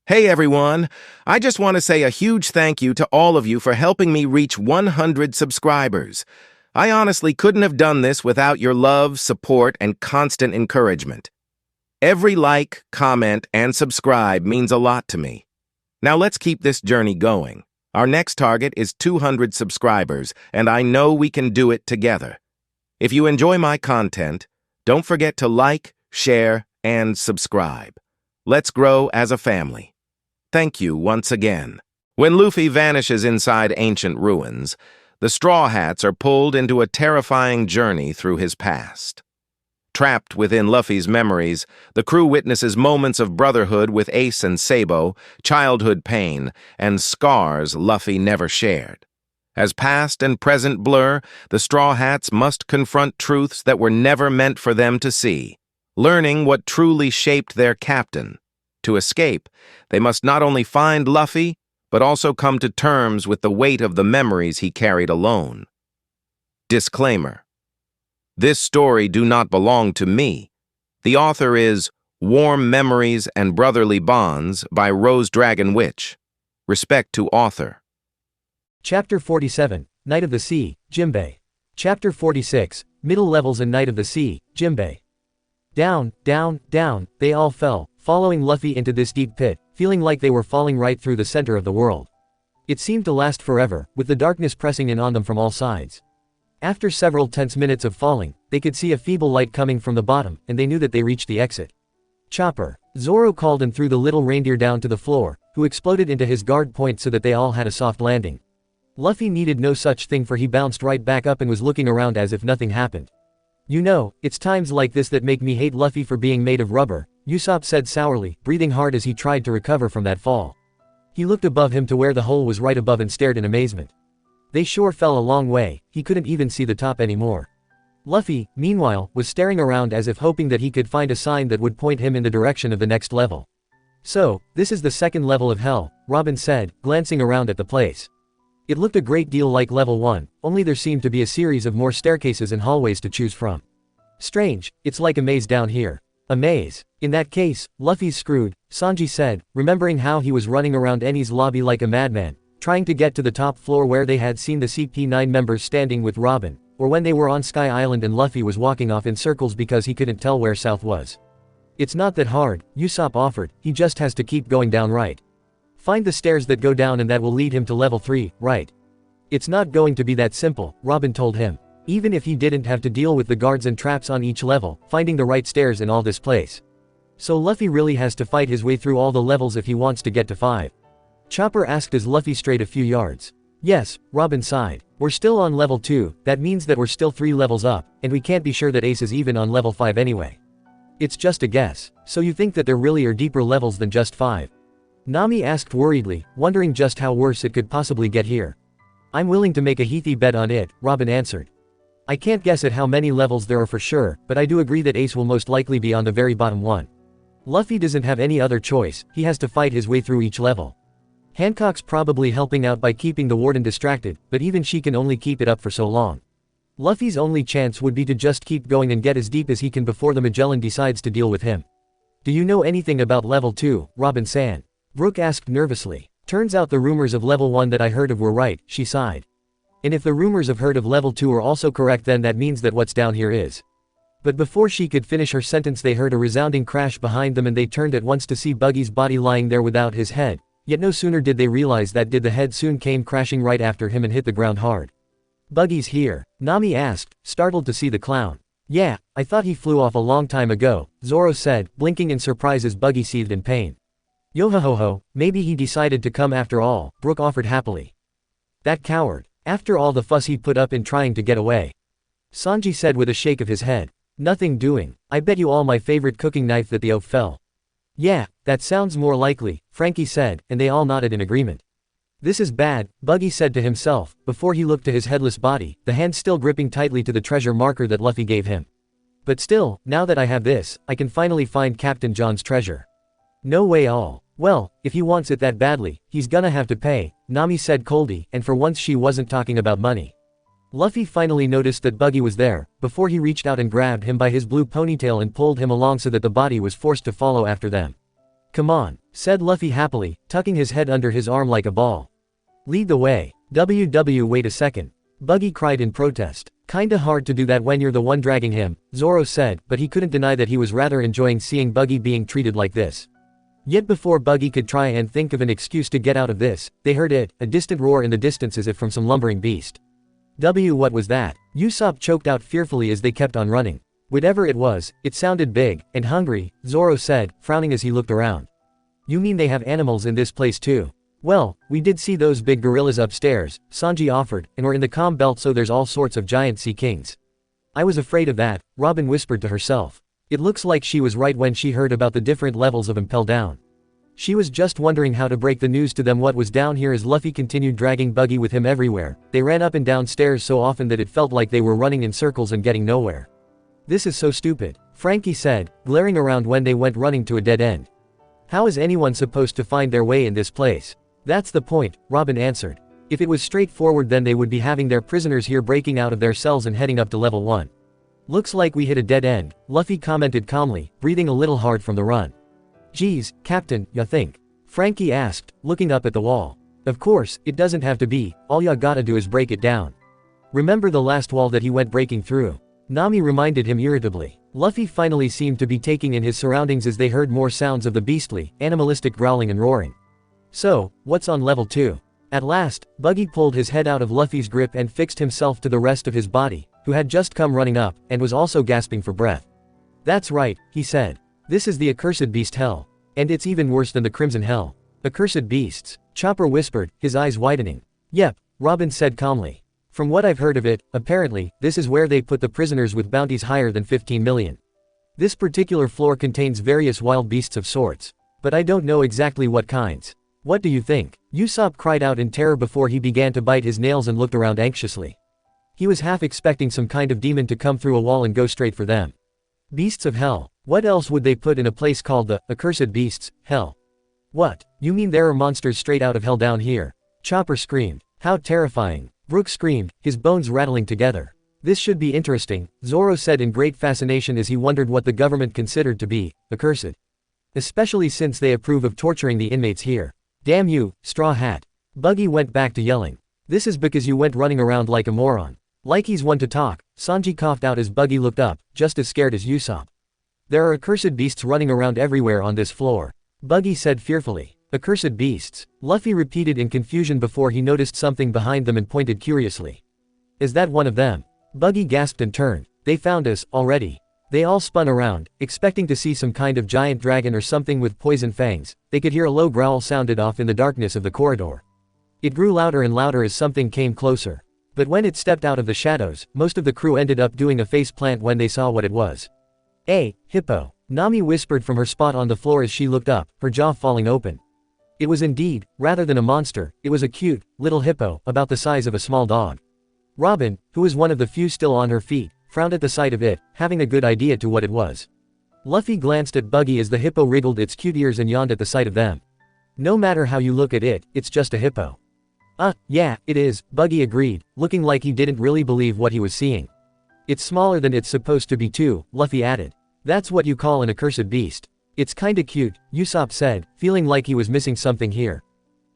Hey everyone, I just want to say a huge thank you to all of you for helping me reach 100 subscribers. I honestly couldn't have done this without your love, support, and constant encouragement. Every like, comment, and subscribe means a lot to me. Now let's keep this journey going. Our next target is 200 subscribers, and I know we can do it together. If you enjoy my content, don't forget to like, share, and subscribe. Let's grow as a family. Thank you once again. When Luffy vanishes inside ancient ruins, the Straw Hats are pulled into a terrifying journey through his past. Trapped within Luffy's memories, the crew witnesses moments of brotherhood with Ace and Sabo, childhood pain, and scars Luffy never shared. As past and present blur, the Straw Hats must confront truths that were never meant for them to see, learning what truly shaped their captain. To escape, they must not only find Luffy, but also come to terms with the weight of the memories he carried alone. Disclaimer: this story do not belong to me. The author is Warm Memories and Brotherly Bonds by RoseDragonWitch. Respect to author. Chapter 47, Night of the Sea, Jimbei. Chapter 46, Middle Levels and Night of the Sea, Jimbei. Down, down, down, they all fell, following Luffy into this deep pit, feeling like they were falling right through the center of the world. It seemed to last forever, with the darkness pressing in on them from all sides. After several tense minutes of falling, they could see a feeble light coming from the bottom, and they knew that they reached the exit. Chopper, Zoro called and threw the little reindeer down to the floor, who exploded into his guard point so that they all had a soft landing. Luffy needed no such thing, for he bounced right back up and was looking around as if nothing happened. You know, it's times like this that make me hate Luffy for being made of rubber, Usopp said sourly, breathing hard as he tried to recover from that fall. He looked above him to where the hole was right above and stared in amazement. They sure fell a long way, he couldn't even see the top anymore. Luffy, meanwhile, was staring around as if hoping that he could find a sign that would point him in the direction of the next level. So, this is the second level of hell, Robin said, glancing around at the place. It looked a great deal like level 1, only there seemed to be a series of more staircases and hallways to choose from. Strange, it's like a maze down here. A maze. In that case, Luffy's screwed, Sanji said, remembering how he was running around Enies lobby like a madman, trying to get to the top floor where they had seen the CP9 members standing with Robin, or when they were on Sky Island and Luffy was walking off in circles because he couldn't tell where south was. It's not that hard, Usopp offered, he just has to keep going down right. Find the stairs that go down and that will lead him to level 3, right? It's not going to be that simple, Robin told him. Even if he didn't have to deal with the guards and traps on each level, finding the right stairs in all this place. So Luffy really has to fight his way through all the levels if he wants to get to 5. Chopper asked as Luffy strayed a few yards. Yes, Robin sighed. We're still on level 2, that means that we're still 3 levels up, and we can't be sure that Ace is even on level 5 anyway. It's just a guess, so you think that there really are deeper levels than just 5? Nami asked worriedly, wondering just how worse it could possibly get here. I'm willing to make a healthy bet on it, Robin answered. I can't guess at how many levels there are for sure, but I do agree that Ace will most likely be on the very bottom one. Luffy doesn't have any other choice, he has to fight his way through each level. Hancock's probably helping out by keeping the warden distracted, but even she can only keep it up for so long. Luffy's only chance would be to just keep going and get as deep as he can before the Magellan decides to deal with him. Do you know anything about level 2, Robin-san? Brooke asked nervously. Turns out the rumors of level 1 that I heard of were right, she sighed. And if the rumors of heard of level 2 are also correct, then that means that what's down here is. But before she could finish her sentence, they heard a resounding crash behind them and they turned at once to see Buggy's body lying there without his head, yet no sooner did they realize that the head soon came crashing right after him and hit the ground hard. Buggy's here? Nami asked, startled to see the clown. Yeah, I thought he flew off a long time ago, Zoro said, blinking in surprise as Buggy seethed in pain. Yo-ho-ho-ho, maybe he decided to come after all, Brooke offered happily. That coward. After all the fuss he put up in trying to get away. Sanji said with a shake of his head. Nothing doing. I bet you all my favorite cooking knife that the oaf fell. Yeah, that sounds more likely, Frankie said, and they all nodded in agreement. This is bad, Buggy said to himself, before he looked to his headless body, the hand still gripping tightly to the treasure marker that Luffy gave him. But still, now that I have this, I can finally find Captain John's treasure. No way all. Well, if he wants it that badly, he's gonna have to pay, Nami said coldly, and for once she wasn't talking about money. Luffy finally noticed that Buggy was there, before he reached out and grabbed him by his blue ponytail and pulled him along so that the body was forced to follow after them. Come on, said Luffy happily, tucking his head under his arm like a ball. Lead the way. Wait a second. Buggy cried in protest. Kinda hard to do that when you're the one dragging him, Zoro said, but he couldn't deny that he was rather enjoying seeing Buggy being treated like this. Yet before Buggy could try and think of an excuse to get out of this, they heard it, a distant roar in the distance as if from some lumbering beast. What was that? Usopp choked out fearfully as they kept on running. Whatever it was, it sounded big, and hungry, Zoro said, frowning as he looked around. You mean they have animals in this place too? Well, we did see those big gorillas upstairs, Sanji offered, and we're in the calm belt so there's all sorts of giant sea kings. I was afraid of that, Robin whispered to herself. It looks like she was right when she heard about the different levels of Impel Down. She was just wondering how to break the news to them what was down here as Luffy continued dragging Buggy with him everywhere. They ran up and down stairs so often that it felt like they were running in circles and getting nowhere. This is so stupid, Frankie said, glaring around when they went running to a dead end. How is anyone supposed to find their way in this place? That's the point, Robin answered. If it was straightforward then they would be having their prisoners here breaking out of their cells and heading up to level 1. Looks like we hit a dead end, Luffy commented calmly, breathing a little hard from the run. Geez, Captain, ya think? Frankie asked, looking up at the wall. Of course, it doesn't have to be, all ya gotta do is break it down. Remember the last wall that he went breaking through? Nami reminded him irritably. Luffy finally seemed to be taking in his surroundings as they heard more sounds of the beastly, animalistic growling and roaring. So, what's on level 2? At last, Buggy pulled his head out of Luffy's grip and fixed himself to the rest of his body, who had just come running up, and was also gasping for breath. That's right, he said. This is the accursed beast hell. And it's even worse than the Crimson Hell. Accursed beasts, Chopper whispered, his eyes widening. Yep, Robin said calmly. From what I've heard of it, apparently, this is where they put the prisoners with bounties higher than 15 million. This particular floor contains various wild beasts of sorts. But I don't know exactly what kinds. What do you think? Usopp cried out in terror before he began to bite his nails and looked around anxiously. He was half expecting some kind of demon to come through a wall and go straight for them. Beasts of hell. What else would they put in a place called the accursed beasts, hell? What? You mean there are monsters straight out of hell down here? Chopper screamed. How terrifying. Brook screamed, his bones rattling together. This should be interesting, Zoro said in great fascination as he wondered what the government considered to be accursed. Especially since they approve of torturing the inmates here. Damn you, Straw Hat. Buggy went back to yelling. This is because you went running around like a moron. Like he's one to talk, Sanji coughed out as Buggy looked up, just as scared as Usopp. There are accursed beasts running around everywhere on this floor. Buggy said fearfully. Accursed beasts. Luffy repeated in confusion before he noticed something behind them and pointed curiously. Is that one of them? Buggy gasped and turned. They found us, already. They all spun around, expecting to see some kind of giant dragon or something with poison fangs. They could hear a low growl sounded off in the darkness of the corridor. It grew louder and louder as something came closer. But when it stepped out of the shadows, most of the crew ended up doing a face plant when they saw what it was. Hippo. Nami whispered from her spot on the floor as she looked up, her jaw falling open. It was indeed, rather than a monster, it was a cute, little hippo, about the size of a small dog. Robin, who was one of the few still on her feet, frowned at the sight of it, having a good idea to what it was. Luffy glanced at Buggy as the hippo wriggled its cute ears and yawned at the sight of them. No matter how you look at it, it's just a hippo. Yeah, it is, Buggy agreed, looking like he didn't really believe what he was seeing. It's smaller than it's supposed to be too, Luffy added. That's what you call an accursed beast. It's kinda cute, Usopp said, feeling like he was missing something here.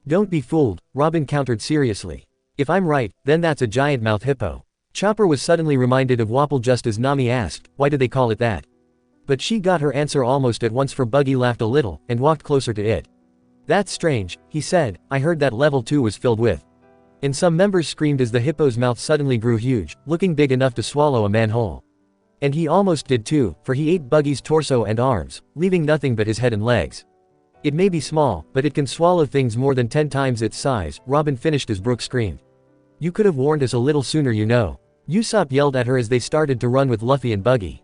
Don't be fooled, Robin countered seriously. If I'm right, then that's a giant-mouthed hippo. Chopper was suddenly reminded of Wapol just as Nami asked, why do they call it that? But she got her answer almost at once for Buggy laughed a little, and walked closer to it. That's strange, he said, I heard that level 2 was filled with. And some members screamed as the hippo's mouth suddenly grew huge, looking big enough to swallow a man whole. And he almost did too, for he ate Buggy's torso and arms, leaving nothing but his head and legs. It may be small, but it can swallow things more than 10 times its size, Robin finished as Brook screamed. You could have warned us a little sooner, you know. Usopp yelled at her as they started to run with Luffy and Buggy.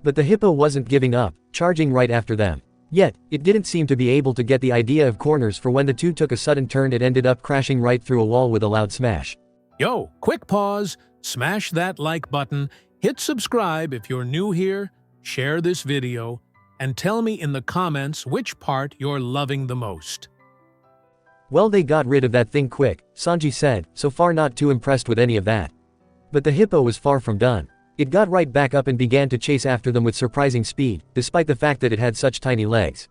But the hippo wasn't giving up, charging right after them. Yet, it didn't seem to be able to get the idea of corners, for when the two took a sudden turn it ended up crashing right through a wall with a loud smash. Yo, quick pause, smash that like button, hit subscribe if you're new here, share this video, and tell me in the comments which part you're loving the most. Well, they got rid of that thing quick, Sanji said, so far not too impressed with any of that. But the hippo was far from done. It got right back up and began to chase after them with surprising speed, despite the fact that it had such tiny legs.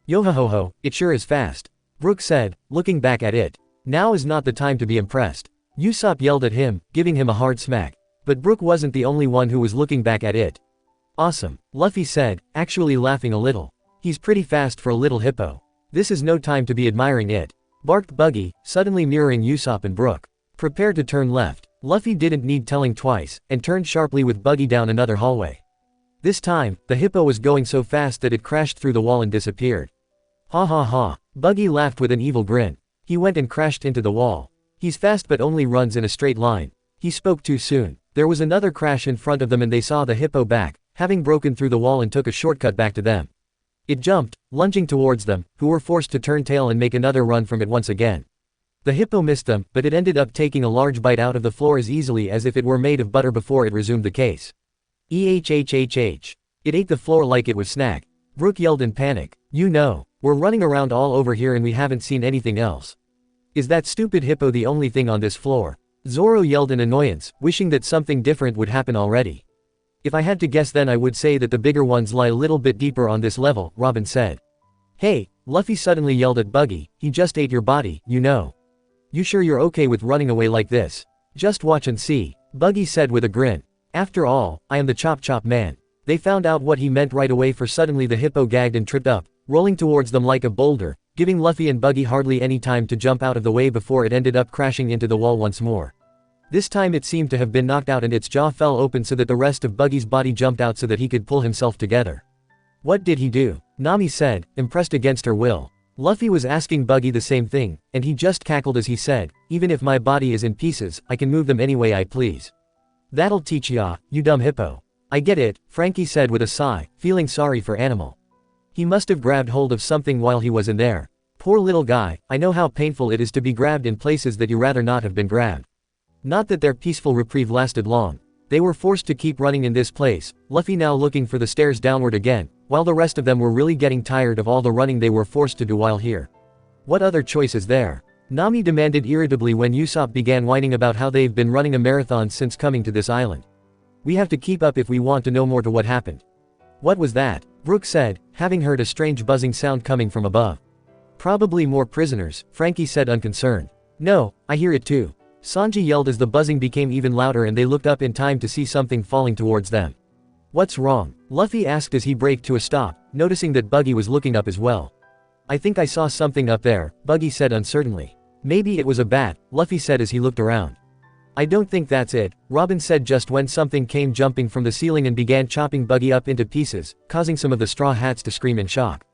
Yo-ho-ho-ho, it sure is fast. Brook said, looking back at it. Now is not the time to be impressed. Usopp yelled at him, giving him a hard smack. But Brook wasn't the only one who was looking back at it. Awesome, Luffy said, actually laughing a little. He's pretty fast for a little hippo. This is no time to be admiring it. Barked Buggy, suddenly mirroring Usopp and Brook. Prepare to turn left. Luffy didn't need telling twice, and turned sharply with Buggy down another hallway. This time, the hippo was going so fast that it crashed through the wall and disappeared. Ha ha ha. Buggy laughed with an evil grin. He went and crashed into the wall. He's fast but only runs in a straight line. He spoke too soon. There was another crash in front of them and they saw the hippo back, having broken through the wall and took a shortcut back to them. It jumped, lunging towards them, who were forced to turn tail and make another run from it once again. The hippo missed them, but it ended up taking a large bite out of the floor as easily as if it were made of butter before it resumed the case. Ehhhh. It ate the floor like it was snack. Brook yelled in panic. You know, we're running around all over here and we haven't seen anything else. Is that stupid hippo the only thing on this floor? Zoro yelled in annoyance, wishing that something different would happen already. If I had to guess then I would say that the bigger ones lie a little bit deeper on this level, Robin said. Hey, Luffy suddenly yelled at Buggy, he just ate your body, you know. You sure you're okay with running away like this? Just watch and see, Buggy said with a grin. After all, I am the Chop Chop Man. They found out what he meant right away for suddenly the hippo gagged and tripped up, rolling towards them like a boulder, giving Luffy and Buggy hardly any time to jump out of the way before it ended up crashing into the wall once more. This time it seemed to have been knocked out and its jaw fell open so that the rest of Buggy's body jumped out so that he could pull himself together. What did he do? Nami said, impressed against her will. Luffy was asking Buggy the same thing, and he just cackled as he said, even if my body is in pieces, I can move them any way I please. That'll teach ya, you dumb hippo. I get it, Frankie said with a sigh, feeling sorry for Animal. He must have grabbed hold of something while he was in there. Poor little guy, I know how painful it is to be grabbed in places that you rather not have been grabbed. Not that their peaceful reprieve lasted long. They were forced to keep running in this place, Luffy now looking for the stairs downward again, while the rest of them were really getting tired of all the running they were forced to do while here. What other choice is there? Nami demanded irritably when Usopp began whining about how they've been running a marathon since coming to this island. We have to keep up if we want to know more to what happened. What was that? Brook said, having heard a strange buzzing sound coming from above. Probably more prisoners, Frankie said unconcerned. No, I hear it too. Sanji yelled as the buzzing became even louder and they looked up in time to see something falling towards them. What's wrong? Luffy asked as he braked to a stop, noticing that Buggy was looking up as well. I think I saw something up there, Buggy said uncertainly. Maybe it was a bat, Luffy said as he looked around. I don't think that's it, Robin said just when something came jumping from the ceiling and began chopping Buggy up into pieces, causing some of the straw hats to scream in shock.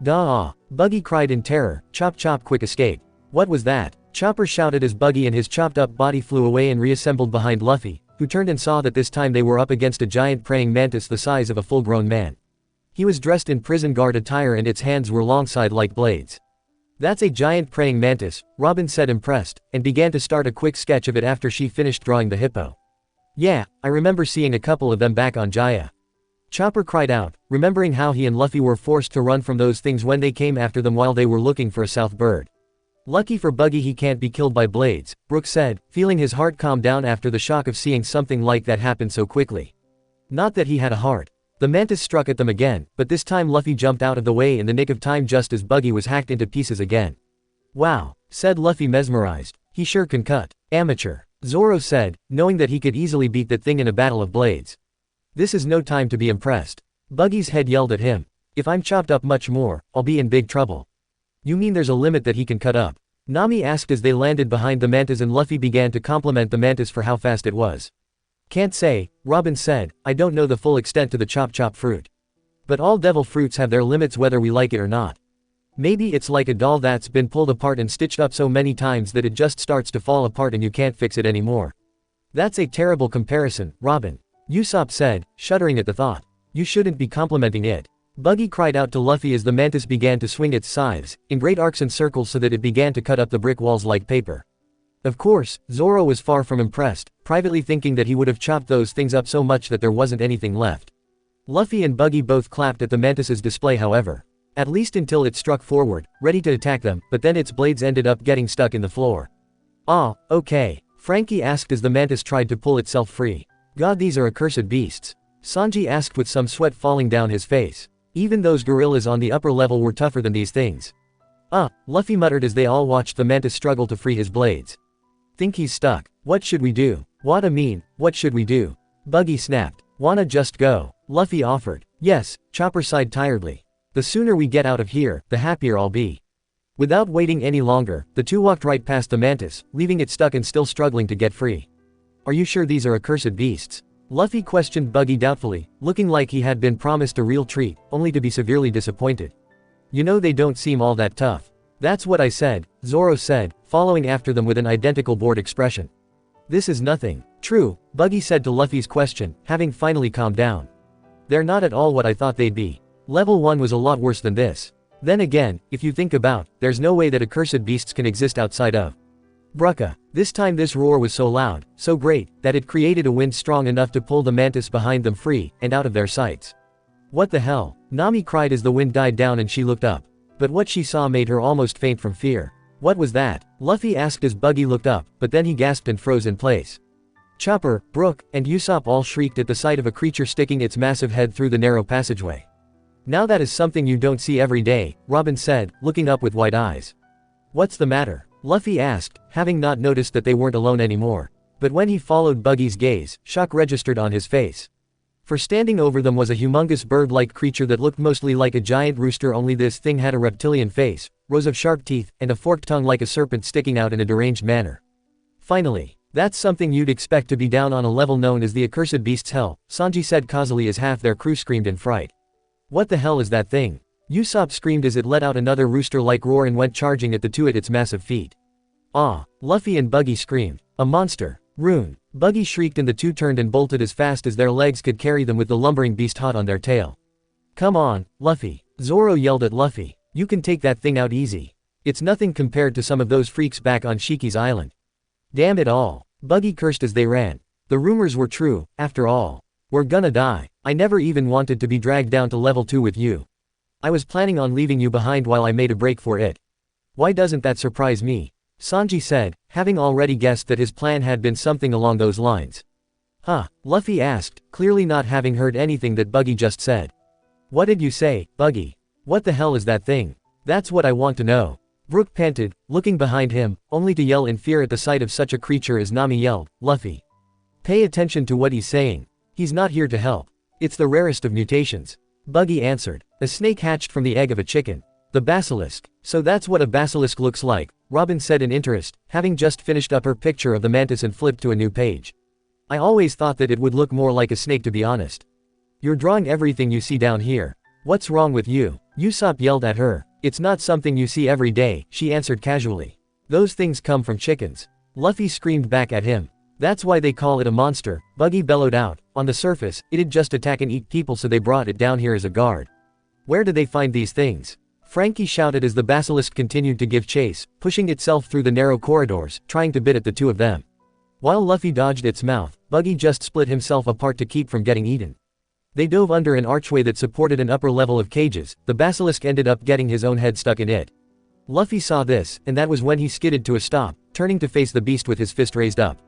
Duh! Buggy cried in terror, chop chop quick escape. What was that? Chopper shouted as Buggy and his chopped up body flew away and reassembled behind Luffy, who turned and saw that this time they were up against a giant praying mantis the size of a full-grown man. He was dressed in prison guard attire and its hands were longside like blades. That's a giant praying mantis, Robin said impressed, and began to start a quick sketch of it after she finished drawing the hippo. Yeah, I remember seeing a couple of them back on Jaya. Chopper cried out, remembering how he and Luffy were forced to run from those things when they came after them while they were looking for a south bird. Lucky for Buggy he can't be killed by blades, Brook said, feeling his heart calm down after the shock of seeing something like that happen so quickly. Not that he had a heart. The mantis struck at them again, but this time Luffy jumped out of the way in the nick of time just as Buggy was hacked into pieces again. Wow, said Luffy mesmerized, he sure can cut. Amateur, Zoro said, knowing that he could easily beat that thing in a battle of blades. This is no time to be impressed. Buggy's head yelled at him. If I'm chopped up much more, I'll be in big trouble. You mean there's a limit that he can cut up? Nami asked as they landed behind the mantis and Luffy began to compliment the mantis for how fast it was. Can't say, Robin said, I don't know the full extent to the chop chop fruit. But all devil fruits have their limits whether we like it or not. Maybe it's like a doll that's been pulled apart and stitched up so many times that it just starts to fall apart and you can't fix it anymore. That's a terrible comparison, Robin. Usopp said, shuddering at the thought. You shouldn't be complimenting it. Buggy cried out to Luffy as the mantis began to swing its scythes, in great arcs and circles so that it began to cut up the brick walls like paper. Of course, Zoro was far from impressed, privately thinking that he would have chopped those things up so much that there wasn't anything left. Luffy and Buggy both clapped at the mantis's display however. At least until it struck forward, ready to attack them, but then its blades ended up getting stuck in the floor. Ah, okay, Frankie asked as the mantis tried to pull itself free. God, these are accursed beasts. Sanji asked with some sweat falling down his face. Even those gorillas on the upper level were tougher than these things. Luffy muttered as they all watched the mantis struggle to free his blades. Think he's stuck. What should we do? Wada mean, what should we do? Buggy snapped. Wanna just go? Luffy offered. Yes, Chopper sighed tiredly. The sooner we get out of here, the happier I'll be. Without waiting any longer, the two walked right past the mantis, leaving it stuck and still struggling to get free. Are you sure these are accursed beasts? Luffy questioned Buggy doubtfully, looking like he had been promised a real treat, only to be severely disappointed. You know they don't seem all that tough. That's what I said, Zoro said, following after them with an identical bored expression. This is nothing. True, Buggy said to Luffy's question, having finally calmed down. They're not at all what I thought they'd be. Level 1 was a lot worse than this. Then again, if you think about, there's no way that accursed beasts can exist outside of. Brucka. This time this roar was so loud, so great, that it created a wind strong enough to pull the mantis behind them free, and out of their sights. What the hell? Nami cried as the wind died down and she looked up. But what she saw made her almost faint from fear. What was that? Luffy asked as Buggy looked up, but then he gasped and froze in place. Chopper, Brook, and Usopp all shrieked at the sight of a creature sticking its massive head through the narrow passageway. Now that is something you don't see every day, Robin said, looking up with wide eyes. What's the matter? Luffy asked, having not noticed that they weren't alone anymore. But when he followed Buggy's gaze, shock registered on his face. For standing over them was a humongous bird-like creature that looked mostly like a giant rooster, only this thing had a reptilian face, rows of sharp teeth, and a forked tongue like a serpent sticking out in a deranged manner. Finally. That's something you'd expect to be down on a level known as the Accursed Beast's Hell, Sanji said causally as half their crew screamed in fright. What the hell is that thing? Usopp screamed as it let out another rooster-like roar and went charging at the two at its massive feet. Ah! Luffy and Buggy screamed. A monster! Rune! Buggy shrieked and the two turned and bolted as fast as their legs could carry them with the lumbering beast hot on their tail. Come on, Luffy! Zoro yelled at Luffy. You can take that thing out easy. It's nothing compared to some of those freaks back on Shiki's island. Damn it all. Buggy cursed as they ran. The rumors were true, after all. We're gonna die. I never even wanted to be dragged down to level 2 with you. I was planning on leaving you behind while I made a break for it. Why doesn't that surprise me? Sanji said, having already guessed that his plan had been something along those lines. Huh? Luffy asked, clearly not having heard anything that Buggy just said. What did you say, Buggy? What the hell is that thing? That's what I want to know. Brook panted, looking behind him, only to yell in fear at the sight of such a creature as Nami yelled, Luffy. Pay attention to what he's saying. He's not here to help. It's the rarest of mutations. Buggy answered. A snake hatched from the egg of a chicken. The basilisk. So that's what a basilisk looks like, Robin said in interest, having just finished up her picture of the mantis and flipped to a new page. I always thought that it would look more like a snake, to be honest. You're drawing everything you see down here. What's wrong with you? Usopp yelled at her. It's not something you see every day, she answered casually. Those things come from chickens. Luffy screamed back at him. That's why they call it a monster, Buggy bellowed out. On the surface, it'd just attack and eat people, so they brought it down here as a guard. Where do they find these things? Frankie shouted as the basilisk continued to give chase, pushing itself through the narrow corridors, trying to bit at the two of them. While Luffy dodged its mouth, Buggy just split himself apart to keep from getting eaten. They dove under an archway that supported an upper level of cages. The basilisk ended up getting his own head stuck in it. Luffy saw this, and that was when he skidded to a stop, turning to face the beast with his fist raised up.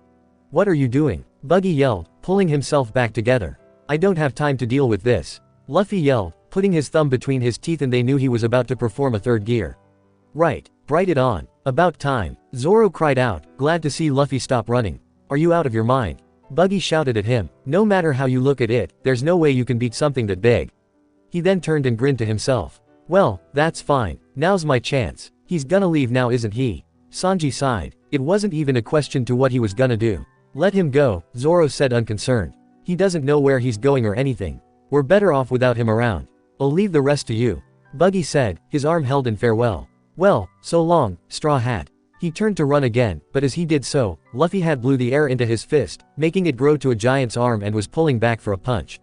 What are you doing? Buggy yelled, pulling himself back together. I don't have time to deal with this. Luffy yelled, putting his thumb between his teeth, and they knew he was about to perform a third gear. Right, bright it on. About time. Zoro cried out, glad to see Luffy stop running. Are you out of your mind? Buggy shouted at him. No matter how you look at it, there's no way you can beat something that big. He then turned and grinned to himself. Well, that's fine. Now's my chance. He's gonna leave now, isn't he? Sanji sighed. It wasn't even a question to what he was gonna do. Let him go, Zoro said unconcerned. He doesn't know where he's going or anything. We're better off without him around. I'll leave the rest to you. Buggy said, his arm held in farewell. Well, so long, Straw Hat. He turned to run again, but as he did so, Luffy had blew the air into his fist, making it grow to a giant's arm, and was pulling back for a punch.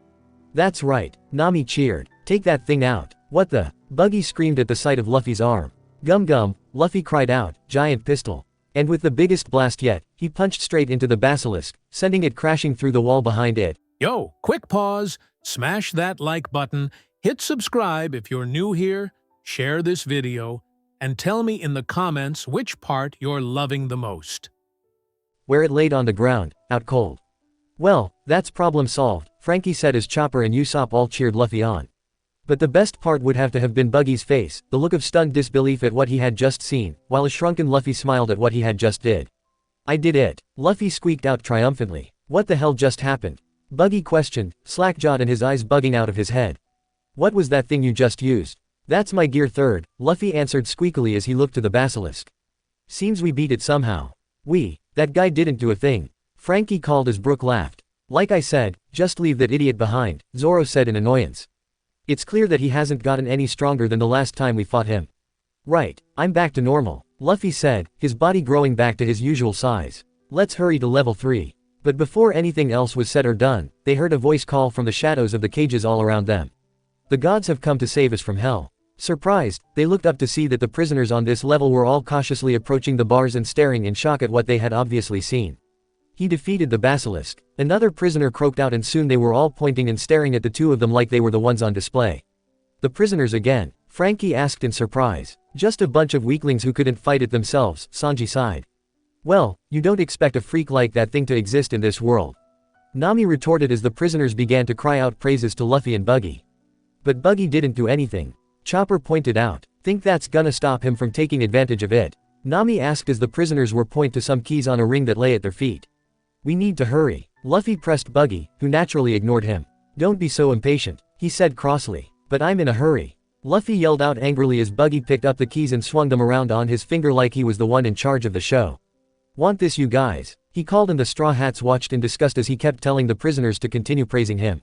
That's right, Nami cheered. Take that thing out. What the? Buggy screamed at the sight of Luffy's arm. Gum gum, Luffy cried out, giant pistol. And with the biggest blast yet, he punched straight into the basilisk, sending it crashing through the wall behind it. Yo, quick pause, smash that like button, hit subscribe if you're new here, share this video, and tell me in the comments which part you're loving the most. Where it laid on the ground, out cold. Well, that's problem solved, Frankie said as Chopper and Usopp all cheered Luffy on. But the best part would have to have been Buggy's face, the look of stunned disbelief at what he had just seen, while a shrunken Luffy smiled at what he had just did. I did it. Luffy squeaked out triumphantly. What the hell just happened? Buggy questioned, slack-jawed and his eyes bugging out of his head. What was that thing you just used? That's my gear third, Luffy answered squeakily as he looked to the basilisk. Seems we beat it somehow. That guy didn't do a thing. Frankie called as Brook laughed. Like I said, just leave that idiot behind, Zoro said in annoyance. It's clear that he hasn't gotten any stronger than the last time we fought him. Right, I'm back to normal, Luffy said, his body growing back to his usual size. Let's hurry to level 3. But before anything else was said or done, they heard a voice call from the shadows of the cages all around them. The gods have come to save us from hell. Surprised, they looked up to see that the prisoners on this level were all cautiously approaching the bars and staring in shock at what they had obviously seen. He defeated the basilisk. Another prisoner croaked out and soon they were all pointing and staring at the two of them like they were the ones on display. The prisoners again? Frankie asked in surprise. Just a bunch of weaklings who couldn't fight it themselves, Sanji sighed. Well, you don't expect a freak like that thing to exist in this world. Nami retorted as the prisoners began to cry out praises to Luffy and Buggy. But Buggy didn't do anything. Chopper pointed out. Think that's gonna stop him from taking advantage of it? Nami asked as the prisoners were pointing to some keys on a ring that lay at their feet. We need to hurry. Luffy pressed Buggy, who naturally ignored him. Don't be so impatient, he said crossly. But I'm in a hurry. Luffy yelled out angrily as Buggy picked up the keys and swung them around on his finger like he was the one in charge of the show. Want this you guys? He called and the Straw Hats watched in disgust as he kept telling the prisoners to continue praising him.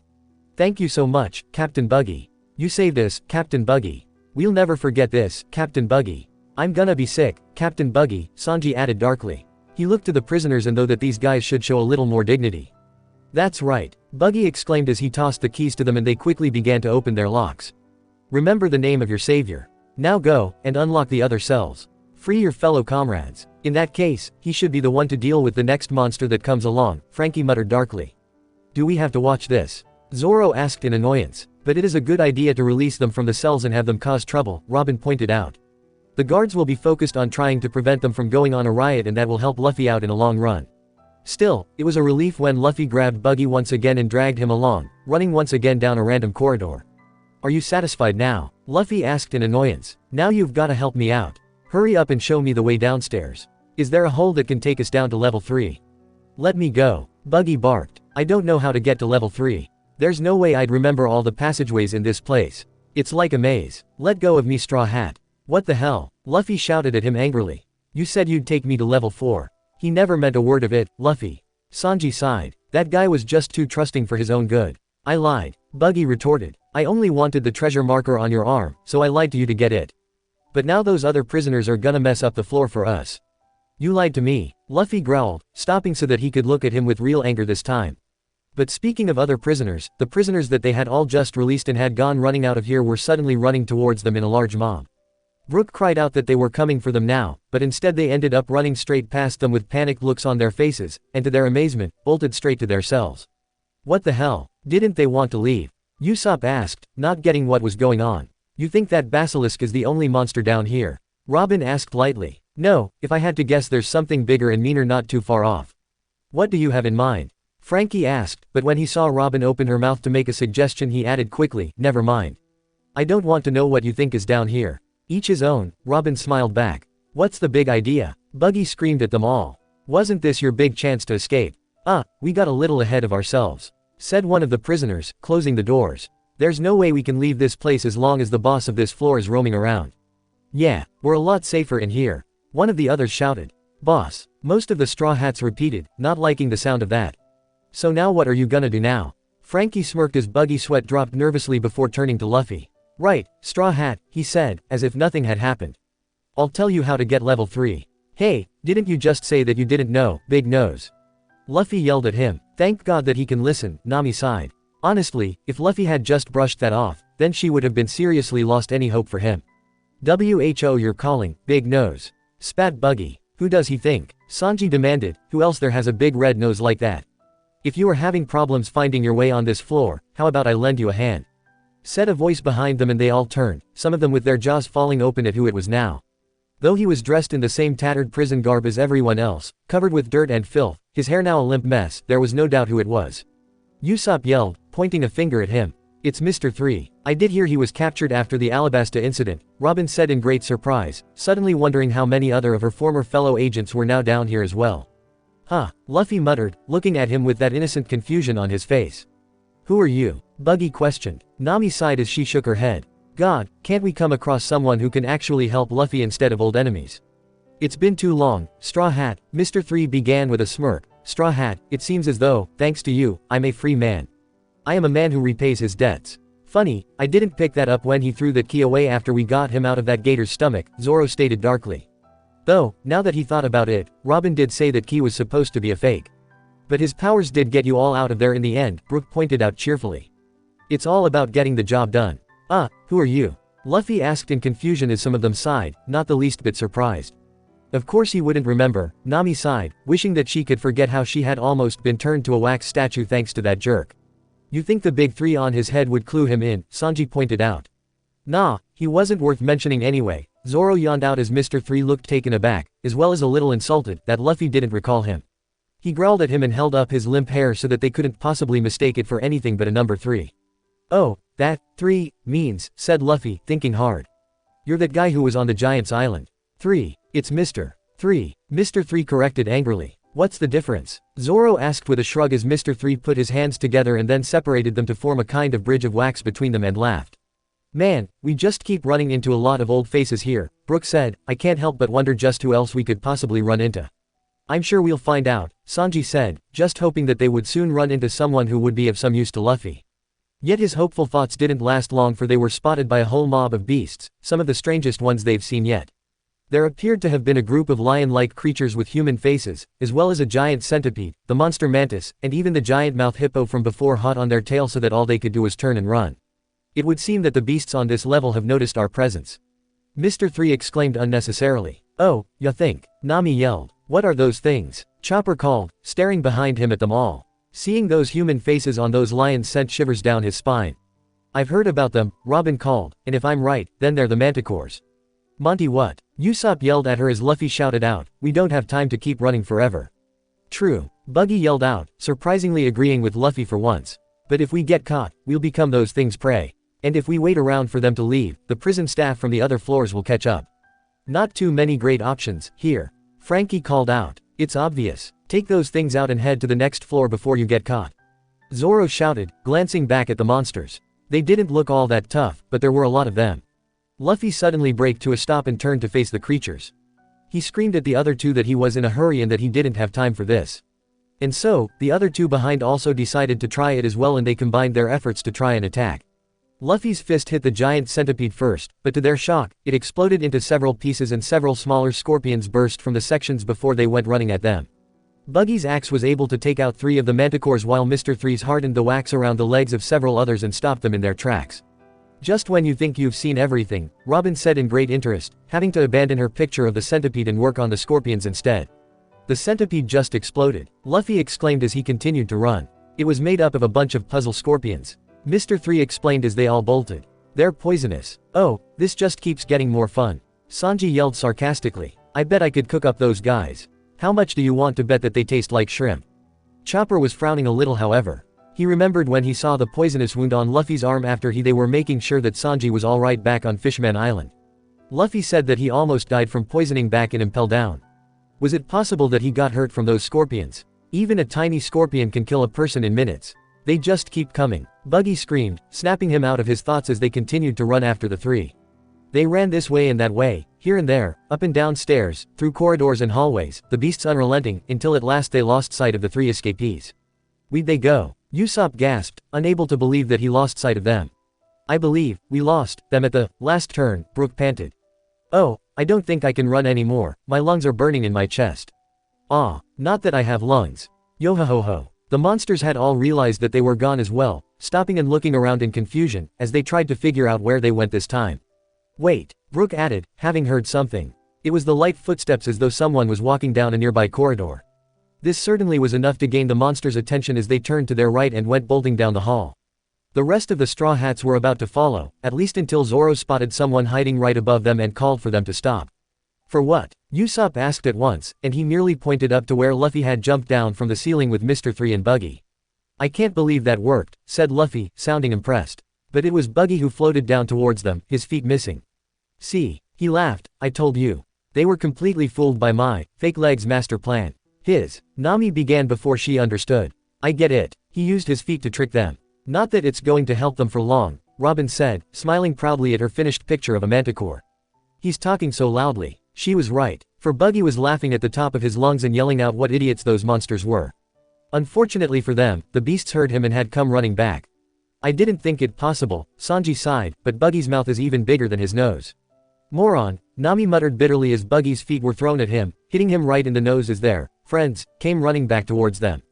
Thank you so much, Captain Buggy. You saved us, Captain Buggy. We'll never forget this, Captain Buggy. I'm gonna be sick, Captain Buggy, Sanji added darkly. He looked to the prisoners and though that these guys should show a little more dignity. That's right, Buggy exclaimed as he tossed the keys to them and they quickly began to open their locks. Remember the name of your savior. Now go, and unlock the other cells. Free your fellow comrades. In that case, he should be the one to deal with the next monster that comes along, Frankie muttered darkly. Do we have to watch this? Zoro asked in annoyance. But it is a good idea to release them from the cells and have them cause trouble, Robin pointed out. The guards will be focused on trying to prevent them from going on a riot and that will help Luffy out in a long run. Still, it was a relief when Luffy grabbed Buggy once again and dragged him along, running once again down a random corridor. Are you satisfied now? Luffy asked in annoyance. Now you've gotta help me out. Hurry up and show me the way downstairs. Is there a hole that can take us down to level 3? Let me go. Buggy barked. I don't know how to get to level 3. There's no way I'd remember all the passageways in this place. It's like a maze. Let go of me, Straw Hat. What the hell? Luffy shouted at him angrily. You said you'd take me to level 4. He never meant a word of it, Luffy. Sanji sighed. That guy was just too trusting for his own good. I lied. Buggy retorted. I only wanted the treasure marker on your arm, so I lied to you to get it. But now those other prisoners are gonna mess up the floor for us. You lied to me, Luffy growled, stopping so that he could look at him with real anger this time. But speaking of other prisoners, the prisoners that they had all just released and had gone running out of here were suddenly running towards them in a large mob. Brook cried out that they were coming for them now, but instead they ended up running straight past them with panicked looks on their faces, and to their amazement, bolted straight to their cells. What the hell? Didn't they want to leave? Usopp asked, not getting what was going on. You think that basilisk is the only monster down here? Robin asked lightly. No, if I had to guess there's something bigger and meaner not too far off. What do you have in mind? Frankie asked, but when he saw Robin open her mouth to make a suggestion he added quickly, never mind. I don't want to know what you think is down here. Each his own, Robin smiled back. What's the big idea? Buggy screamed at them all. Wasn't this your big chance to escape? We got a little ahead of ourselves, said one of the prisoners, closing the doors. There's no way we can leave this place as long as the boss of this floor is roaming around. Yeah, we're a lot safer in here, one of the others shouted. Boss, most of the Straw Hats repeated, not liking the sound of that. So now what are you gonna do now? Frankie smirked as Buggy sweat dropped nervously before turning to Luffy. Right, Straw Hat, he said, as if nothing had happened. I'll tell you how to get level 3. Hey, didn't you just say that you didn't know, Big Nose? Luffy yelled at him. Thank God that he can listen, Nami sighed. Honestly, if Luffy had just brushed that off, then she would have been seriously lost any hope for him. Who you're calling, Big Nose? Spat Buggy. Who does he think? Sanji demanded, who else there has a big red nose like that? If you are having problems finding your way on this floor, how about I lend you a hand? Said a voice behind them and they all turned, some of them with their jaws falling open at who it was now. Though he was dressed in the same tattered prison garb as everyone else, covered with dirt and filth, his hair now a limp mess, there was no doubt who it was. Usopp yelled, pointing a finger at him. It's Mr. 3. I did hear he was captured after the Alabasta incident, Robin said in great surprise, suddenly wondering how many other of her former fellow agents were now down here as well. Huh, Luffy muttered, looking at him with that innocent confusion on his face. Who are you? Buggy questioned. Nami sighed as she shook her head. God, can't we come across someone who can actually help Luffy instead of old enemies? It's been too long, Straw Hat, Mr. 3 began with a smirk. Straw Hat, it seems as though, thanks to you, I'm a free man. I am a man who repays his debts. Funny, I didn't pick that up when he threw that key away after we got him out of that gator's stomach, Zoro stated darkly. Though, now that he thought about it, Robin did say that key was supposed to be a fake. But his powers did get you all out of there in the end, Brook pointed out cheerfully. It's all about getting the job done. Who are you? Luffy asked in confusion as some of them sighed, not the least bit surprised. Of course he wouldn't remember, Nami sighed, wishing that she could forget how she had almost been turned to a wax statue thanks to that jerk. You think the big 3 on his head would clue him in, Sanji pointed out. Nah, he wasn't worth mentioning anyway, Zoro yawned out as Mr. 3 looked taken aback, as well as a little insulted, that Luffy didn't recall him. He growled at him and held up his limp hair so that they couldn't possibly mistake it for anything but a number 3. Oh, that, 3, means, said Luffy, thinking hard. You're that guy who was on the Giant's Island. 3, it's Mr. 3, Mr. 3 corrected angrily. What's the difference? Zoro asked with a shrug as Mr. 3 put his hands together and then separated them to form a kind of bridge of wax between them and laughed. Man, we just keep running into a lot of old faces here, Brook said, I can't help but wonder just who else we could possibly run into. I'm sure we'll find out, Sanji said, just hoping that they would soon run into someone who would be of some use to Luffy. Yet his hopeful thoughts didn't last long, for they were spotted by a whole mob of beasts, some of the strangest ones they've seen yet. There appeared to have been a group of lion-like creatures with human faces, as well as a giant centipede, the monster mantis, and even the giant mouth hippo from before hot on their tail so that all they could do was turn and run. It would seem that the beasts on this level have noticed our presence. Mr. 3 exclaimed unnecessarily. Oh, ya think? Nami yelled. What are those things? Chopper called, staring behind him at them all. Seeing those human faces on those lions sent shivers down his spine. I've heard about them, Robin called, and if I'm right, then they're the manticores. Monty what? Usopp yelled at her as Luffy shouted out, we don't have time to keep running forever. True, Buggy yelled out, surprisingly agreeing with Luffy for once. But if we get caught, we'll become those things' prey. And if we wait around for them to leave, the prison staff from the other floors will catch up. Not too many great options, here. Frankie called out. It's obvious. Take those things out and head to the next floor before you get caught. Zoro shouted, glancing back at the monsters. They didn't look all that tough, but there were a lot of them. Luffy suddenly braked to a stop and turned to face the creatures. He screamed at the other two that he was in a hurry and that he didn't have time for this. And so, the other two behind also decided to try it as well, and they combined their efforts to try and attack. Luffy's fist hit the giant centipede first, but to their shock, it exploded into several pieces and several smaller scorpions burst from the sections before they went running at them. Buggy's axe was able to take out 3 of the manticores while Mr. 3's hardened the wax around the legs of several others and stopped them in their tracks. Just when you think you've seen everything, Robin said in great interest, having to abandon her picture of the centipede and work on the scorpions instead. The centipede just exploded, Luffy exclaimed as he continued to run. It was made up of a bunch of puzzle scorpions. Mr. 3 explained as they all bolted. They're poisonous. Oh, this just keeps getting more fun. Sanji yelled sarcastically. I bet I could cook up those guys. How much do you want to bet that they taste like shrimp? Chopper was frowning a little, however. He remembered when he saw the poisonous wound on Luffy's arm after they were making sure that Sanji was alright back on Fishman Island. Luffy said that he almost died from poisoning back in Impel Down. Was it possible that he got hurt from those scorpions? Even a tiny scorpion can kill a person in minutes. They just keep coming. Buggy screamed, snapping him out of his thoughts as they continued to run after the 3. They ran this way and that way, here and there, up and down stairs, through corridors and hallways, the beasts unrelenting, until at last they lost sight of the 3 escapees. Where'd they go? Usopp gasped, unable to believe that he lost sight of them. I believe, we lost them at the last turn, Brook panted. Oh, I don't think I can run anymore, my lungs are burning in my chest. Ah, not that I have lungs. Yo-ho-ho-ho. The monsters had all realized that they were gone as well, stopping and looking around in confusion, as they tried to figure out where they went this time. Wait, Brook added, having heard something. It was the light footsteps as though someone was walking down a nearby corridor. This certainly was enough to gain the monsters' attention as they turned to their right and went bolting down the hall. The rest of the Straw Hats were about to follow, at least until Zoro spotted someone hiding right above them and called for them to stop. For what? Usopp asked at once, and he merely pointed up to where Luffy had jumped down from the ceiling with Mr. 3 and Buggy. I can't believe that worked, said Luffy, sounding impressed. But it was Buggy who floated down towards them, his feet missing. See, he laughed, I told you. They were completely fooled by my fake legs master plan. Nami began before she understood. I get it. He used his feet to trick them. Not that it's going to help them for long, Robin said, smiling proudly at her finished picture of a manticore. He's talking so loudly. She was right, for Buggy was laughing at the top of his lungs and yelling out what idiots those monsters were. Unfortunately for them, the beasts heard him and had come running back. I didn't think it possible, Sanji sighed, but Buggy's mouth is even bigger than his nose. Moron, Nami muttered bitterly as Buggy's feet were thrown at him, hitting him right in the nose as their friends came running back towards them.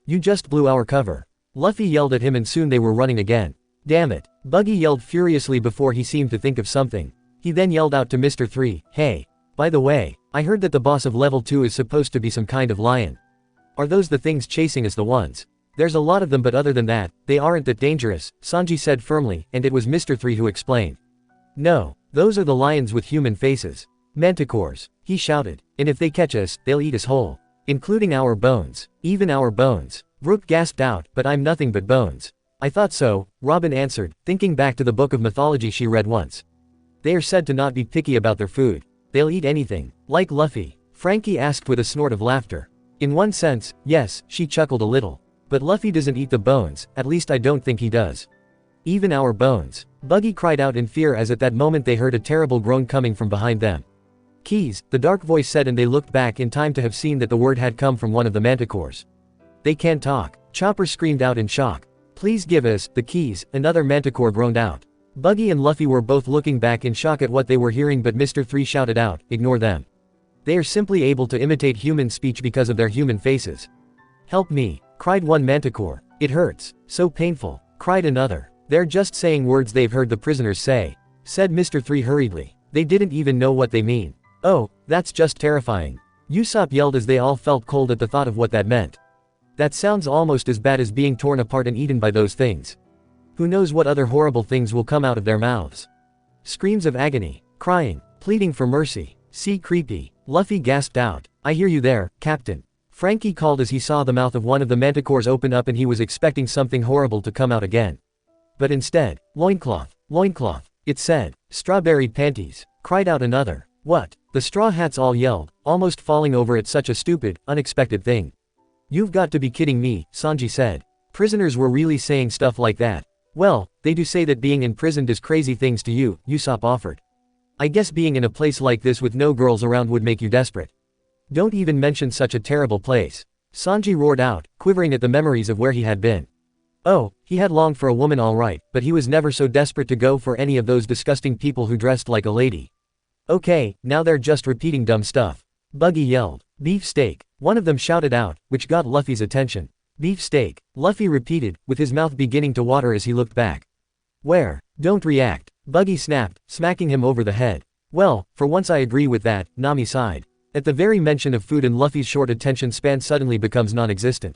You just blew our cover. Luffy yelled at him and soon they were running again. Damn it, Buggy yelled furiously before he seemed to think of something. He then yelled out to Mr. 3, hey. By the way, I heard that the boss of level 2 is supposed to be some kind of lion. Are those the things chasing us the ones? There's a lot of them but other than that, they aren't that dangerous, Sanji said firmly, and it was Mr. 3 who explained. No, those are the lions with human faces. Manticores, he shouted, and if they catch us, they'll eat us whole. Including our bones. Even our bones. Brook gasped out, but I'm nothing but bones. I thought so, Robin answered, thinking back to the book of mythology she read once. They are said to not be picky about their food. They'll eat anything. Like Luffy? Frankie asked with a snort of laughter. In one sense, yes, she chuckled a little. But Luffy doesn't eat the bones, at least I don't think he does. Even our bones. Buggy cried out in fear as at that moment they heard a terrible groan coming from behind them. Keys, the dark voice said, and they looked back in time to have seen that the word had come from one of the manticores. They can't talk. Chopper screamed out in shock. Please give us the keys, another manticore groaned out. Buggy and Luffy were both looking back in shock at what they were hearing, but Mr. 3 shouted out, ignore them. They are simply able to imitate human speech because of their human faces. Help me, cried one manticore. It hurts. So painful, cried another. They're just saying words they've heard the prisoners say, said Mr. 3 hurriedly. They didn't even know what they mean. Oh, that's just terrifying. Usopp yelled as they all felt cold at the thought of what that meant. That sounds almost as bad as being torn apart and eaten by those things. Who knows what other horrible things will come out of their mouths. Screams of agony, crying, pleading for mercy. See creepy. Luffy gasped out. I hear you there, Captain. Frankie called as he saw the mouth of one of the manticores open up and he was expecting something horrible to come out again. But instead, loincloth, it said. Strawberry panties, cried out another. What? The Straw Hats all yelled, almost falling over at such a stupid, unexpected thing. You've got to be kidding me, Sanji said. Prisoners were really saying stuff like that. Well, they do say that being imprisoned does crazy things to you, Usopp offered. I guess being in a place like this with no girls around would make you desperate. Don't even mention such a terrible place. Sanji roared out, quivering at the memories of where he had been. Oh, he had longed for a woman all right, but he was never so desperate to go for any of those disgusting people who dressed like a lady. Okay, now they're just repeating dumb stuff. Buggy yelled. Beef steak. One of them shouted out, which got Luffy's attention. Beef steak, Luffy repeated, with his mouth beginning to water as he looked back. Where? Don't react. Buggy snapped, smacking him over the head. Well, for once I agree with that, Nami sighed. At the very mention of food and Luffy's short attention span suddenly becomes non-existent.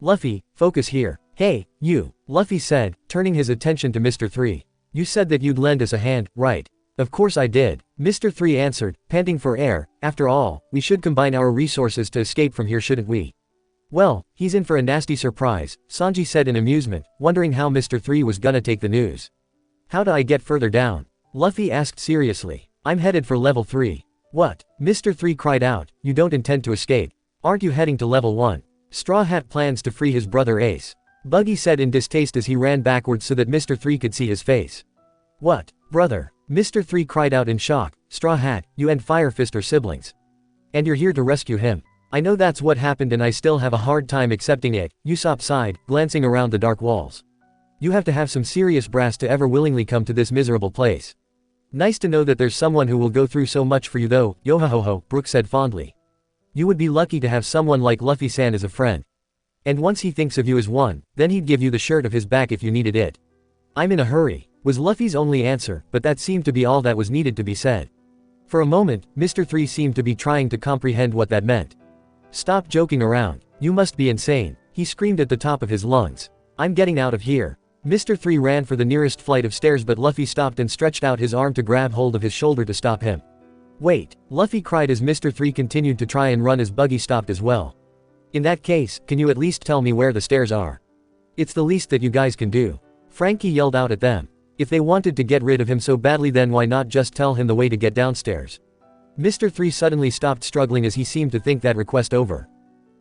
Luffy, focus here. Hey, you, Luffy said, turning his attention to Mr. 3. You said that you'd lend us a hand, right? Of course I did, Mr. 3 answered, panting for air. After all, we should combine our resources to escape from here, shouldn't we? Well, he's in for a nasty surprise, Sanji said in amusement, wondering how Mr. 3 was gonna take the news. How do I get further down? Luffy asked seriously. I'm headed for level 3. What? Mr. 3 cried out, you don't intend to escape. Aren't you heading to level 1? Straw Hat plans to free his brother Ace. Buggy said in distaste as he ran backwards so that Mr. 3 could see his face. What? Brother? Mr. 3 cried out in shock. Straw Hat, you and Fire Fist are siblings. And you're here to rescue him. I know that's what happened and I still have a hard time accepting it, Usopp sighed, glancing around the dark walls. You have to have some serious brass to ever willingly come to this miserable place. Nice to know that there's someone who will go through so much for you though, yo-ho-ho-ho, Brook said fondly. You would be lucky to have someone like Luffy-san as a friend. And once he thinks of you as one, then he'd give you the shirt of his back if you needed it. I'm in a hurry, was Luffy's only answer, but that seemed to be all that was needed to be said. For a moment, Mr. 3 seemed to be trying to comprehend what that meant. Stop joking around, you must be insane, he screamed at the top of his lungs. I'm getting out of here. Mr. 3 ran for the nearest flight of stairs but Luffy stopped and stretched out his arm to grab hold of his shoulder to stop him. Wait, Luffy cried as Mr. 3 continued to try and run as Buggy stopped as well. In that case, can you at least tell me where the stairs are? It's the least that you guys can do. Frankie yelled out at them. If they wanted to get rid of him so badly, then why not just tell him the way to get downstairs? Mr. 3 suddenly stopped struggling as he seemed to think that request over.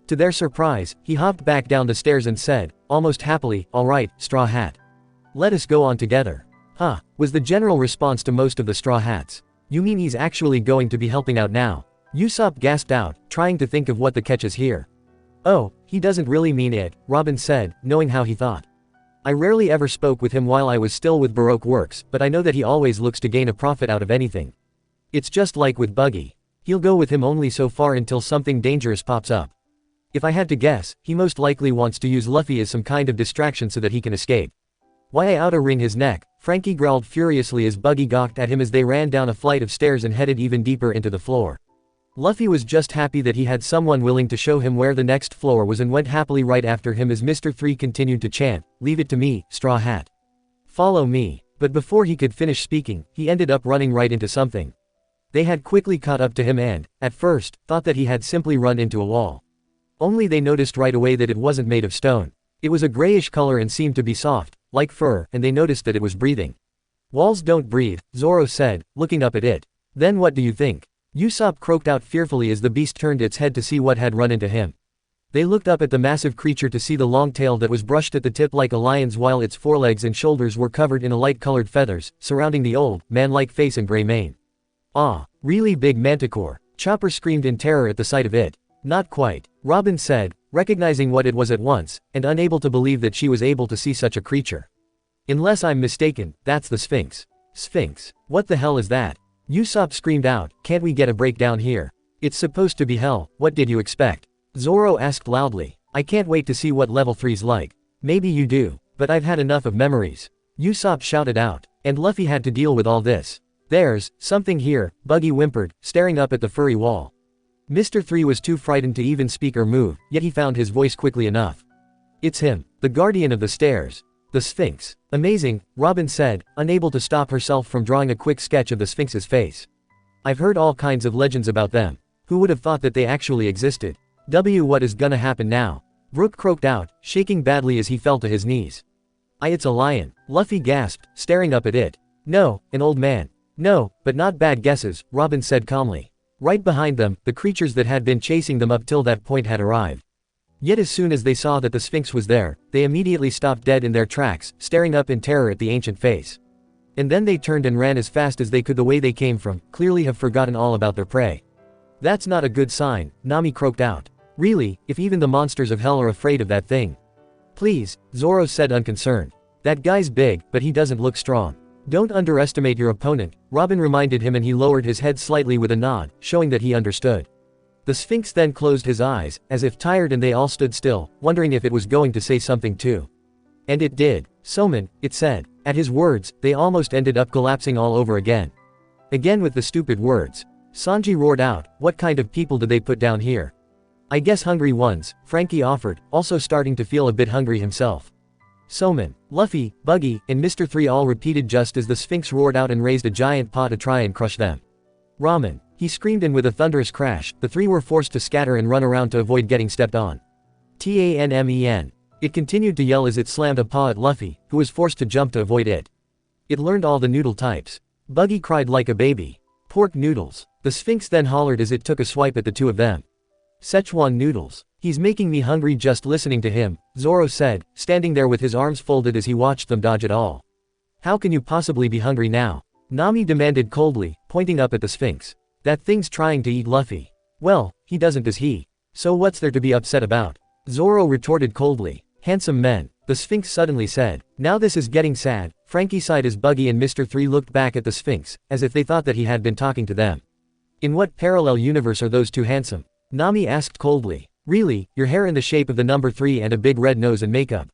To their surprise, he hopped back down the stairs and said, almost happily, "All right, Straw Hat. Let us go on together." "Huh," was the general response to most of the Straw Hats. "You mean he's actually going to be helping out now?" Usopp gasped out, trying to think of what the catch is here. "Oh, he doesn't really mean it," Robin said, knowing how he thought. "I rarely ever spoke with him while I was still with Baroque Works, but I know that he always looks to gain a profit out of anything. It's just like with Buggy. He'll go with him only so far until something dangerous pops up. If I had to guess, he most likely wants to use Luffy as some kind of distraction so that he can escape." "Why oughta wring his neck," Frankie growled furiously as Buggy gawked at him as they ran down a flight of stairs and headed even deeper into the floor. Luffy was just happy that he had someone willing to show him where the next floor was and went happily right after him as Mr. 3 continued to chant, "Leave it to me, Straw Hat. Follow me." But before he could finish speaking, he ended up running right into something. They had quickly caught up to him and, at first, thought that he had simply run into a wall. Only they noticed right away that it wasn't made of stone. It was a grayish color and seemed to be soft, like fur, and they noticed that it was breathing. "Walls don't breathe," Zoro said, looking up at it. "Then what do you think?" Usopp croaked out fearfully as the beast turned its head to see what had run into him. They looked up at the massive creature to see the long tail that was brushed at the tip like a lion's while its forelegs and shoulders were covered in a light-colored feathers, surrounding the old, man-like face and gray mane. "Ah, really big manticore," Chopper screamed in terror at the sight of it. "Not quite," Robin said, recognizing what it was at once, and unable to believe that she was able to see such a creature. "Unless I'm mistaken, that's the Sphinx." "Sphinx? What the hell is that?" Usopp screamed out, "Can't we get a break down here? It's supposed to be hell, what did you expect?" Zoro asked loudly. "I can't wait to see what level 3's like." "Maybe you do, but I've had enough of memories," Usopp shouted out, "and Luffy had to deal with all this." "There's something here," Buggy whimpered, staring up at the furry wall. Mr. 3 was too frightened to even speak or move, yet he found his voice quickly enough. "It's him, the guardian of the stairs. The Sphinx." "Amazing," Robin said, unable to stop herself from drawing a quick sketch of the Sphinx's face. "I've heard all kinds of legends about them. Who would have thought that they actually existed? What is gonna happen now?" Brook croaked out, shaking badly as he fell to his knees. It's a lion," Luffy gasped, staring up at it. "No, an old man." "No, but not bad guesses," Robin said calmly. Right behind them, the creatures that had been chasing them up till that point had arrived. Yet as soon as they saw that the Sphinx was there, they immediately stopped dead in their tracks, staring up in terror at the ancient face. And then they turned and ran as fast as they could the way they came from, clearly have forgotten all about their prey. "That's not a good sign," Nami croaked out. "Really, if even the monsters of hell are afraid of that thing." "Please," Zoro said unconcerned. "That guy's big, but he doesn't look strong. Don't underestimate your opponent," Robin reminded him and he lowered his head slightly with a nod, showing that he understood. The Sphinx then closed his eyes, as if tired, and they all stood still, wondering if it was going to say something too. And it did. "Soman," it said. At his words, they almost ended up collapsing all over again. Again with the stupid words. Sanji roared out, "What kind of people did they put down here?" "I guess hungry ones," Frankie offered, also starting to feel a bit hungry himself. Soman, Luffy, Buggy, and Mr. 3 all repeated just as the Sphinx roared out and raised a giant paw to try and crush them. "Ramen," he screamed, and with a thunderous crash, the three were forced to scatter and run around to avoid getting stepped on. "Tanmen," it continued to yell as it slammed a paw at Luffy, who was forced to jump to avoid it. It learned all the noodle types. Buggy cried like a baby. "Pork noodles," the Sphinx then hollered as it took a swipe at the two of them. "Szechuan noodles. He's making me hungry just listening to him," Zoro said, standing there with his arms folded as he watched them dodge it all. "How can you possibly be hungry now?" Nami demanded coldly, pointing up at the Sphinx. "That thing's trying to eat Luffy." "Well, he doesn't, does he? So what's there to be upset about?" Zoro retorted coldly. "Handsome men," the Sphinx suddenly said. "Now this is getting sad," Frankie sighed as Buggy and Mr. 3 looked back at the Sphinx, as if they thought that he had been talking to them. "In what parallel universe are those two handsome?" Nami asked coldly. "Really, your hair in the shape of the number 3 and a big red nose and makeup.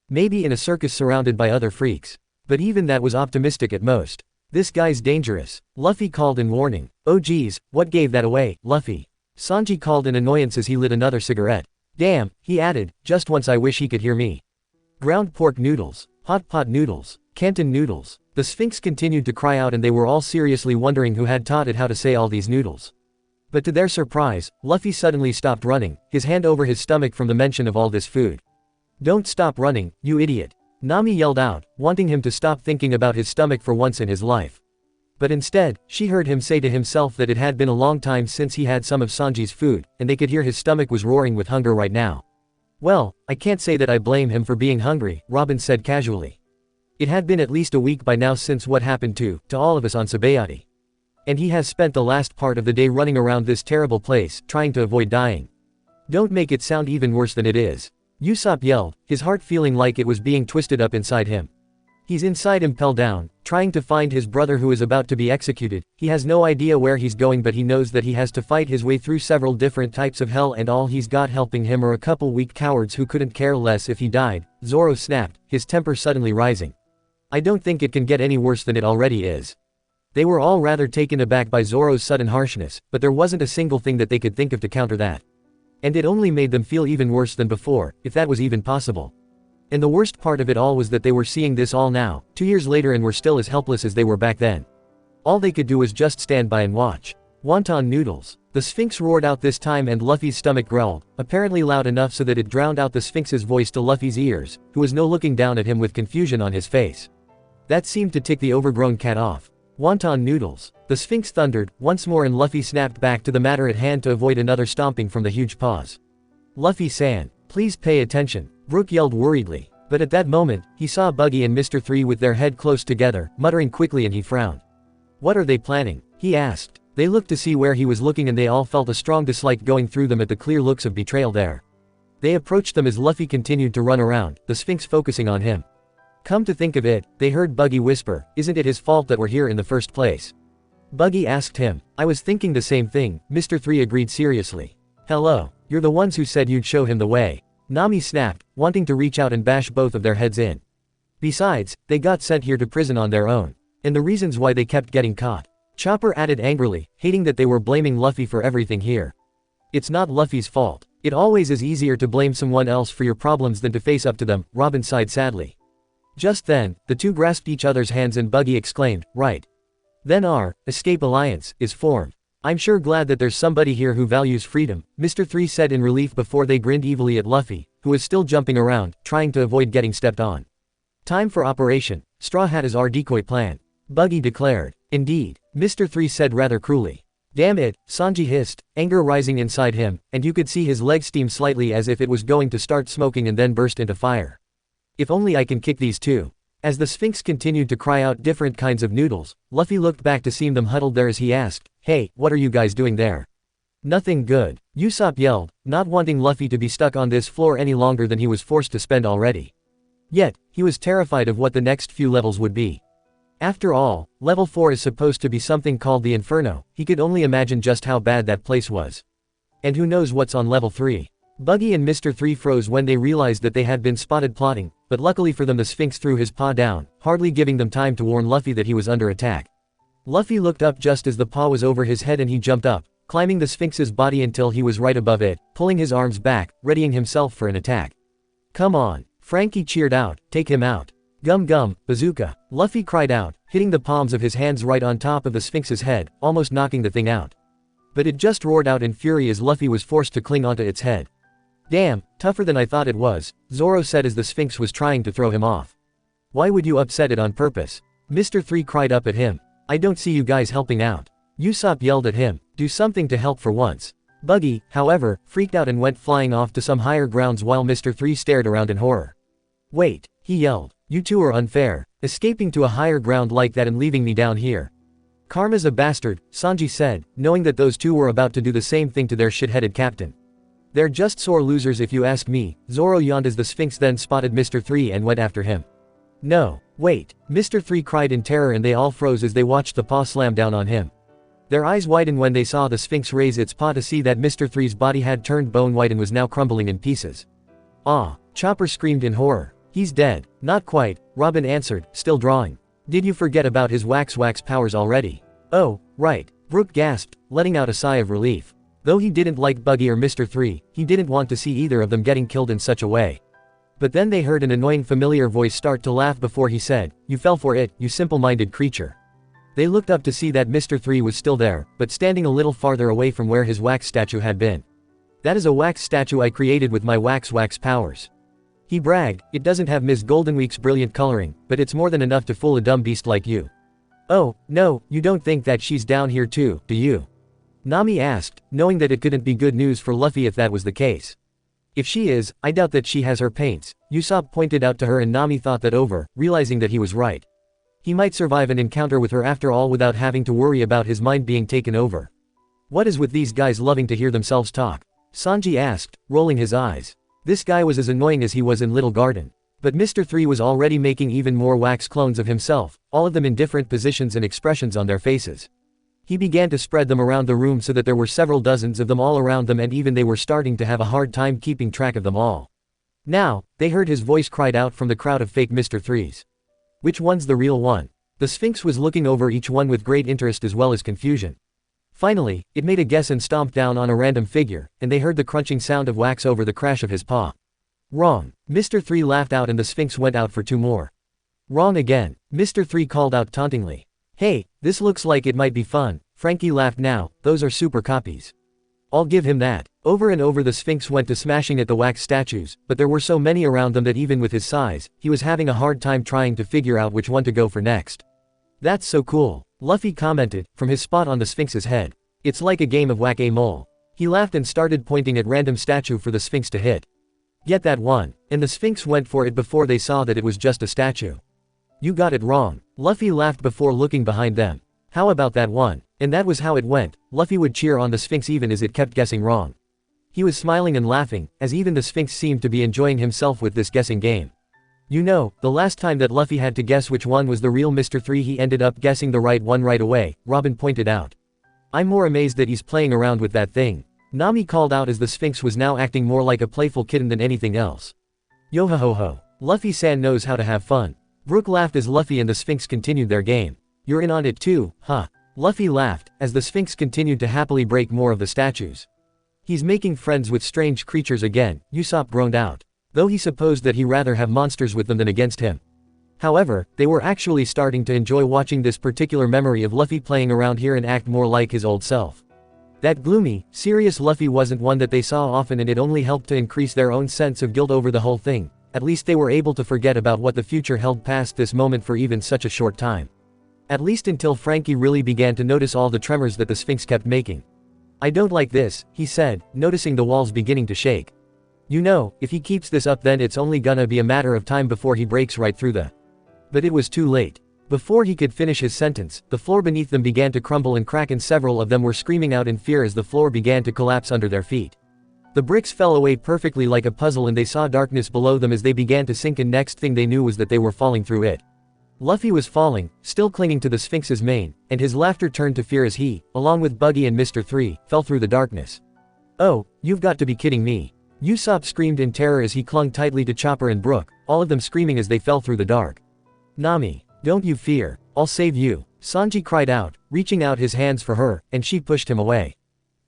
Maybe in a circus surrounded by other freaks. But even that was optimistic at most. This guy's dangerous," Luffy called in warning. "Oh geez, what gave that away, Luffy?" Sanji called in annoyance as he lit another cigarette. "Damn," he added, "just once I wish he could hear me." "Ground pork noodles, hot pot noodles, Canton noodles." The Sphinx continued to cry out, and they were all seriously wondering who had taught it how to say all these noodles. But to their surprise, Luffy suddenly stopped running, his hand over his stomach from the mention of all this food. "Don't stop running, you idiot. Nami yelled out, wanting him to stop thinking about his stomach for once in his life. But instead, she heard him say to himself that it had been a long time since he had some of Sanji's food, and they could hear his stomach was roaring with hunger right now. Well, I can't say that I blame him for being hungry, Robin said casually. It had been at least a week by now since what happened to all of us on Sabayati. And he has spent the last part of the day running around this terrible place, trying to avoid dying. Don't make it sound even worse than it is. Usopp yelled, his heart feeling like it was being twisted up inside him. He's inside Impel Down, trying to find his brother who is about to be executed. He has no idea where he's going, but he knows that he has to fight his way through several different types of hell, and all he's got helping him are a couple weak cowards who couldn't care less if he died. Zoro snapped, his temper suddenly rising. I don't think it can get any worse than it already is. They were all rather taken aback by Zoro's sudden harshness, but there wasn't a single thing that they could think of to counter that. And it only made them feel even worse than before, if that was even possible. And the worst part of it all was that they were seeing this all now, 2 years later, and were still as helpless as they were back then. All they could do was just stand by and watch. Wonton noodles. The Sphinx roared out this time, and Luffy's stomach growled, apparently loud enough so that it drowned out the Sphinx's voice to Luffy's ears, who was now looking down at him with confusion on his face. That seemed to tick the overgrown cat off. Wonton noodles. The Sphinx thundered once more, and Luffy snapped back to the matter at hand to avoid another stomping from the huge paws. Luffy-san, please pay attention, Brook yelled worriedly. But at that moment, he saw Buggy and Mr. 3 with their head close together, muttering quickly, and he frowned. What are they planning? He asked. They looked to see where he was looking, and they all felt a strong dislike going through them at the clear looks of betrayal there. They approached them as Luffy continued to run around, the Sphinx focusing on him. Come to think of it, they heard Buggy whisper, isn't it his fault that we're here in the first place? Buggy asked him. I was thinking the same thing, Mr. 3 agreed seriously. Hello, you're the ones who said you'd show him the way. Nami snapped, wanting to reach out and bash both of their heads in. Besides, they got sent here to prison on their own. And the reasons why they kept getting caught. Chopper added angrily, hating that they were blaming Luffy for everything here. It's not Luffy's fault. It always is easier to blame someone else for your problems than to face up to them, Robin sighed sadly. Just then, the two grasped each other's hands and Buggy exclaimed, right. Then our escape alliance is formed. I'm sure glad that there's somebody here who values freedom, Mr. 3 said in relief before they grinned evilly at Luffy, who was still jumping around, trying to avoid getting stepped on. Time for operation. Straw Hat is our decoy plan, Buggy declared. Indeed, Mr. 3 said rather cruelly. Damn it, Sanji hissed, anger rising inside him, and you could see his leg steam slightly as if it was going to start smoking and then burst into fire. If only I can kick these two. As the Sphinx continued to cry out different kinds of noodles, Luffy looked back to see them huddled there as he asked, hey, what are you guys doing there? Nothing good, Usopp yelled, not wanting Luffy to be stuck on this floor any longer than he was forced to spend already. Yet, he was terrified of what the next few levels would be. After all, level 4 is supposed to be something called the Inferno. He could only imagine just how bad that place was. And who knows what's on level 3. Buggy and Mr. 3 froze when they realized that they had been spotted plotting, but luckily for them the Sphinx threw his paw down, hardly giving them time to warn Luffy that he was under attack. Luffy looked up just as the paw was over his head and he jumped up, climbing the Sphinx's body until he was right above it, pulling his arms back, readying himself for an attack. Come on, Frankie cheered out, take him out. Gum gum, bazooka, Luffy cried out, hitting the palms of his hands right on top of the Sphinx's head, almost knocking the thing out. But it just roared out in fury as Luffy was forced to cling onto its head. Damn, tougher than I thought it was, Zoro said as the Sphinx was trying to throw him off. Why would you upset it on purpose? Mr. 3 cried up at him. I don't see you guys helping out. Usopp yelled at him, do something to help for once. Buggy, however, freaked out and went flying off to some higher grounds while Mr. 3 stared around in horror. Wait, he yelled, you two are unfair, escaping to a higher ground like that and leaving me down here. Karma's a bastard, Sanji said, knowing that those two were about to do the same thing to their shit-headed captain. They're just sore losers if you ask me, Zoro yawned as the Sphinx then spotted Mr. 3 and went after him. No, wait, Mr. 3 cried in terror and they all froze as they watched the paw slam down on him. Their eyes widened when they saw the Sphinx raise its paw to see that Mr. 3's body had turned bone white and was now crumbling in pieces. Ah, Chopper screamed in horror. He's dead. Not quite, Robin answered, still drawing. Did you forget about his wax powers already? Oh, right, Brook gasped, letting out a sigh of relief. Though he didn't like Buggy or Mr. 3, he didn't want to see either of them getting killed in such a way. But then they heard an annoying familiar voice start to laugh before he said, you fell for it, you simple-minded creature. They looked up to see that Mr. 3 was still there, but standing a little farther away from where his wax statue had been. That is a wax statue I created with my wax powers. He bragged, "It doesn't have Ms. Goldenweek's brilliant coloring, but it's more than enough to fool a dumb beast like you." "Oh, no, you don't think that she's down here too, do you?" Nami asked, knowing that it couldn't be good news for Luffy if that was the case. "If she is, I doubt that she has her paints," Usopp pointed out to her, and Nami thought that over, realizing that he was right. He might survive an encounter with her after all without having to worry about his mind being taken over. "What is with these guys loving to hear themselves talk?" Sanji asked, rolling his eyes. This guy was as annoying as he was in Little Garden. But Mr. 3 was already making even more wax clones of himself, all of them in different positions and expressions on their faces. He began to spread them around the room so that there were several dozens of them all around them, and even they were starting to have a hard time keeping track of them all. Now, they heard his voice cried out from the crowd of fake Mr. 3s. "Which one's the real one?" The Sphinx was looking over each one with great interest as well as confusion. Finally, it made a guess and stomped down on a random figure, and they heard the crunching sound of wax over the crash of his paw. "Wrong." Mr. 3 laughed out and the Sphinx went out for two more. "Wrong again," Mr. 3 called out tauntingly. "Hey, this looks like it might be fun." Frankie laughed. "Now, those are super copies. I'll give him that." Over and over the Sphinx went to smashing at the wax statues, but there were so many around them that even with his size, he was having a hard time trying to figure out which one to go for next. "That's so cool," Luffy commented, from his spot on the Sphinx's head. "It's like a game of whack-a-mole." He laughed and started pointing at random statue for the Sphinx to hit. "Get that one," and the Sphinx went for it before they saw that it was just a statue. "You got it wrong." Luffy laughed before looking behind them. "How about that one?" And that was how it went. Luffy would cheer on the Sphinx even as it kept guessing wrong. He was smiling and laughing, as even the Sphinx seemed to be enjoying himself with this guessing game. "You know, the last time that Luffy had to guess which one was the real Mr. 3, he ended up guessing the right one right away," Robin pointed out. "I'm more amazed that he's playing around with that thing," Nami called out as the Sphinx was now acting more like a playful kitten than anything else. "Yo-ho-ho-ho. Luffy-san knows how to have fun." Brook laughed as Luffy and the Sphinx continued their game. "You're in on it too, huh?" Luffy laughed, as the Sphinx continued to happily break more of the statues. "He's making friends with strange creatures again," Usopp groaned out. Though he supposed that he'd rather have monsters with them than against him. However, they were actually starting to enjoy watching this particular memory of Luffy playing around here and act more like his old self. That gloomy, serious Luffy wasn't one that they saw often, and it only helped to increase their own sense of guilt over the whole thing. At least they were able to forget about what the future held past this moment for even such a short time. At least until Frankie really began to notice all the tremors that the Sphinx kept making. "I don't like this," he said, noticing the walls beginning to shake. "You know, if he keeps this up then it's only gonna be a matter of time before he breaks right through the..." But it was too late. Before he could finish his sentence, the floor beneath them began to crumble and crack, and several of them were screaming out in fear as the floor began to collapse under their feet. The bricks fell away perfectly like a puzzle, and they saw darkness below them as they began to sink, and next thing they knew was that they were falling through it. Luffy was falling, still clinging to the Sphinx's mane, and his laughter turned to fear as he, along with Buggy and Mr. 3, fell through the darkness. "Oh, you've got to be kidding me." Usopp screamed in terror as he clung tightly to Chopper and Brook, all of them screaming as they fell through the dark. "Nami, don't you fear, I'll save you," Sanji cried out, reaching out his hands for her, and she pushed him away.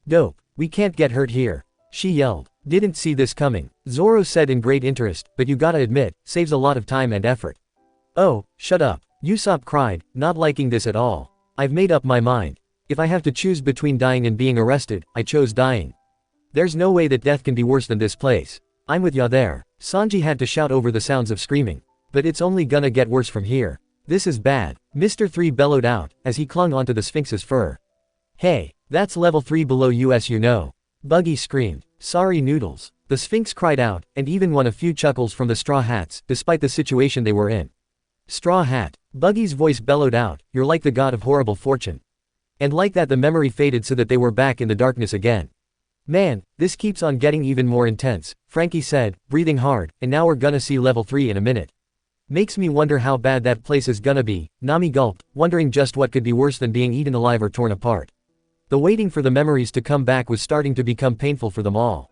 "Dope, we can't get hurt here," she yelled. "Didn't see this coming," Zoro said in great interest, "but you gotta admit, saves a lot of time and effort." "Oh, shut up," Usopp cried, not liking this at all. "I've made up my mind. If I have to choose between dying and being arrested, I chose dying. There's no way that death can be worse than this place. I'm with ya there." Sanji had to shout over the sounds of screaming. "But it's only gonna get worse from here. This is bad," Mr. 3 bellowed out, as he clung onto the Sphinx's fur. "Hey, that's level 3 below us, you know." Buggy screamed. "Sorry noodles." The Sphinx cried out, and even won a few chuckles from the Straw Hats, despite the situation they were in. "Straw Hat," Buggy's voice bellowed out, "you're like the god of horrible fortune." And like that the memory faded so that they were back in the darkness again. "Man, this keeps on getting even more intense," Frankie said, breathing hard, "and now we're gonna see level 3 in a minute. Makes me wonder how bad that place is gonna be." Nami gulped, wondering just what could be worse than being eaten alive or torn apart. The waiting for the memories to come back was starting to become painful for them all.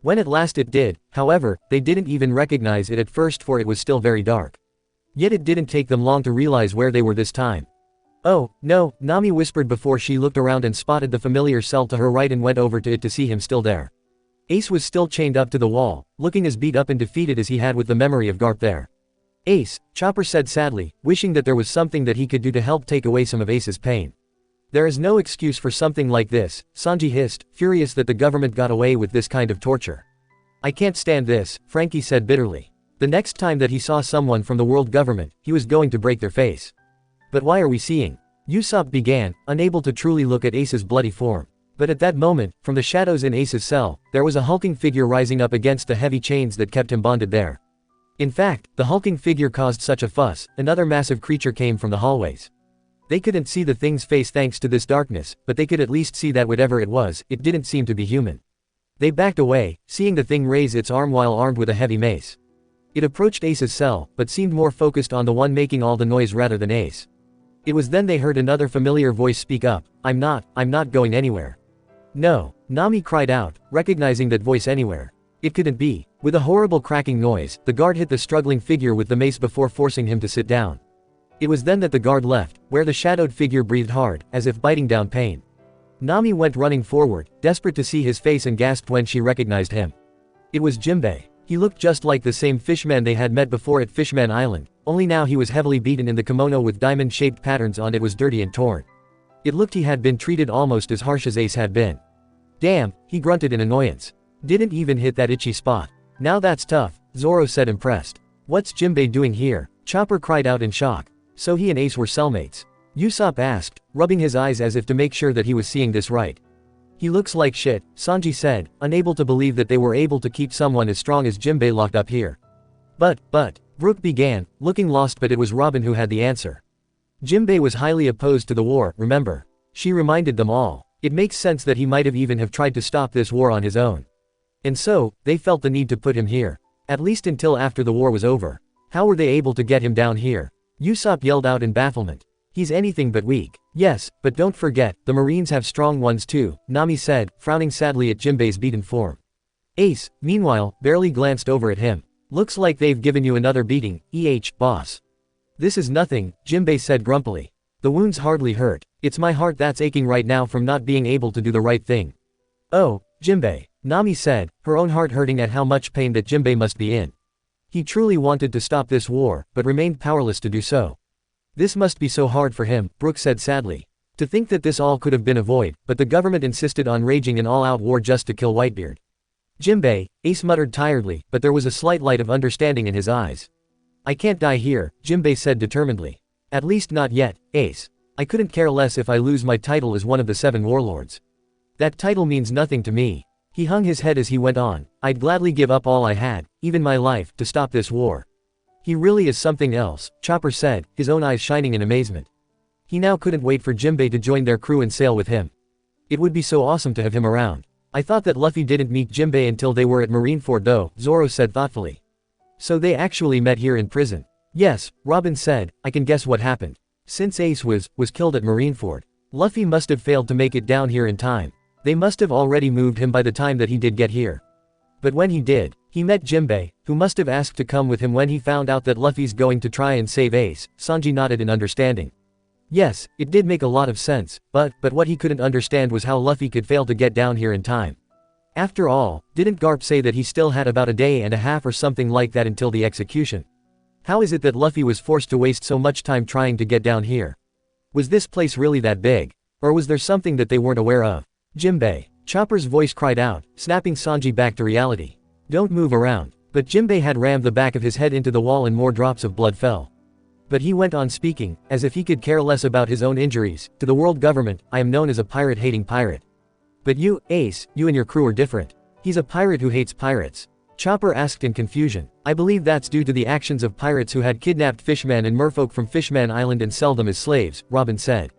When at last it did, however, they didn't even recognize it at first, for it was still very dark. Yet it didn't take them long to realize where they were this time. "Oh, no," Nami whispered before she looked around and spotted the familiar cell to her right and went over to it to see him still there. Ace was still chained up to the wall, looking as beat up and defeated as he had with the memory of Garp there. "Ace," Chopper said sadly, wishing that there was something that he could do to help take away some of Ace's pain. "There is no excuse for something like this," Sanji hissed, furious that the government got away with this kind of torture. "I can't stand this," Frankie said bitterly. The next time that he saw someone from the world government, he was going to break their face. But why are we seeing? Usopp began, unable to truly look at Ace's bloody form. But at that moment, from the shadows in Ace's cell, there was a hulking figure rising up against the heavy chains that kept him bonded there. In fact, the hulking figure caused such a fuss, another massive creature came from the hallways. They couldn't see the thing's face thanks to this darkness, but they could at least see that whatever it was, it didn't seem to be human. They backed away, seeing the thing raise its arm while armed with a heavy mace. It approached Ace's cell, but seemed more focused on the one making all the noise rather than Ace. It was then they heard another familiar voice speak up, I'm not going anywhere. No, Nami cried out, recognizing that voice anywhere. It couldn't be. With a horrible cracking noise, the guard hit the struggling figure with the mace before forcing him to sit down. It was then that the guard left, where the shadowed figure breathed hard, as if biting down pain. Nami went running forward, desperate to see his face, and gasped when she recognized him. It was Jinbei. He looked just like the same fishman they had met before at Fishman Island, only now he was heavily beaten and the kimono with diamond-shaped patterns on it was dirty and torn. It looked he had been treated almost as harsh as Ace had been. Damn, he grunted in annoyance. Didn't even hit that itchy spot. Now that's tough, Zoro said impressed. What's Jinbei doing here? Chopper cried out in shock. So he and Ace were cellmates? Usopp asked, rubbing his eyes as if to make sure that he was seeing this right. He looks like shit, Sanji said, unable to believe that they were able to keep someone as strong as Jinbei locked up here. But, Brook began, looking lost, but it was Robin who had the answer. Jinbei was highly opposed to the war, remember? She reminded them all. It makes sense that he might have tried to stop this war on his own. And so, they felt the need to put him here. At least until after the war was over. How were they able to get him down here? Usopp yelled out in bafflement. He's anything but weak. Yes, but don't forget, the Marines have strong ones too, Nami said, frowning sadly at Jinbei's beaten form. Ace, meanwhile, barely glanced over at him. Looks like they've given you another beating, boss. This is nothing, Jinbei said grumpily. The wounds hardly hurt. It's my heart that's aching right now from not being able to do the right thing. Oh, Jinbei, Nami said, her own heart hurting at how much pain that Jinbei must be in. He truly wanted to stop this war, but remained powerless to do so. This must be so hard for him, Brook said sadly. To think that this all could have been avoided, but the government insisted on raging an all-out war just to kill Whitebeard. Jinbei, Ace muttered tiredly, but there was a slight light of understanding in his eyes. I can't die here, Jinbei said determinedly. At least not yet, Ace. I couldn't care less if I lose my title as one of the 7 warlords. That title means nothing to me. He hung his head as he went on. I'd gladly give up all I had, even my life, to stop this war. He really is something else, Chopper said, his own eyes shining in amazement. He now couldn't wait for Jinbei to join their crew and sail with him. It would be so awesome to have him around. I thought that Luffy didn't meet Jinbei until they were at Marineford though, Zoro said thoughtfully. So they actually met here in prison. Yes, Robin said, I can guess what happened. Since Ace was killed at Marineford, Luffy must have failed to make it down here in time. They must have already moved him by the time that he did get here. But when he did, he met Jinbei, who must have asked to come with him when he found out that Luffy's going to try and save Ace. Sanji nodded in understanding. Yes, it did make a lot of sense, but what he couldn't understand was how Luffy could fail to get down here in time. After all, didn't Garp say that he still had about a day and a half or something like that until the execution? How is it that Luffy was forced to waste so much time trying to get down here? Was this place really that big? Or was there something that they weren't aware of? Jinbei, Chopper's voice cried out, snapping Sanji back to reality. Don't move around. But Jinbei had rammed the back of his head into the wall and more drops of blood fell. But he went on speaking, as if he could care less about his own injuries. To the world government, I am known as a pirate-hating pirate. But you, Ace, you and your crew are different. He's a pirate who hates pirates. Chopper asked in confusion. I believe that's due to the actions of pirates who had kidnapped fishmen and merfolk from Fishman Island and sell them as slaves, Robin said.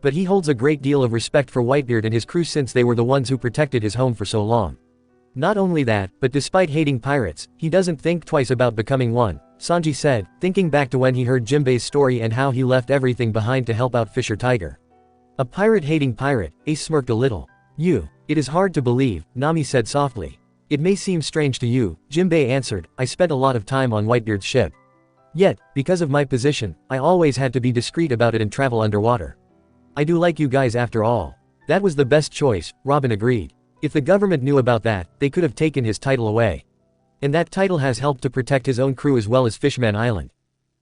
But he holds a great deal of respect for Whitebeard and his crew since they were the ones who protected his home for so long. Not only that, but despite hating pirates, he doesn't think twice about becoming one, Sanji said, thinking back to when he heard Jinbei's story and how he left everything behind to help out Fisher Tiger. A pirate-hating pirate, Ace smirked a little. It is hard to believe, Nami said softly. It may seem strange to you, Jinbei answered, I spent a lot of time on Whitebeard's ship. Yet, because of my position, I always had to be discreet about it and travel underwater. I do like you guys after all. That was the best choice, Robin agreed. If the government knew about that, they could have taken his title away. And that title has helped to protect his own crew as well as Fishman Island.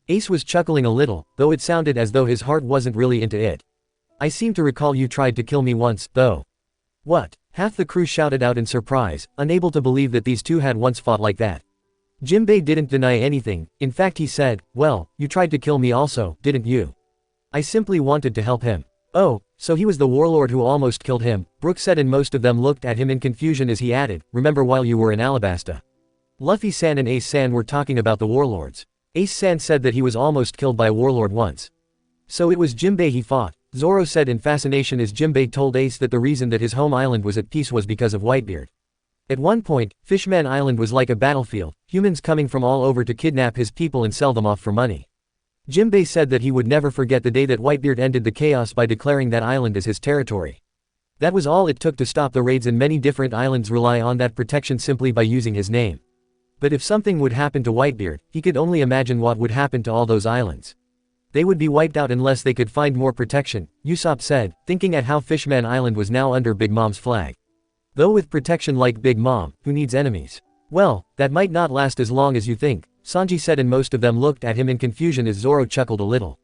Ace was chuckling a little, though it sounded as though his heart wasn't really into it. I seem to recall you tried to kill me once, though. What? Half the crew shouted out in surprise, unable to believe that these two had once fought like that. Jimbei didn't deny anything. In fact, he said, "Well, you tried to kill me also, didn't you? I simply wanted to help him." "Oh, so he was the warlord who almost killed him," Brook said, and most of them looked at him in confusion as he added, "Remember while you were in Alabasta? Luffy-san and Ace-san were talking about the warlords. Ace-san said that he was almost killed by a warlord once. So it was Jimbei he fought." Zoro said in fascination as Jimbei told Ace that the reason that his home island was at peace was because of Whitebeard. At one point, Fishman Island was like a battlefield, humans coming from all over to kidnap his people and sell them off for money. Jimbei said that he would never forget the day that Whitebeard ended the chaos by declaring that island as his territory. That was all it took to stop the raids, and many different islands rely on that protection simply by using his name. But if something would happen to Whitebeard, he could only imagine what would happen to all those islands. They would be wiped out unless they could find more protection, Usopp said, thinking at how Fishman Island was now under Big Mom's flag. Though with protection like Big Mom, who needs enemies? Well, that might not last as long as you think, Sanji said, and most of them looked at him in confusion as Zoro chuckled a little.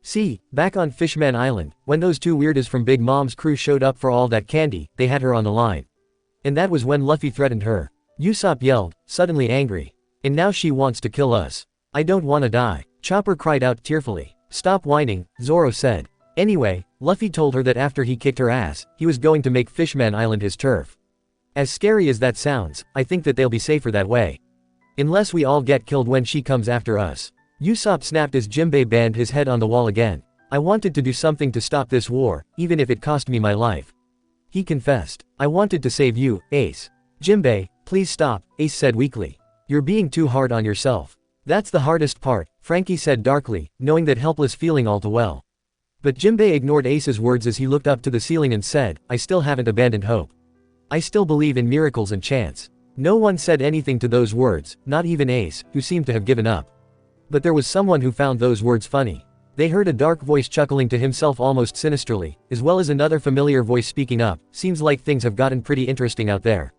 See, back on Fishman Island, when those two weirdos from Big Mom's crew showed up for all that candy, they had her on the line. And that was when Luffy threatened her. Usopp yelled, suddenly angry. And now she wants to kill us. I don't wanna die. Chopper cried out tearfully. Stop whining, Zoro said. Anyway, Luffy told her that after he kicked her ass, he was going to make Fishman Island his turf. As scary as that sounds, I think that they'll be safer that way. Unless we all get killed when she comes after us. Usopp snapped as Jimbei banged his head on the wall again. I wanted to do something to stop this war, even if it cost me my life. He confessed. I wanted to save you, Ace. Jimbei, please stop, Ace said weakly. You're being too hard on yourself. That's the hardest part, Frankie said darkly, knowing that helpless feeling all too well. But Jimbei ignored Ace's words as he looked up to the ceiling and said, I still haven't abandoned hope. I still believe in miracles and chance. No one said anything to those words, not even Ace, who seemed to have given up. But there was someone who found those words funny. They heard a dark voice chuckling to himself almost sinisterly, as well as another familiar voice speaking up, seems like things have gotten pretty interesting out there.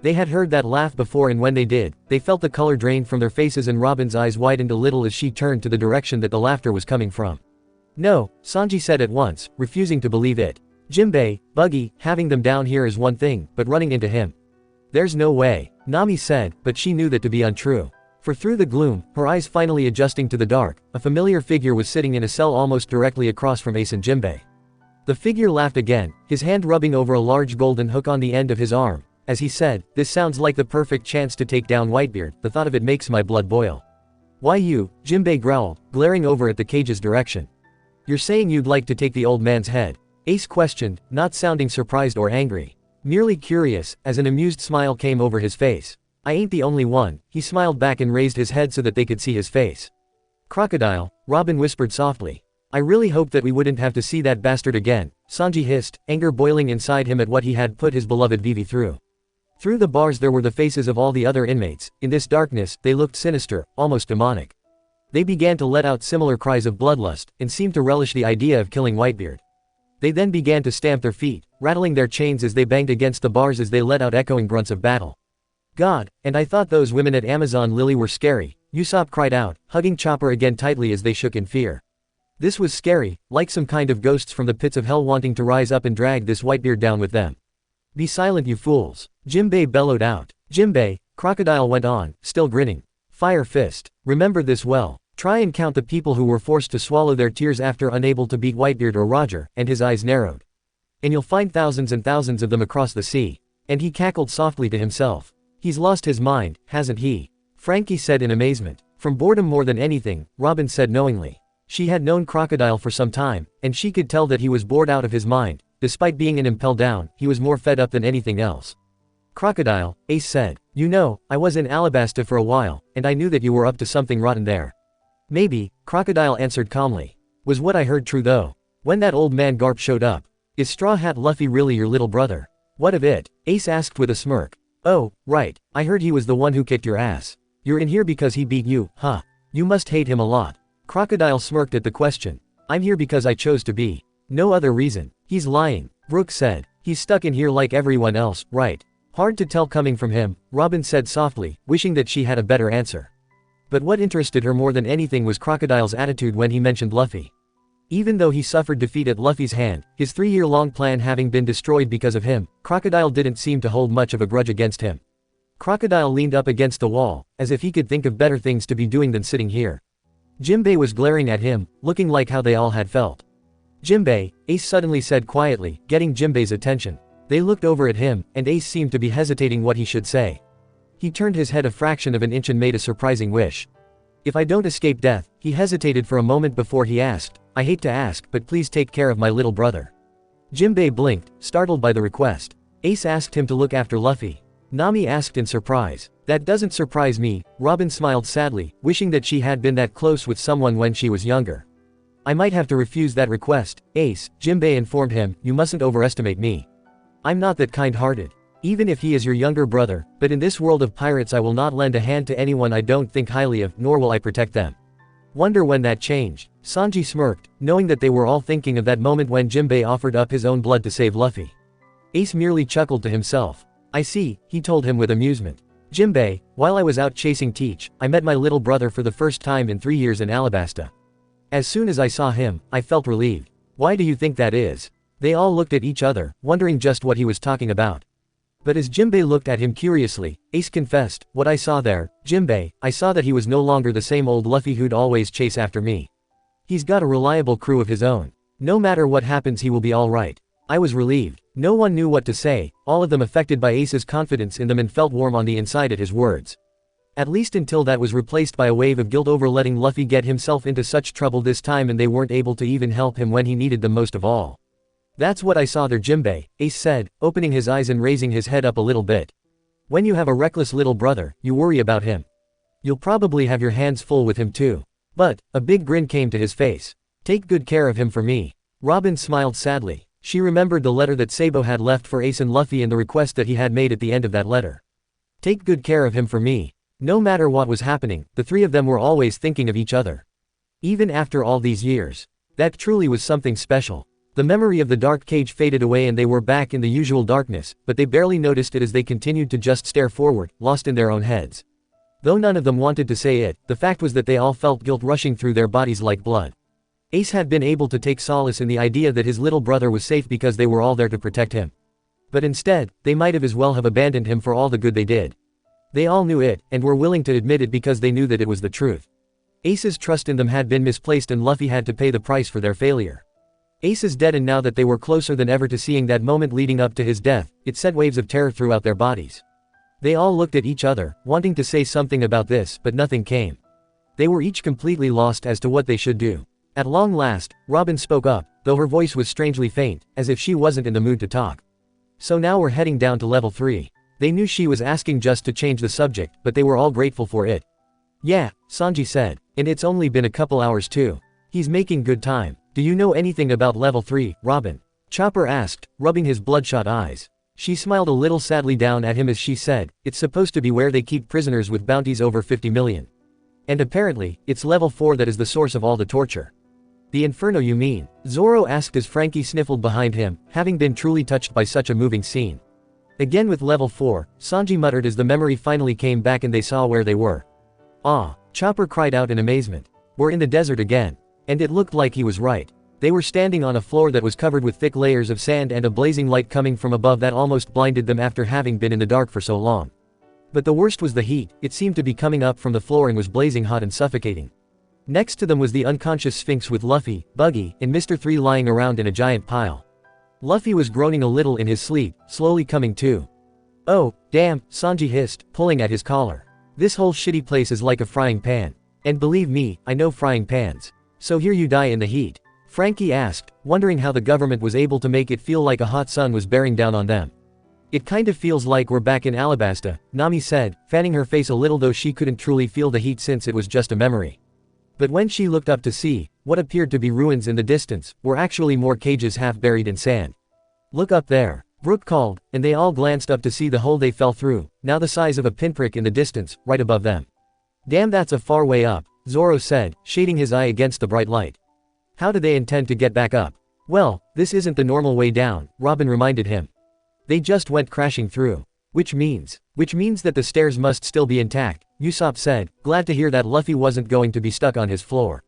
They had heard that laugh before, and when they did, they felt the color drain from their faces and Robin's eyes widened a little as she turned to the direction that the laughter was coming from. No, Sanji said at once, refusing to believe it. Jimbei, Buggy, having them down here is one thing, but running into him. There's no way, Nami said, but she knew that to be untrue. For through the gloom, her eyes finally adjusting to the dark, a familiar figure was sitting in a cell almost directly across from Ace and Jimbei. The figure laughed again, his hand rubbing over a large golden hook on the end of his arm. As he said, this sounds like the perfect chance to take down Whitebeard, the thought of it makes my blood boil. Why you, Jimbei growled, glaring over at the cage's direction. You're saying you'd like to take the old man's head? Ace questioned, not sounding surprised or angry. Merely curious, as an amused smile came over his face. I ain't the only one, he smiled back and raised his head so that they could see his face. Crocodile, Robin whispered softly. I really hope that we wouldn't have to see that bastard again, Sanji hissed, anger boiling inside him at what he had put his beloved Vivi through. Through the bars there were the faces of all the other inmates. In this darkness, they looked sinister, almost demonic. They began to let out similar cries of bloodlust, and seemed to relish the idea of killing Whitebeard. They then began to stamp their feet, rattling their chains as they banged against the bars as they let out echoing grunts of battle. God, and I thought those women at Amazon Lily were scary, Usopp cried out, hugging Chopper again tightly as they shook in fear. This was scary, like some kind of ghosts from the pits of hell wanting to rise up and drag this Whitebeard down with them. Be silent, you fools, Jimbei bellowed out. Jimbei, Crocodile went on, still grinning. Fire Fist, remember this well. Try and count the people who were forced to swallow their tears after unable to beat Whitebeard or Roger, and his eyes narrowed. And you'll find thousands and thousands of them across the sea. And he cackled softly to himself. He's lost his mind, hasn't he? Frankie said in amazement. From boredom more than anything, Robin said knowingly. She had known Crocodile for some time, and she could tell that he was bored out of his mind. Despite being an impel down, he was more fed up than anything else. Crocodile, Ace said. You know, I was in Alabasta for a while, and I knew that you were up to something rotten there. Maybe, Crocodile answered calmly. Was what I heard true though? When that old man Garp showed up. Is Straw Hat Luffy really your little brother? What of it? Ace asked with a smirk. Oh, right, I heard he was the one who kicked your ass. You're in here because he beat you, huh? You must hate him a lot. Crocodile smirked at the question. I'm here because I chose to be. No other reason. He's lying, Brook said. He's stuck in here like everyone else, right? Hard to tell coming from him, Robin said softly, wishing that she had a better answer. But what interested her more than anything was Crocodile's attitude when he mentioned Luffy. Even though he suffered defeat at Luffy's hand, his 3-year-long plan having been destroyed because of him, Crocodile didn't seem to hold much of a grudge against him. Crocodile leaned up against the wall, as if he could think of better things to be doing than sitting here. Jimbei was glaring at him, looking like how they all had felt. Jimbei, Ace suddenly said quietly, getting Jimbei's attention. They looked over at him, and Ace seemed to be hesitating what he should say. He turned his head a fraction of an inch and made a surprising wish. If I don't escape death, he hesitated for a moment before he asked, I hate to ask, but please take care of my little brother. Jimbei blinked, startled by the request. Ace asked him to look after Luffy. Nami asked in surprise. That doesn't surprise me, Robin smiled sadly, wishing that she had been that close with someone when she was younger. I might have to refuse that request, Ace, Jimbei informed him, you mustn't overestimate me. I'm not that kind-hearted. Even if he is your younger brother, but in this world of pirates I will not lend a hand to anyone I don't think highly of, nor will I protect them. Wonder when that changed. Sanji smirked, knowing that they were all thinking of that moment when Jimbei offered up his own blood to save Luffy. Ace merely chuckled to himself. I see, he told him with amusement. Jimbei, while I was out chasing Teach, I met my little brother for the first time in 3 years in Alabasta. As soon as I saw him, I felt relieved. Why do you think that is? They all looked at each other, wondering just what he was talking about. But as Jimbei looked at him curiously, Ace confessed, what I saw there, Jimbei, I saw that he was no longer the same old Luffy who'd always chase after me. He's got a reliable crew of his own. No matter what happens he will be alright. I was relieved. No one knew what to say, all of them affected by Ace's confidence in them and felt warm on the inside at his words. At least until that was replaced by a wave of guilt over letting Luffy get himself into such trouble this time and they weren't able to even help him when he needed them most of all. That's what I saw there, Jimbei, Ace said, opening his eyes and raising his head up a little bit. When you have a reckless little brother, you worry about him. You'll probably have your hands full with him too. But, a big grin came to his face. Take good care of him for me. Robin smiled sadly. She remembered the letter that Sabo had left for Ace and Luffy and the request that he had made at the end of that letter. Take good care of him for me. No matter what was happening, the three of them were always thinking of each other. Even after all these years. That truly was something special. The memory of the dark cage faded away and they were back in the usual darkness, but they barely noticed it as they continued to just stare forward, lost in their own heads. Though none of them wanted to say it, the fact was that they all felt guilt rushing through their bodies like blood. Ace had been able to take solace in the idea that his little brother was safe because they were all there to protect him. But instead, they might have as well have abandoned him for all the good they did. They all knew it, and were willing to admit it because they knew that it was the truth. Ace's trust in them had been misplaced and Luffy had to pay the price for their failure. Ace is dead and now that they were closer than ever to seeing that moment leading up to his death, it sent waves of terror throughout their bodies. They all looked at each other, wanting to say something about this, but nothing came. They were each completely lost as to what they should do. At long last, Robin spoke up, though her voice was strangely faint, as if she wasn't in the mood to talk. So now we're heading down to level 3. They knew she was asking just to change the subject, but they were all grateful for it. Yeah, Sanji said. And it's only been a couple hours too. He's making good time. Do you know anything about level 3, Robin? Chopper asked, rubbing his bloodshot eyes. She smiled a little sadly down at him as she said, it's supposed to be where they keep prisoners with bounties over 50 million. And apparently, it's level 4 that is the source of all the torture. The Inferno you mean? Zoro asked as Frankie sniffled behind him, having been truly touched by such a moving scene. Again with level 4, Sanji muttered as the memory finally came back and they saw where they were. Ah, Chopper cried out in amazement. We're in the desert again. And it looked like he was right. They were standing on a floor that was covered with thick layers of sand and a blazing light coming from above that almost blinded them after having been in the dark for so long. But the worst was the heat, it seemed to be coming up from the floor and was blazing hot and suffocating. Next to them was the unconscious Sphinx with Luffy, Buggy, and Mr. 3 lying around in a giant pile. Luffy was groaning a little in his sleep, slowly coming to. Oh, damn, Sanji hissed, pulling at his collar. This whole shitty place is like a frying pan. And believe me, I know frying pans. So here you die in the heat? Frankie asked, wondering how the government was able to make it feel like a hot sun was bearing down on them. It kind of feels like we're back in Alabasta, Nami said, fanning her face a little though she couldn't truly feel the heat since it was just a memory. But when she looked up to see, what appeared to be ruins in the distance, were actually more cages half buried in sand. Look up there, Brook called, and they all glanced up to see the hole they fell through, now the size of a pinprick in the distance, right above them. Damn, that's a far way up, Zoro said, shading his eye against the bright light. How do they intend to get back up? Well, this isn't the normal way down, Robin reminded him. They just went crashing through. Which means that the stairs must still be intact, Usopp said, glad to hear that Luffy wasn't going to be stuck on his floor.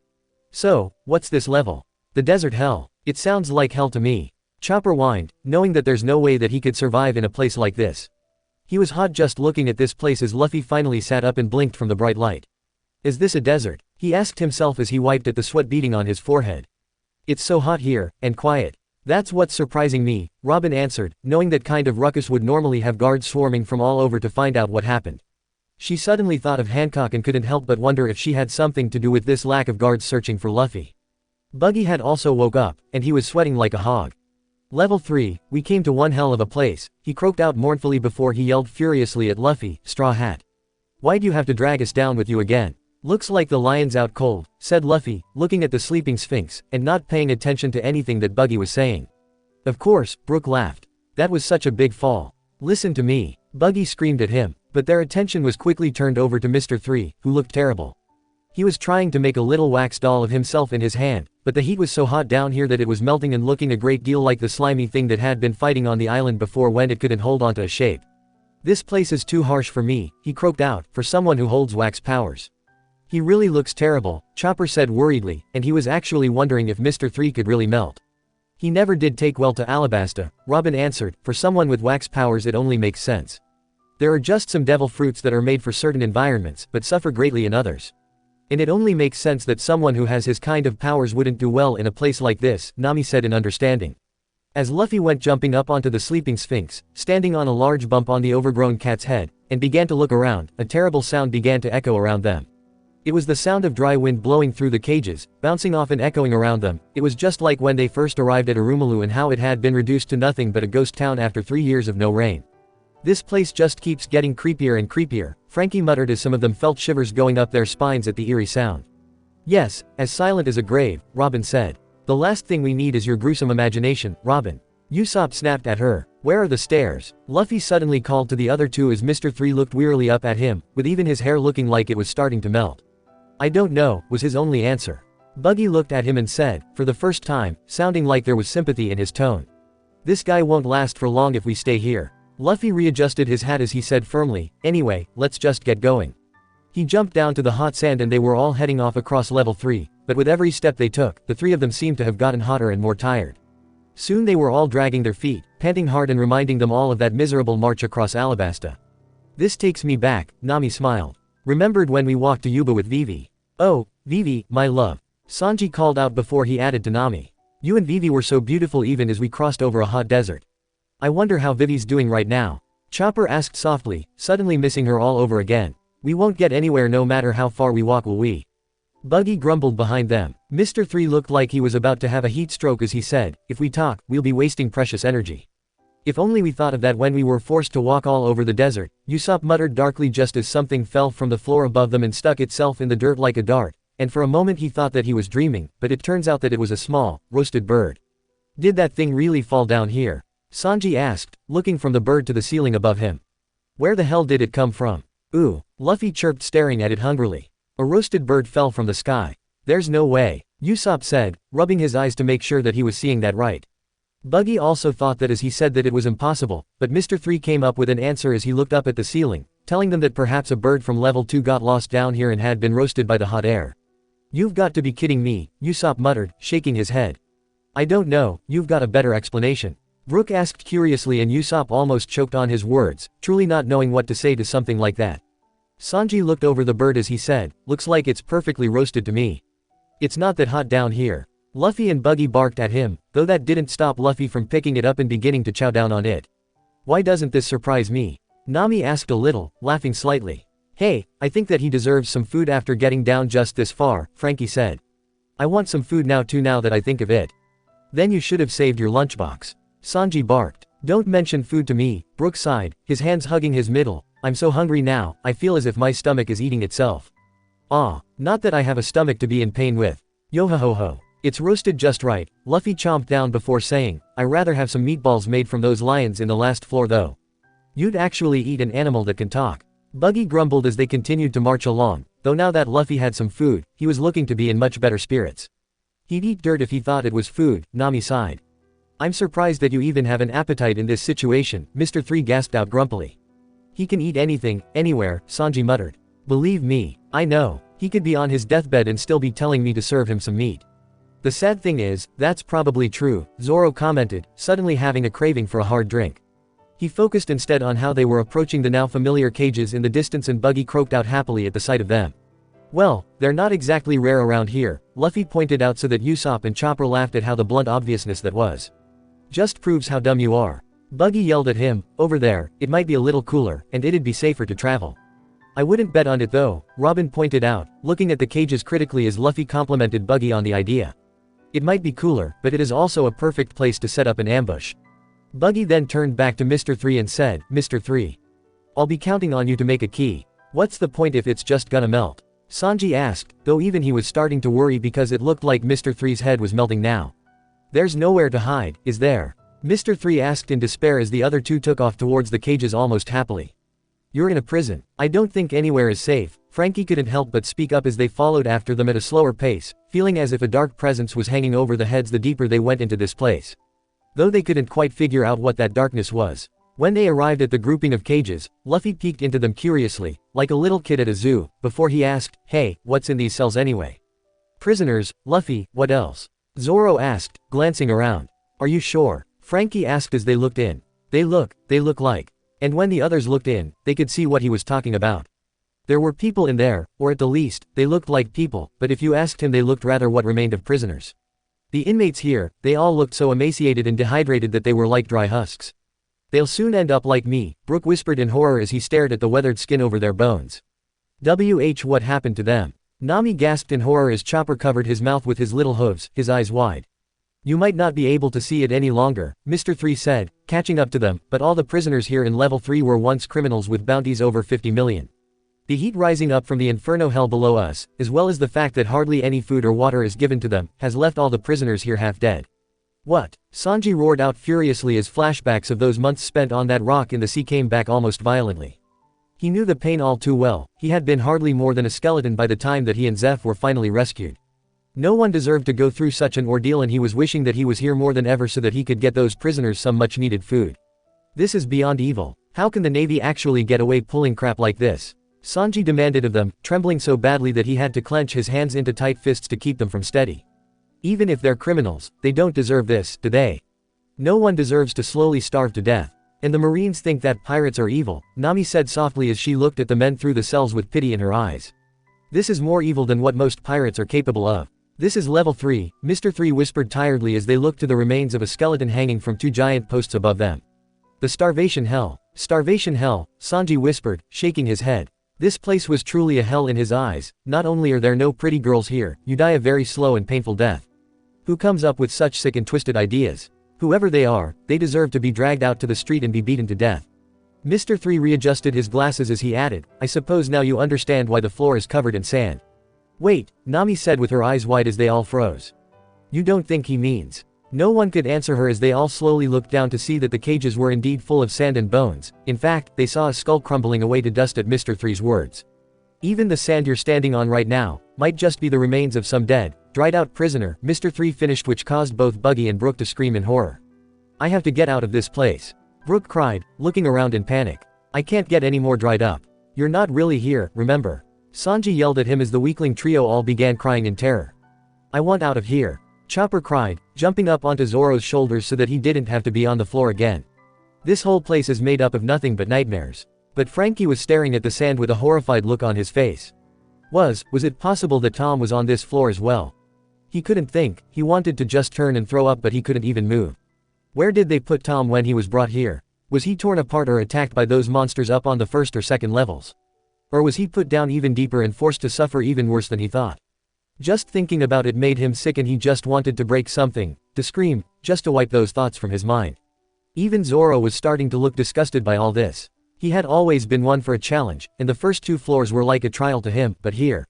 So, what's this level? The desert hell. It sounds like hell to me. Chopper whined, knowing that there's no way that he could survive in a place like this. He was hot just looking at this place as Luffy finally sat up and blinked from the bright light. Is this a desert? He asked himself as he wiped at the sweat beading on his forehead. It's so hot here, and quiet. That's what's surprising me, Robin answered, knowing that kind of ruckus would normally have guards swarming from all over to find out what happened. She suddenly thought of Hancock and couldn't help but wonder if she had something to do with this lack of guards searching for Luffy. Buggy had also woke up, and he was sweating like a hog. Level 3, we came to one hell of a place, he croaked out mournfully before he yelled furiously at Luffy, Straw Hat. Why'd you have to drag us down with you again? Looks like the lion's out cold, said Luffy, looking at the sleeping Sphinx, and not paying attention to anything that Buggy was saying. Of course, Brook laughed. That was such a big fall. Listen to me, Buggy screamed at him, but their attention was quickly turned over to Mr. 3, who looked terrible. He was trying to make a little wax doll of himself in his hand, but the heat was so hot down here that it was melting and looking a great deal like the slimy thing that had been fighting on the island before when it couldn't hold onto a shape. This place is too harsh for me, he croaked out, for someone who holds wax powers. He really looks terrible, Chopper said worriedly, and he was actually wondering if Mr. 3 could really melt. He never did take well to Alabasta, Robin answered, for someone with wax powers it only makes sense. There are just some devil fruits that are made for certain environments, but suffer greatly in others. And it only makes sense that someone who has his kind of powers wouldn't do well in a place like this, Nami said in understanding. As Luffy went jumping up onto the sleeping Sphinx, standing on a large bump on the overgrown cat's head, and began to look around, a terrible sound began to echo around them. It was the sound of dry wind blowing through the cages, bouncing off and echoing around them. It was just like when they first arrived at Arumalu and how it had been reduced to nothing but a ghost town after 3 years of no rain. This place just keeps getting creepier and creepier, Frankie muttered as some of them felt shivers going up their spines at the eerie sound. Yes, as silent as a grave, Robin said. The last thing we need is your gruesome imagination, Robin. Usopp snapped at her. Where are the stairs? Luffy suddenly called to the other two as Mr. 3 looked wearily up at him, with even his hair looking like it was starting to melt. I don't know, was his only answer. Buggy looked at him and said, for the first time, sounding like there was sympathy in his tone. This guy won't last for long if we stay here. Luffy readjusted his hat as he said firmly, anyway, let's just get going. He jumped down to the hot sand and they were all heading off across level 3, but with every step they took, the three of them seemed to have gotten hotter and more tired. Soon they were all dragging their feet, panting hard and reminding them all of that miserable march across Alabasta. This takes me back, Nami smiled. Remembered when we walked to Yuba with Vivi. Oh, Vivi, my love. Sanji called out before he added to Nami. You and Vivi were so beautiful even as we crossed over a hot desert. I wonder how Vivi's doing right now. Chopper asked softly, suddenly missing her all over again. We won't get anywhere no matter how far we walk, will we? Buggy grumbled behind them. Mr. 3 looked like he was about to have a heat stroke as he said, if we talk, we'll be wasting precious energy. If only we thought of that when we were forced to walk all over the desert, Usopp muttered darkly just as something fell from the floor above them and stuck itself in the dirt like a dart, and for a moment he thought that he was dreaming, but it turns out that it was a small, roasted bird. Did that thing really fall down here? Sanji asked, looking from the bird to the ceiling above him. Where the hell did it come from? Ooh, Luffy chirped staring at it hungrily. A roasted bird fell from the sky. There's no way, Usopp said, rubbing his eyes to make sure that he was seeing that right. Buggy also thought that as he said that it was impossible, but Mr. 3 came up with an answer as he looked up at the ceiling, telling them that perhaps a bird from level 2 got lost down here and had been roasted by the hot air. You've got to be kidding me, Usopp muttered, shaking his head. I don't know, you've got a better explanation. Brook asked curiously and Usopp almost choked on his words, truly not knowing what to say to something like that. Sanji looked over the bird as he said, looks like it's perfectly roasted to me. It's not that hot down here. Luffy and Buggy barked at him, though that didn't stop Luffy from picking it up and beginning to chow down on it. Why doesn't this surprise me? Nami asked a little, laughing slightly. Hey, I think that he deserves some food after getting down just this far, Frankie said. I want some food now too now that I think of it. Then you should have saved your lunchbox. Sanji barked. Don't mention food to me, Brook sighed, his hands hugging his middle. I'm so hungry now, I feel as if my stomach is eating itself. Ah, not that I have a stomach to be in pain with. Yo-ho-ho-ho. It's roasted just right, Luffy chomped down before saying, I'd rather have some meatballs made from those lions in the last floor though. You'd actually eat an animal that can talk. Buggy grumbled as they continued to march along, though now that Luffy had some food, he was looking to be in much better spirits. He'd eat dirt if he thought it was food, Nami sighed. I'm surprised that you even have an appetite in this situation, Mr. 3 gasped out grumpily. He can eat anything, anywhere, Sanji muttered. Believe me, I know, he could be on his deathbed and still be telling me to serve him some meat. The sad thing is, that's probably true, Zoro commented, suddenly having a craving for a hard drink. He focused instead on how they were approaching the now familiar cages in the distance, and Buggy croaked out happily at the sight of them. "Well, they're not exactly rare around here," Luffy pointed out, so that Usopp and Chopper laughed at how the blunt obviousness that was. "Just proves how dumb you are." Buggy yelled at him, "Over there, it might be a little cooler, and it'd be safer to travel." "I wouldn't bet on it though," Robin pointed out, looking at the cages critically as Luffy complimented Buggy on the idea. "It might be cooler, but it is also a perfect place to set up an ambush." Buggy then turned back to Mr. 3 and said, "Mr. 3. I'll be counting on you to make a key. What's the point if it's just gonna melt?" Sanji asked, though even he was starting to worry because it looked like Mr. 3's head was melting now. "There's nowhere to hide, is there?" Mr. 3 asked in despair as the other two took off towards the cages almost happily. "You're in a prison. I don't think anywhere is safe." Frankie couldn't help but speak up as they followed after them at a slower pace, feeling as if a dark presence was hanging over the heads the deeper they went into this place. Though they couldn't quite figure out what that darkness was. When they arrived at the grouping of cages, Luffy peeked into them curiously, like a little kid at a zoo, before he asked, "Hey, what's in these cells anyway?" "Prisoners, Luffy, what else?" Zoro asked, glancing around. "Are you sure?" Frankie asked as they looked in. They look like. And when the others looked in, they could see what he was talking about. There were people in there, or at the least, they looked like people, but if you asked him they looked rather what remained of prisoners. The inmates here, they all looked so emaciated and dehydrated that they were like dry husks. "They'll soon end up like me," Brook whispered in horror as he stared at the weathered skin over their bones. What happened to them?" Nami gasped in horror as Chopper covered his mouth with his little hooves, his eyes wide. "You might not be able to see it any longer," Mr. 3 said, catching up to them, "but all the prisoners here in level 3 were once criminals with bounties over 50 million. The heat rising up from the inferno hell below us, as well as the fact that hardly any food or water is given to them, has left all the prisoners here half dead." "What?" Sanji roared out furiously as flashbacks of those months spent on that rock in the sea came back almost violently. He knew the pain all too well. He had been hardly more than a skeleton by the time that he and Zeph were finally rescued. No one deserved to go through such an ordeal, and he was wishing that he was here more than ever so that he could get those prisoners some much needed food. "This is beyond evil. How can the Navy actually get away pulling crap like this?" Sanji demanded of them, trembling so badly that he had to clench his hands into tight fists to keep them from steady. "Even if they're criminals, they don't deserve this, do they? No one deserves to slowly starve to death. And the Marines think that pirates are evil," Nami said softly as she looked at the men through the cells with pity in her eyes. "This is more evil than what most pirates are capable of. This is level 3, Mr. 3 whispered tiredly as they looked to the remains of a skeleton hanging from two giant posts above them. "The starvation hell. Starvation hell," Sanji whispered, shaking his head. This place was truly a hell in his eyes. Not only are there no pretty girls here, you die a very slow and painful death. Who comes up with such sick and twisted ideas? Whoever they are, they deserve to be dragged out to the street and be beaten to death." Mr. 3 readjusted his glasses as he added, "I suppose now you understand why the floor is covered in sand." "Wait," Nami said with her eyes wide as they all froze. "You don't think he means?" No one could answer her as they all slowly looked down to see that the cages were indeed full of sand and bones. In fact, they saw a skull crumbling away to dust at Mr. 3's words. "Even the sand you're standing on right now, might just be the remains of some dead, dried-out prisoner," Mr. 3 finished, which caused both Buggy and Brook to scream in horror. "I have to get out of this place," Brook cried, looking around in panic. "I can't get any more dried up. You're not really here, remember?" Sanji yelled at him as the weakling trio all began crying in terror. "I want out of here," Chopper cried, jumping up onto Zoro's shoulders so that he didn't have to be on the floor again. "This whole place is made up of nothing but nightmares." But Frankie was staring at the sand with a horrified look on his face. Was it possible that Tom was on this floor as well? He couldn't think. He wanted to just turn and throw up, but he couldn't even move. Where did they put Tom when he was brought here? Was he torn apart or attacked by those monsters up on the first or second levels? Or was he put down even deeper and forced to suffer even worse than he thought? Just thinking about it made him sick, and he just wanted to break something, to scream, just to wipe those thoughts from his mind. Even Zoro was starting to look disgusted by all this. He had always been one for a challenge, and the first two floors were like a trial to him, but here.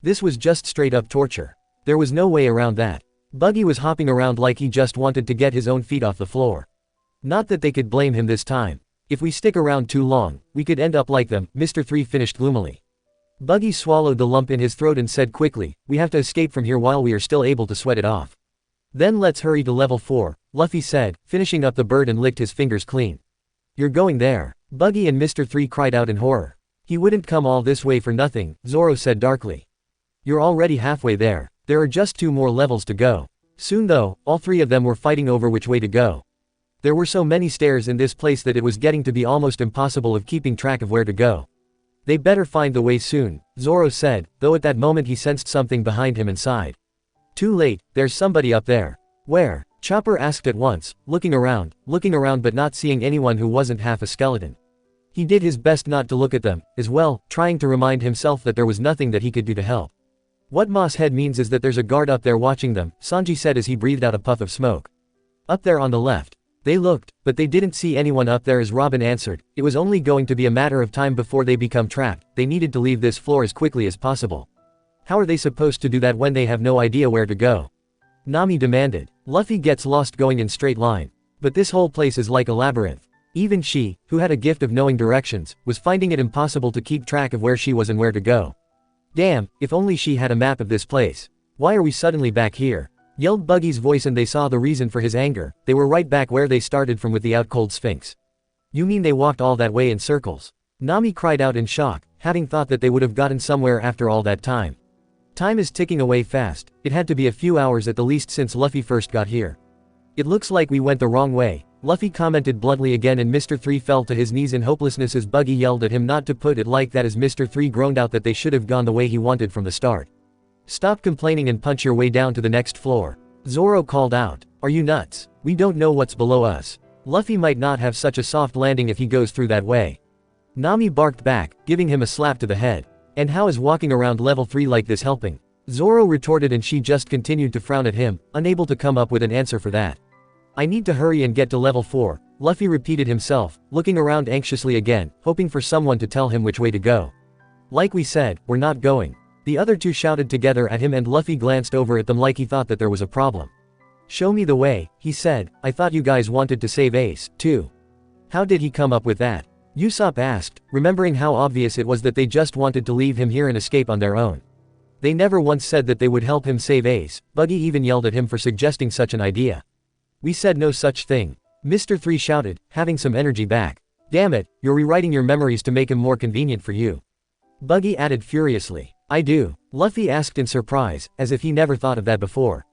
This was just straight up torture. There was no way around that. Buggy was hopping around like he just wanted to get his own feet off the floor. Not that they could blame him this time. If we stick around too long, we could end up like them, Mr. 3 finished gloomily. Buggy swallowed the lump in his throat and said quickly, "We have to escape from here while we are still able to sweat it off." "Then let's hurry to level 4, Luffy said, finishing up the bird and licked his fingers clean. "You're going there?" Buggy and Mr. 3 cried out in horror. "He wouldn't come all this way for nothing," Zoro said darkly. "You're already halfway there. There are just 2 more levels to go." Soon though, all 3 of them were fighting over which way to go. There were so many stairs in this place that it was getting to be almost impossible of keeping track of where to go. They better find the way soon, Zoro said, though at that moment he sensed something behind him and sighed. Too late, there's somebody up there. Where? Chopper asked at once, looking around but not seeing anyone who wasn't half a skeleton. He did his best not to look at them, as well, trying to remind himself that there was nothing that he could do to help. What Moss Head means is that there's a guard up there watching them, Sanji said as he breathed out a puff of smoke. Up there on the left. They looked, but they didn't see anyone up there as Robin answered. It was only going to be a matter of time before they become trapped. They needed to leave this floor as quickly as possible. How are they supposed to do that when they have no idea where to go? Nami demanded. Luffy gets lost going in straight line. But this whole place is like a labyrinth. Even she, who had a gift of knowing directions, was finding it impossible to keep track of where she was and where to go. Damn, if only she had a map of this place. Why are we suddenly back here? Yelled Buggy's voice, and they saw the reason for his anger. They were right back where they started from with the out-cold Sphinx. You mean they walked all that way in circles? Nami cried out in shock, having thought that they would have gotten somewhere after all that time. Time is ticking away fast. It had to be a few hours at the least since Luffy first got here. It looks like we went the wrong way, Luffy commented bluntly again, and Mr. 3 fell to his knees in hopelessness as Buggy yelled at him not to put it like that as Mr. 3 groaned out that they should have gone the way he wanted from the start. Stop complaining and punch your way down to the next floor. Zoro called out. Are you nuts? We don't know what's below us. Luffy might not have such a soft landing if he goes through that way. Nami barked back, giving him a slap to the head. And how is walking around level 3 like this helping? Zoro retorted, and she just continued to frown at him, unable to come up with an answer for that. I need to hurry and get to level 4, Luffy repeated himself, looking around anxiously again, hoping for someone to tell him which way to go. Like we said, we're not going. The other two shouted together at him, and Luffy glanced over at them like he thought that there was a problem. Show me the way, he said. I thought you guys wanted to save Ace, too. How did he come up with that? Usopp asked, remembering how obvious it was that they just wanted to leave him here and escape on their own. They never once said that they would help him save Ace. Buggy even yelled at him for suggesting such an idea. We said no such thing. Mr. 3 shouted, having some energy back. Damn it, you're rewriting your memories to make him more convenient for you. Buggy added furiously. I do, Luffy asked in surprise, as if he never thought of that before.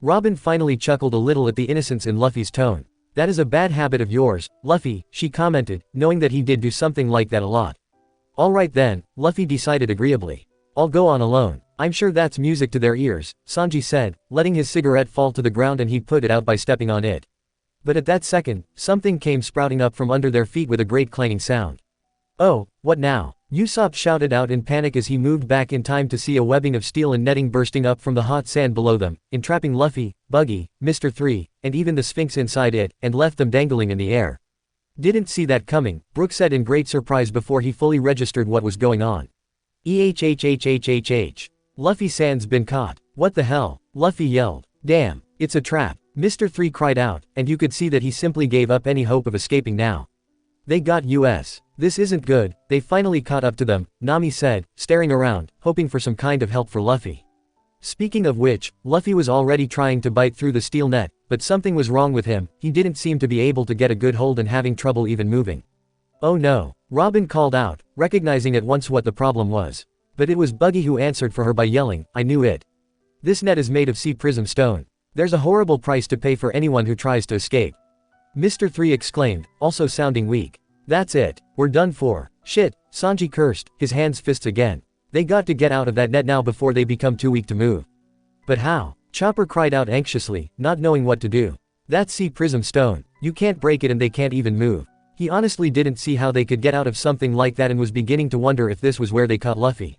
Robin finally chuckled a little at the innocence in Luffy's tone. That is a bad habit of yours, Luffy, she commented, knowing that he did do something like that a lot. Alright then, Luffy decided agreeably. I'll go on alone. I'm sure that's music to their ears, Sanji said, letting his cigarette fall to the ground, and he put it out by stepping on it. But at that second, something came sprouting up from under their feet with a great clanging sound. Oh, what now? Usopp shouted out in panic as he moved back in time to see a webbing of steel and netting bursting up from the hot sand below them, entrapping Luffy, Buggy, Mr. 3, and even the Sphinx inside it, and left them dangling in the air. Didn't see that coming, Brook said in great surprise before he fully registered what was going on. EHHHHHH. Luffy Sand's been caught. What the hell? Luffy yelled. Damn, it's a trap. Mr. 3 cried out, and you could see that he simply gave up any hope of escaping now. They got us. This isn't good. They finally caught up to them, Nami said, staring around, hoping for some kind of help for Luffy. Speaking of which, Luffy was already trying to bite through the steel net, but something was wrong with him. He didn't seem to be able to get a good hold and having trouble even moving. Oh no, Robin called out, recognizing at once what the problem was. But it was Buggy who answered for her by yelling, I knew it. This net is made of sea prism stone. There's a horrible price to pay for anyone who tries to escape. Mr. 3 exclaimed, also sounding weak. That's it, we're done for. Shit, Sanji cursed, his hands fists again. They got to get out of that net now before they become too weak to move. But how? Chopper cried out anxiously, not knowing what to do. That's sea prism stone, you can't break it and they can't even move. He honestly didn't see how they could get out of something like that and was beginning to wonder if this was where they caught Luffy.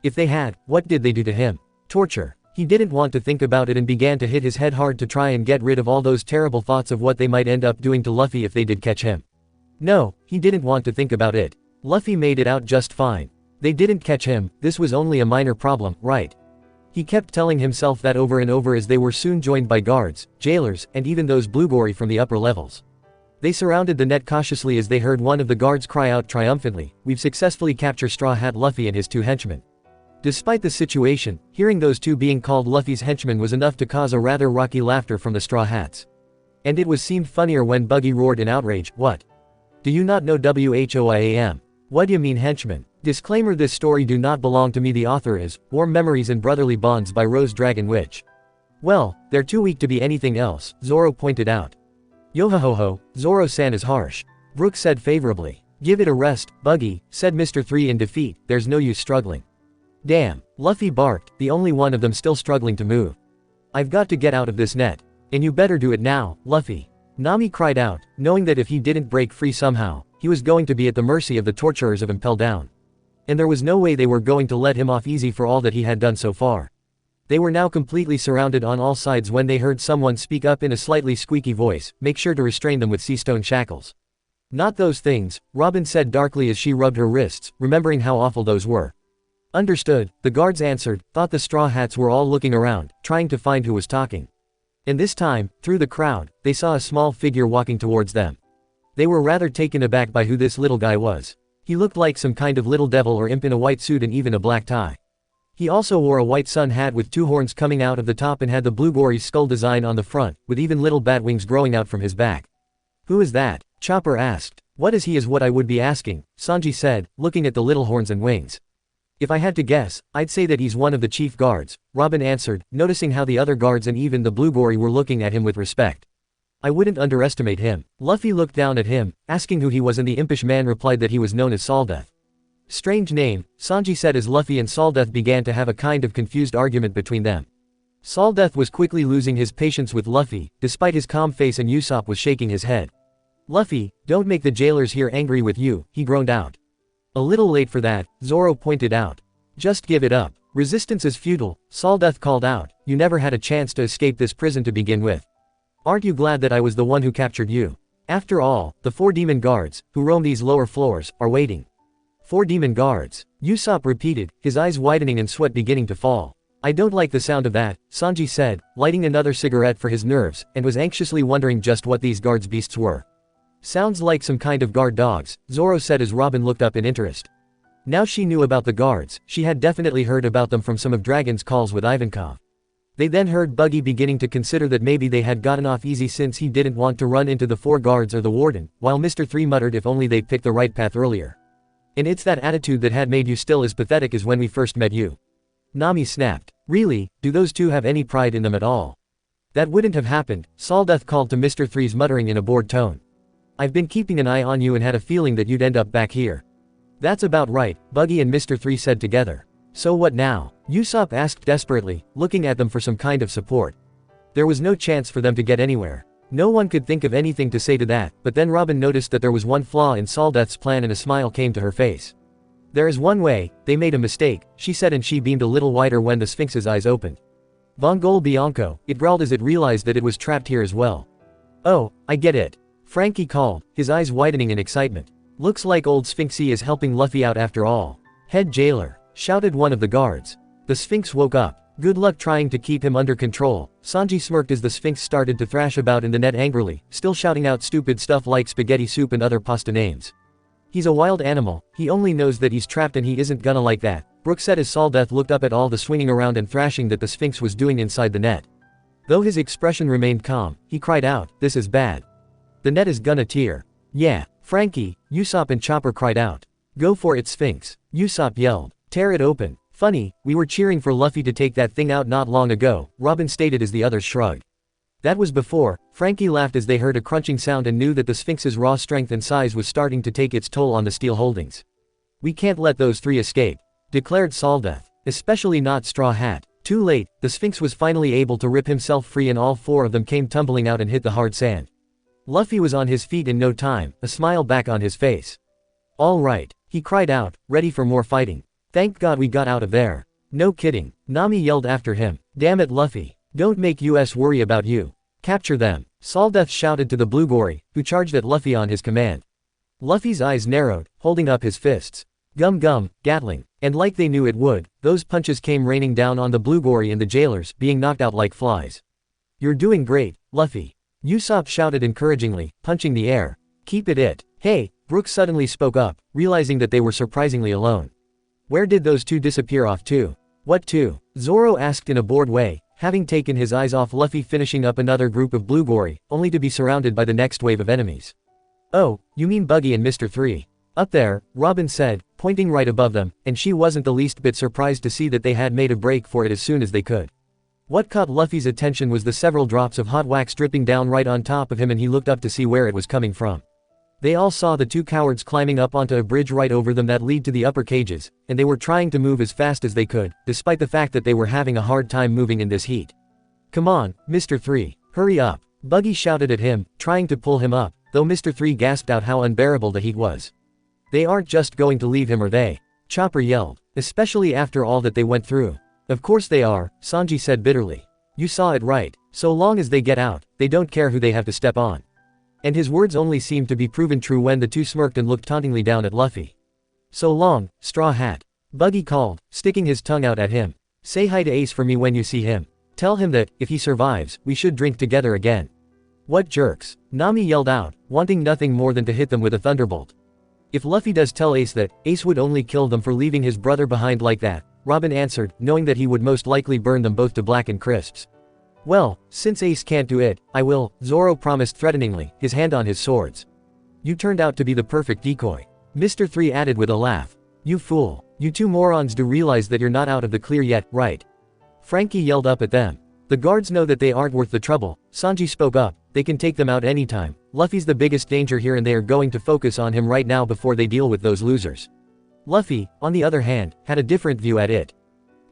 If they had, what did they do to him? Torture. He didn't want to think about it and began to hit his head hard to try and get rid of all those terrible thoughts of what they might end up doing to Luffy if they did catch him. No, he didn't want to think about it. Luffy made it out just fine. They didn't catch him, this was only a minor problem, right? He kept telling himself that over and over as they were soon joined by guards, jailers, and even those Bluegory from the upper levels. They surrounded the net cautiously as they heard one of the guards cry out triumphantly, We've successfully captured Straw Hat Luffy and his two henchmen. Despite the situation, hearing those two being called Luffy's henchmen was enough to cause a rather rocky laughter from the Straw Hats. And it was seemed funnier when Buggy roared in outrage, What? Do you not know WHOIAM? What do you mean henchmen? Disclaimer, this story do not belong to me. The author is Warm Memories and Brotherly Bonds by RoseDragonWitch. Well, they're too weak to be anything else, Zoro pointed out. Yo-ho-ho-ho, Zoro-san is harsh. Brooke said favorably. Give it a rest, Buggy, said Mr. 3 in defeat, there's no use struggling. Damn, Luffy barked, the only one of them still struggling to move. I've got to get out of this net. And you better do it now, Luffy. Nami cried out, knowing that if he didn't break free somehow, he was going to be at the mercy of the torturers of Impel Down. And there was no way they were going to let him off easy for all that he had done so far. They were now completely surrounded on all sides when they heard someone speak up in a slightly squeaky voice, make sure to restrain them with sea stone shackles. Not those things, Robin said darkly as she rubbed her wrists, remembering how awful those were. Understood, the guards answered, thought the straw hats were all looking around, trying to find who was talking. And this time, through the crowd, they saw a small figure walking towards them. They were rather taken aback by who this little guy was. He looked like some kind of little devil or imp in a white suit and even a black tie. He also wore a white sun hat with two horns coming out of the top and had the blue gory skull design on the front, with even little bat wings growing out from his back. Who is that? Chopper asked. What is he is what I would be asking, Sanji said, looking at the little horns and wings. If I had to guess, I'd say that he's one of the chief guards, Robin answered, noticing how the other guards and even the blue gory were looking at him with respect. I wouldn't underestimate him. Luffy looked down at him, asking who he was and the impish man replied that he was known as Saldeth. Strange name, Sanji said as Luffy and Saldeth began to have a kind of confused argument between them. Saldeth was quickly losing his patience with Luffy, despite his calm face, and Usopp was shaking his head. Luffy, don't make the jailers here angry with you, he groaned out. A little late for that, Zoro pointed out. Just give it up. Resistance is futile, Saldeth called out, you never had a chance to escape this prison to begin with. Aren't you glad that I was the one who captured you? After all, the 4 demon guards, who roam these lower floors, are waiting. 4 demon guards, Usopp repeated, his eyes widening and sweat beginning to fall. I don't like the sound of that, Sanji said, lighting another cigarette for his nerves, and was anxiously wondering just what these guards' beasts were. Sounds like some kind of guard dogs, Zoro said as Robin looked up in interest. Now she knew about the guards, she had definitely heard about them from some of Dragon's calls with Ivankov. They then heard Buggy beginning to consider that maybe they had gotten off easy since he didn't want to run into the 4 guards or the warden, while Mr. 3 muttered if only they'd picked the right path earlier. And it's that attitude that had made you still as pathetic as when we first met you. Nami snapped. Really, do those 2 have any pride in them at all? That wouldn't have happened, Saldeth called to Mr. 3's muttering in a bored tone. I've been keeping an eye on you and had a feeling that you'd end up back here. That's about right, Buggy and Mr. 3 said together. So what now? Usopp asked desperately, looking at them for some kind of support. There was no chance for them to get anywhere. No one could think of anything to say to that, but then Robin noticed that there was one flaw in Saldeth's plan and a smile came to her face. There is one way, they made a mistake, she said, and she beamed a little wider when the Sphinx's eyes opened. Vongol Bianco, it growled as it realized that it was trapped here as well. Oh, I get it. Frankie called, his eyes widening in excitement. Looks like old Sphinxy is helping Luffy out after all. Head jailer, shouted one of the guards. The Sphinx woke up. Good luck trying to keep him under control, Sanji smirked as the Sphinx started to thrash about in the net angrily, still shouting out stupid stuff like spaghetti soup and other pasta names. He's a wild animal, he only knows that he's trapped and he isn't gonna like that, Brooke said as Saldeth looked up at all the swinging around and thrashing that the Sphinx was doing inside the net. Though his expression remained calm, he cried out, this is bad. The net is gonna tear. Yeah, Frankie, Usopp and Chopper cried out. Go for it, Sphinx, Usopp yelled. Tear it open. Funny, we were cheering for Luffy to take that thing out not long ago, Robin stated as the others shrugged. That was before, Frankie laughed as they heard a crunching sound and knew that the Sphinx's raw strength and size was starting to take its toll on the steel holdings. We can't let those 3 escape, declared Saldeth. Especially not Straw Hat. Too late, the Sphinx was finally able to rip himself free and all 4 of them came tumbling out and hit the hard sand. Luffy was on his feet in no time, a smile back on his face. All right, he cried out, ready for more fighting. Thank God we got out of there. No kidding, Nami yelled after him. Damn it, Luffy. Don't make us worry about you. Capture them, Saldeth shouted to the Blue Gory, who charged at Luffy on his command. Luffy's eyes narrowed, holding up his fists. Gum gum, Gatling. And like they knew it would, those punches came raining down on the Blue Gory and the jailers, being knocked out like flies. You're doing great, Luffy. Usopp shouted encouragingly, punching the air. Keep it. Hey, Brooke suddenly spoke up, realizing that they were surprisingly alone. Where did those 2 disappear off to? What to? Zoro asked in a bored way, having taken his eyes off Luffy finishing up another group of Blue Gory, only to be surrounded by the next wave of enemies. Oh, you mean Buggy and Mr. 3. Up there, Robin said, pointing right above them, and she wasn't the least bit surprised to see that they had made a break for it as soon as they could. What caught Luffy's attention was the several drops of hot wax dripping down right on top of him, and he looked up to see where it was coming from. They all saw the two cowards climbing up onto a bridge right over them that lead to the upper cages, and they were trying to move as fast as they could, despite the fact that they were having a hard time moving in this heat. "Come on, Mr. 3, hurry up," Buggy shouted at him, trying to pull him up, though Mr. 3 gasped out how unbearable the heat was. "They aren't just going to leave him, are they?" Chopper yelled, "especially after all that they went through." "Of course they are," Sanji said bitterly. "You saw it right. So long as they get out, they don't care who they have to step on." And his words only seemed to be proven true when the two smirked and looked tauntingly down at Luffy. "So long, Straw Hat," Buggy called, sticking his tongue out at him. "Say hi to Ace for me when you see him. Tell him that, if he survives, we should drink together again." "What jerks," Nami yelled out, wanting nothing more than to hit them with a thunderbolt. "If Luffy does tell Ace that, Ace would only kill them for leaving his brother behind like that," Robin answered, knowing that he would most likely burn them both to black and crisps. "Well, since Ace can't do it, I will," Zoro promised threateningly, his hand on his swords. "You turned out to be the perfect decoy," Mr. 3 added with a laugh. "You fool. You two morons do realize that you're not out of the clear yet, right?" Frankie yelled up at them. "The guards know that they aren't worth the trouble," Sanji spoke up. "They can take them out anytime. Luffy's the biggest danger here and they are going to focus on him right now before they deal with those losers." Luffy, on the other hand, had a different view at it.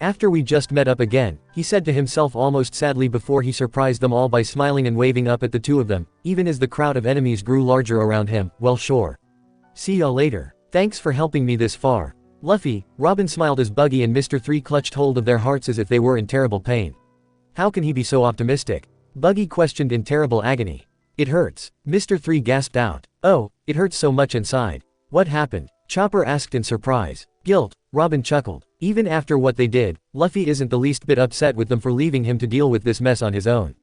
"After we just met up again," he said to himself almost sadly before he surprised them all by smiling and waving up at the two of them, even as the crowd of enemies grew larger around him. "Well, sure. See y'all later. Thanks for helping me this far." Luffy, Robin smiled as Buggy and Mr. 3 clutched hold of their hearts as if they were in terrible pain. "How can he be so optimistic?" Buggy questioned in terrible agony. "It hurts," Mr. 3 gasped out. "Oh, it hurts so much inside." "What happened?" Chopper asked in surprise. "Guilt," Robin chuckled. "Even after what they did, Luffy isn't the least bit upset with them for leaving him to deal with this mess on his own.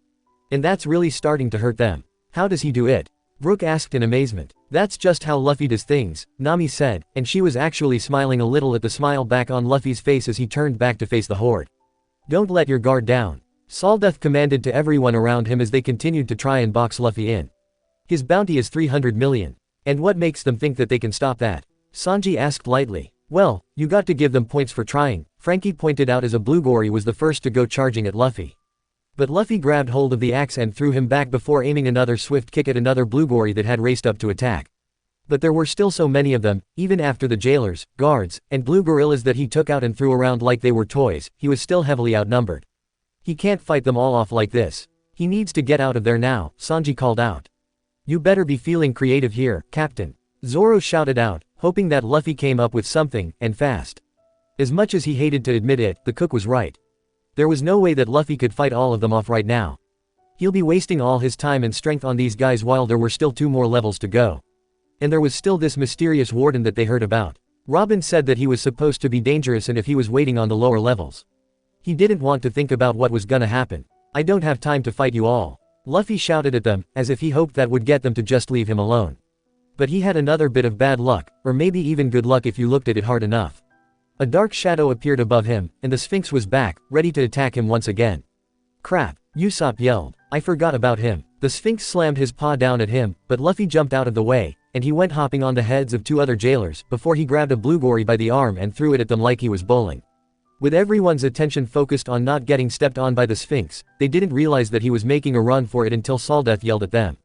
And that's really starting to hurt them." "How does he do it?" Brook asked in amazement. "That's just how Luffy does things," Nami said, and she was actually smiling a little at the smile back on Luffy's face as he turned back to face the horde. "Don't let your guard down," Saldeth commanded to everyone around him as they continued to try and box Luffy in. "His bounty is 300 million. And what makes them think that they can stop that?" Sanji asked lightly. "Well, you got to give them points for trying," Frankie pointed out as a blue gory was the first to go charging at Luffy. But Luffy grabbed hold of the axe and threw him back before aiming another swift kick at another blue gory that had raced up to attack. But there were still so many of them, even after the jailers, guards, and blue gorillas that he took out and threw around like they were toys, he was still heavily outnumbered. "He can't fight them all off like this. He needs to get out of there now," Sanji called out. "You better be feeling creative here, Captain," Zoro shouted out, hoping that Luffy came up with something, and fast. As much as he hated to admit it, the cook was right. There was no way that Luffy could fight all of them off right now. He'll be wasting all his time and strength on these guys while there were still 2 more levels to go. And there was still this mysterious warden that they heard about. Robin said that he was supposed to be dangerous and if he was waiting on the lower levels. He didn't want to think about what was gonna happen. "I don't have time to fight you all," Luffy shouted at them, as if he hoped that would get them to just leave him alone. But he had another bit of bad luck, or maybe even good luck if you looked at it hard enough. A dark shadow appeared above him, and the Sphinx was back, ready to attack him once again. "Crap," Usopp yelled. "I forgot about him." The Sphinx slammed his paw down at him, but Luffy jumped out of the way, and he went hopping on the heads of 2 other jailers, before he grabbed a blue gory by the arm and threw it at them like he was bowling. With everyone's attention focused on not getting stepped on by the Sphinx, they didn't realize that he was making a run for it until Saldeth yelled at them.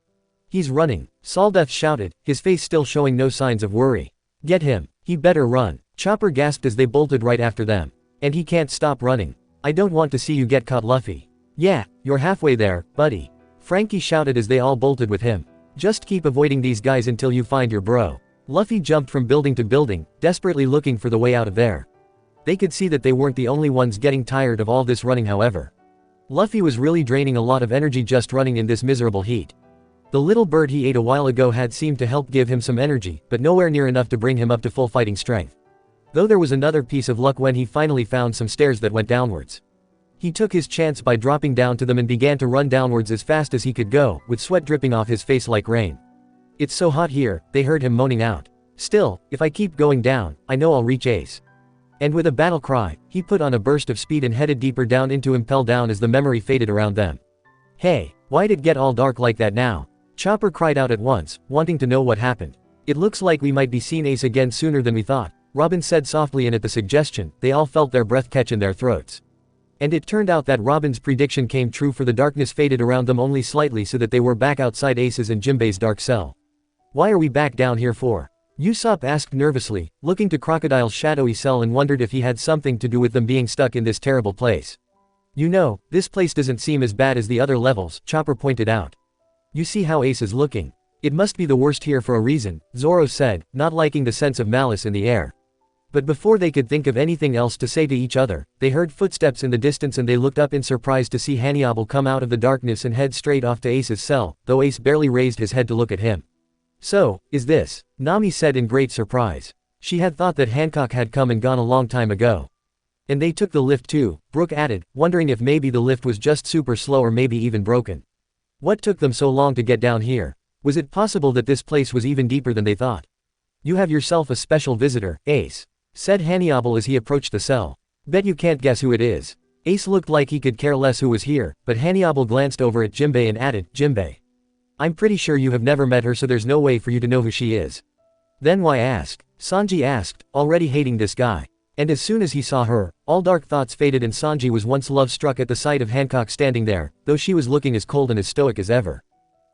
"He's running," Saldeth shouted, his face still showing no signs of worry. "Get him. He better run." Chopper gasped as they bolted right after them. "And he can't stop running. I don't want to see you get caught, Luffy." "Yeah, you're halfway there, buddy," Frankie shouted as they all bolted with him. "Just keep avoiding these guys until you find your bro." Luffy jumped from building to building, desperately looking for the way out of there. They could see that they weren't the only ones getting tired of all this running, however. Luffy was really draining a lot of energy just running in this miserable heat. The little bird he ate a while ago had seemed to help give him some energy, but nowhere near enough to bring him up to full fighting strength. Though there was another piece of luck when he finally found some stairs that went downwards. He took his chance by dropping down to them and began to run downwards as fast as he could go, with sweat dripping off his face like rain. "It's so hot here," they heard him moaning out. "Still, if I keep going down, I know I'll reach Ace." And with a battle cry, he put on a burst of speed and headed deeper down into Impel Down as the memory faded around them. "Hey, why'd it get all dark like that now?" Chopper cried out at once, wanting to know what happened. "It looks like we might be seeing Ace again sooner than we thought," Robin said softly, and at the suggestion, they all felt their breath catch in their throats. And it turned out that Robin's prediction came true, for the darkness faded around them only slightly so that they were back outside Ace's and Jinbei's dark cell. Why are we back down here for? Usopp asked nervously, looking to Crocodile's shadowy cell, and wondered if he had something to do with them being stuck in this terrible place. You know, this place doesn't seem as bad as the other levels, Chopper pointed out. You see how Ace is looking? It must be the worst here for a reason, Zoro said, not liking the sense of malice in the air. But before they could think of anything else to say to each other, they heard footsteps in the distance, and they looked up in surprise to see Hannibal come out of the darkness and head straight off to Ace's cell, though Ace barely raised his head to look at him. So, is this? Nami said in great surprise. She had thought that Hancock had come and gone a long time ago. And they took the lift too, Brooke added, wondering if maybe the lift was just super slow or maybe even broken. What took them so long to get down here? Was it possible that this place was even deeper than they thought? You have yourself a special visitor, Ace, said Hannibal as he approached the cell. Bet you can't guess who it is. Ace looked like he could care less who was here, but Hannibal glanced over at Jinbei and added, Jinbei. I'm pretty sure you have never met her, so there's no way for you to know who she is. Then why ask? Sanji asked, already hating this guy. And as soon as he saw her, all dark thoughts faded, and Sanji was once love-struck at the sight of Hancock standing there, though she was looking as cold and as stoic as ever.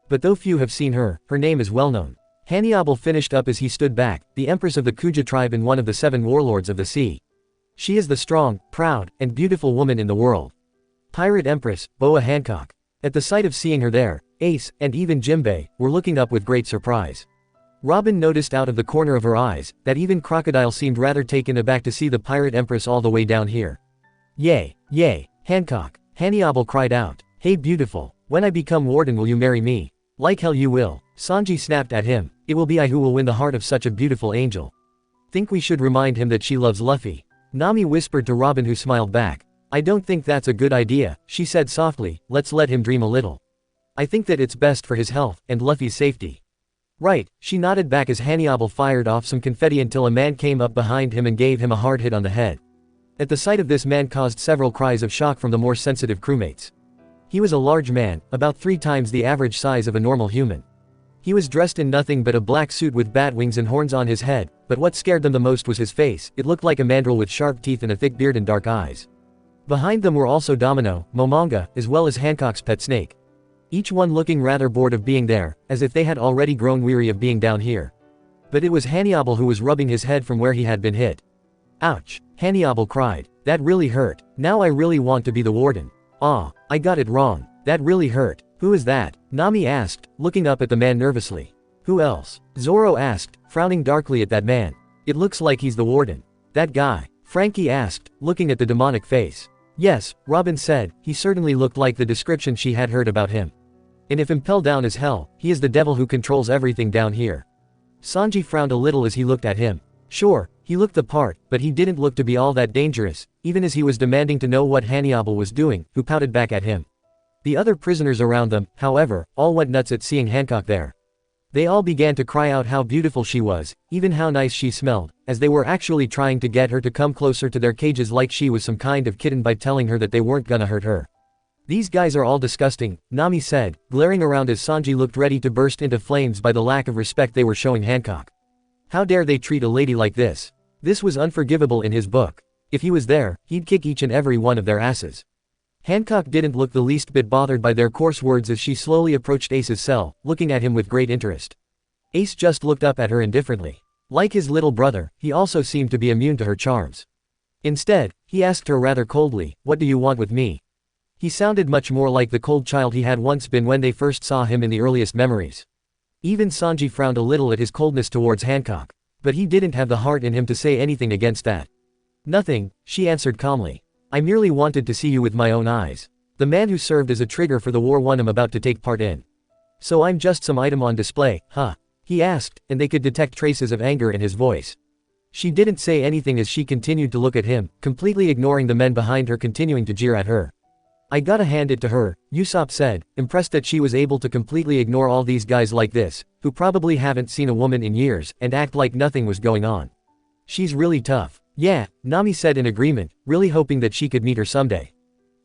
But though few have seen her, her name is well known. Hannibal finished up as he stood back, the empress of the Kuja tribe and one of the 7 warlords of the sea. She is the strong, proud, and beautiful woman in the world. Pirate Empress, Boa Hancock. At the sight of seeing her there, Ace, and even Jinbei, were looking up with great surprise. Robin noticed out of the corner of her eyes, that even Crocodile seemed rather taken aback to see the Pirate Empress all the way down here. Yay, yay, Hancock, Hannibal cried out. Hey beautiful, when I become warden will you marry me? Like hell you will, Sanji snapped at him. It will be I who will win the heart of such a beautiful angel. Think we should remind him that she loves Luffy. Nami whispered to Robin, who smiled back. I don't think that's a good idea, she said softly, let's let him dream a little. I think that it's best for his health, and Luffy's safety. Right, she nodded back as Hannibal fired off some confetti until a man came up behind him and gave him a hard hit on the head. At the sight of this man caused several cries of shock from the more sensitive crewmates. He was a large man, about 3 times the average size of a normal human. He was dressed in nothing but a black suit with bat wings and horns on his head, but what scared them the most was his face. It looked like a mandrill with sharp teeth and a thick beard and dark eyes. Behind them were also Domino, Momonga, as well as Hancock's pet snake. Each one looking rather bored of being there, as if they had already grown weary of being down here. But it was Hannibal who was rubbing his head from where he had been hit. Ouch, Hannibal cried. That really hurt. Now I really want to be the warden. Ah, I got it wrong. That really hurt. Who is that? Nami asked, looking up at the man nervously. Who else? Zoro asked, frowning darkly at that man. It looks like he's the warden. That guy? Frankie asked, looking at the demonic face. Yes, Robin said, he certainly looked like the description she had heard about him. And if impelled down as hell, he is the devil who controls everything down here. Sanji frowned a little as he looked at him. Sure, he looked the part, but he didn't look to be all that dangerous, even as he was demanding to know what Hannibal was doing, who pouted back at him. The other prisoners around them, however, all went nuts at seeing Hancock there. They all began to cry out how beautiful she was, even how nice she smelled, as they were actually trying to get her to come closer to their cages like she was some kind of kitten by telling her that they weren't gonna hurt her. These guys are all disgusting, Nami said, glaring around as Sanji looked ready to burst into flames by the lack of respect they were showing Hancock. How dare they treat a lady like this? This was unforgivable in his book. If he was there, he'd kick each and every one of their asses. Hancock didn't look the least bit bothered by their coarse words as she slowly approached Ace's cell, looking at him with great interest. Ace just looked up at her indifferently. Like his little brother, he also seemed to be immune to her charms. Instead, he asked her rather coldly, "What do you want with me?" He sounded much more like the cold child he had once been when they first saw him in the earliest memories. Even Sanji frowned a little at his coldness towards Hancock. But he didn't have the heart in him to say anything against that. Nothing, she answered calmly. I merely wanted to see you with my own eyes. The man who served as a trigger for the war one I'm about to take part in. So I'm just some item on display, huh? He asked, and they could detect traces of anger in his voice. She didn't say anything as she continued to look at him, completely ignoring the men behind her continuing to jeer at her. I gotta hand it to her, Usopp said, impressed that she was able to completely ignore all these guys like this, who probably haven't seen a woman in years, and act like nothing was going on. She's really tough. Yeah, Nami said in agreement, really hoping that she could meet her someday.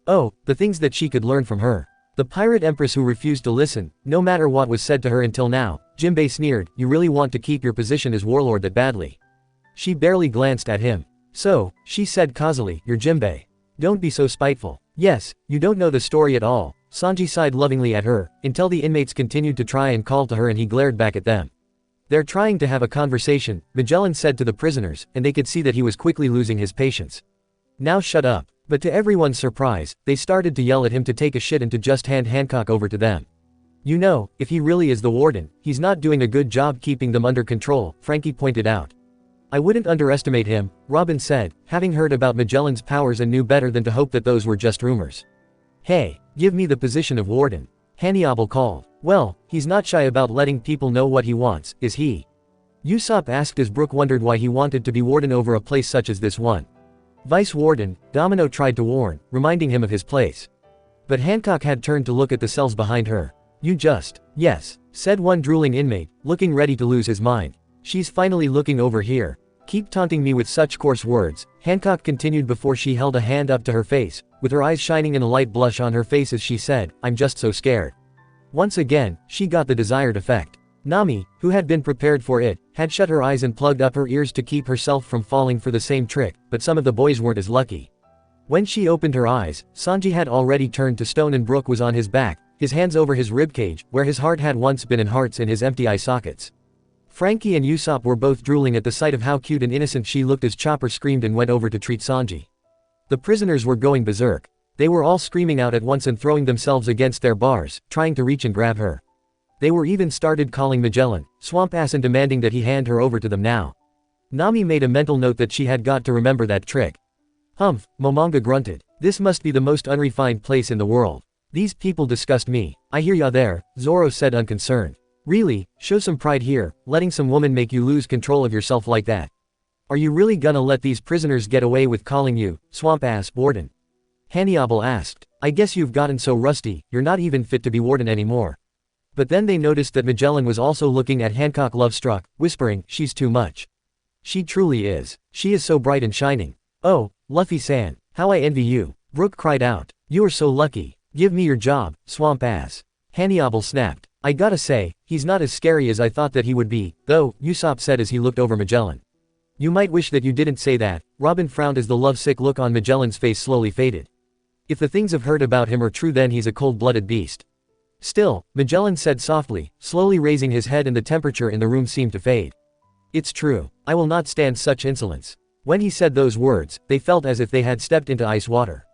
Oh, the things that she could learn from her. The pirate empress who refused to listen, no matter what was said to her until now. Jinbei sneered, you really want to keep your position as warlord that badly? She barely glanced at him. So, she said causally, you're Jinbei. Don't be so spiteful. Yes, you don't know the story at all. Sanji sighed lovingly at her, until the inmates continued to try and call to her and he glared back at them. They're trying to have a conversation, Magellan said to the prisoners, and they could see that he was quickly losing his patience. Now shut up. But to everyone's surprise, they started to yell at him to take a shit and to just hand Hancock over to them. You know, if he really is the warden, he's not doing a good job keeping them under control, Frankie pointed out. I wouldn't underestimate him, Robin said, having heard about Magellan's powers and knew better than to hope that those were just rumors. Hey, give me the position of warden. Hannibal called. Well, he's not shy about letting people know what he wants, is he? Usopp asked as Brook wondered why he wanted to be warden over a place such as this one. Vice Warden, Domino tried to warn, reminding him of his place. But Hancock had turned to look at the cells behind her. Yes, said one drooling inmate, looking ready to lose his mind. She's finally looking over here. Keep taunting me with such coarse words, Hancock continued before she held a hand up to her face, with her eyes shining and a light blush on her face as she said, I'm just so scared. Once again, she got the desired effect. Nami, who had been prepared for it, had shut her eyes and plugged up her ears to keep herself from falling for the same trick, but some of the boys weren't as lucky. When she opened her eyes, Sanji had already turned to stone and Brook was on his back, his hands over his ribcage, where his heart had once been and hearts in his empty eye sockets. Frankie and Usopp were both drooling at the sight of how cute and innocent she looked as Chopper screamed and went over to treat Sanji. The prisoners were going berserk. They were all screaming out at once and throwing themselves against their bars, trying to reach and grab her. They were even started calling Magellan, Swamp Ass, and demanding that he hand her over to them now. Nami made a mental note that she had got to remember that trick. Humph, Momonga grunted. This must be the most unrefined place in the world. These people disgust me. I hear ya there, Zoro said unconcerned. Really, show some pride here, letting some woman make you lose control of yourself like that. Are you really gonna let these prisoners get away with calling you, Swamp Ass, warden? Hannibal asked. I guess you've gotten so rusty, you're not even fit to be warden anymore. But then they noticed that Magellan was also looking at Hancock love-struck, whispering, she's too much. She truly is. She is so bright and shining. Oh, Luffy-san, how I envy you, Brook cried out. You are so lucky. Give me your job, Swamp Ass. Hannibal snapped. I gotta say, he's not as scary as I thought that he would be, though, Usopp said as he looked over Magellan. You might wish that you didn't say that, Robin frowned as the lovesick look on Magellan's face slowly faded. If the things I've heard about him are true, then he's a cold-blooded beast. Still, Magellan said softly, slowly raising his head, and the temperature in the room seemed to fade. It's true. I will not stand such insolence. When he said those words, they felt as if they had stepped into ice water.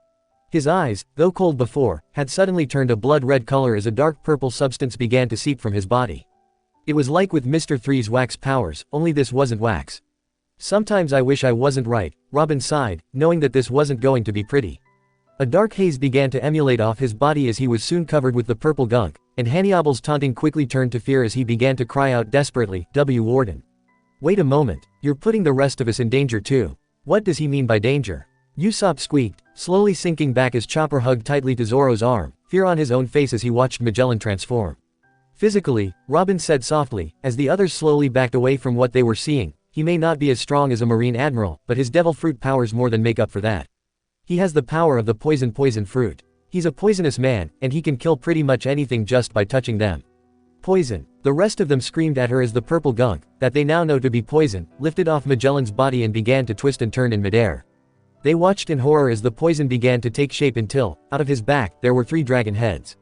His eyes, though cold before, had suddenly turned a blood-red color as a dark purple substance began to seep from his body. It was like with Mr. Three's wax powers, only this wasn't wax. Sometimes I wish I wasn't right, Robin sighed, knowing that this wasn't going to be pretty. A dark haze began to emulate off his body as he was soon covered with the purple gunk, and Hannibal's taunting quickly turned to fear as he began to cry out desperately, W. Warden. Wait a moment, you're putting the rest of us in danger too. What does he mean by danger? Usopp squeaked, slowly sinking back as Chopper hugged tightly to Zoro's arm, fear on his own face as he watched Magellan transform. Physically, Robin said softly, as the others slowly backed away from what they were seeing, he may not be as strong as a marine admiral, but his devil fruit powers more than make up for that. He has the power of the poison fruit. He's a poisonous man, and he can kill pretty much anything just by touching them. Poison. The rest of them screamed at her as the purple gunk, that they now know to be poison, lifted off Magellan's body and began to twist and turn in midair. They watched in horror as the poison began to take shape until, out of his back, there were 3 dragon heads.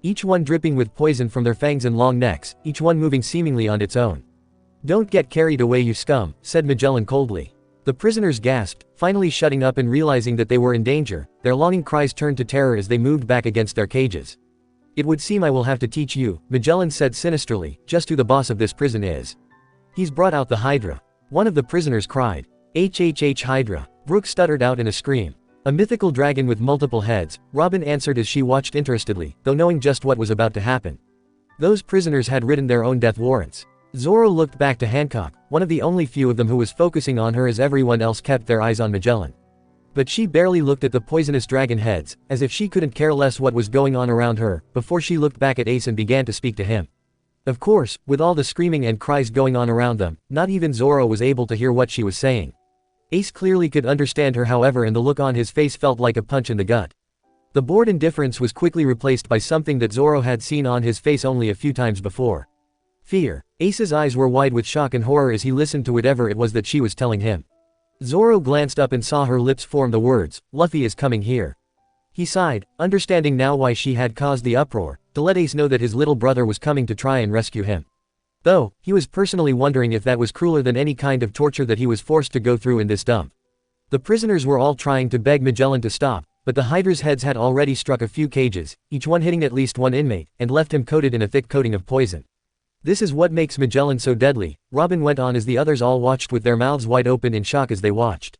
Each one dripping with poison from their fangs and long necks, each one moving seemingly on its own. Don't get carried away, you scum, said Magellan coldly. The prisoners gasped, finally shutting up and realizing that they were in danger. Their longing cries turned to terror as they moved back against their cages. It would seem I will have to teach you, Magellan said sinisterly, just who the boss of this prison is. He's brought out the Hydra. One of the prisoners cried. HHH Hydra. Brook stuttered out in a scream. A mythical dragon with multiple heads, Robin answered as she watched interestedly, though knowing just what was about to happen. Those prisoners had written their own death warrants. Zoro looked back to Hancock, one of the only few of them who was focusing on her as everyone else kept their eyes on Magellan. But she barely looked at the poisonous dragon heads, as if she couldn't care less what was going on around her, before she looked back at Ace and began to speak to him. Of course, with all the screaming and cries going on around them, not even Zoro was able to hear what she was saying. Ace clearly could understand her, however, and the look on his face felt like a punch in the gut. The bored indifference was quickly replaced by something that Zoro had seen on his face only a few times before. Fear. Ace's eyes were wide with shock and horror as he listened to whatever it was that she was telling him. Zoro glanced up and saw her lips form the words, "Luffy is coming here." He sighed, understanding now why she had caused the uproar, to let Ace know that his little brother was coming to try and rescue him. Though, he was personally wondering if that was crueler than any kind of torture that he was forced to go through in this dump. The prisoners were all trying to beg Magellan to stop, but the Hydra's heads had already struck a few cages, each one hitting at least one inmate, and left him coated in a thick coating of poison. "This is what makes Magellan so deadly," Robin went on as the others all watched with their mouths wide open in shock as they watched.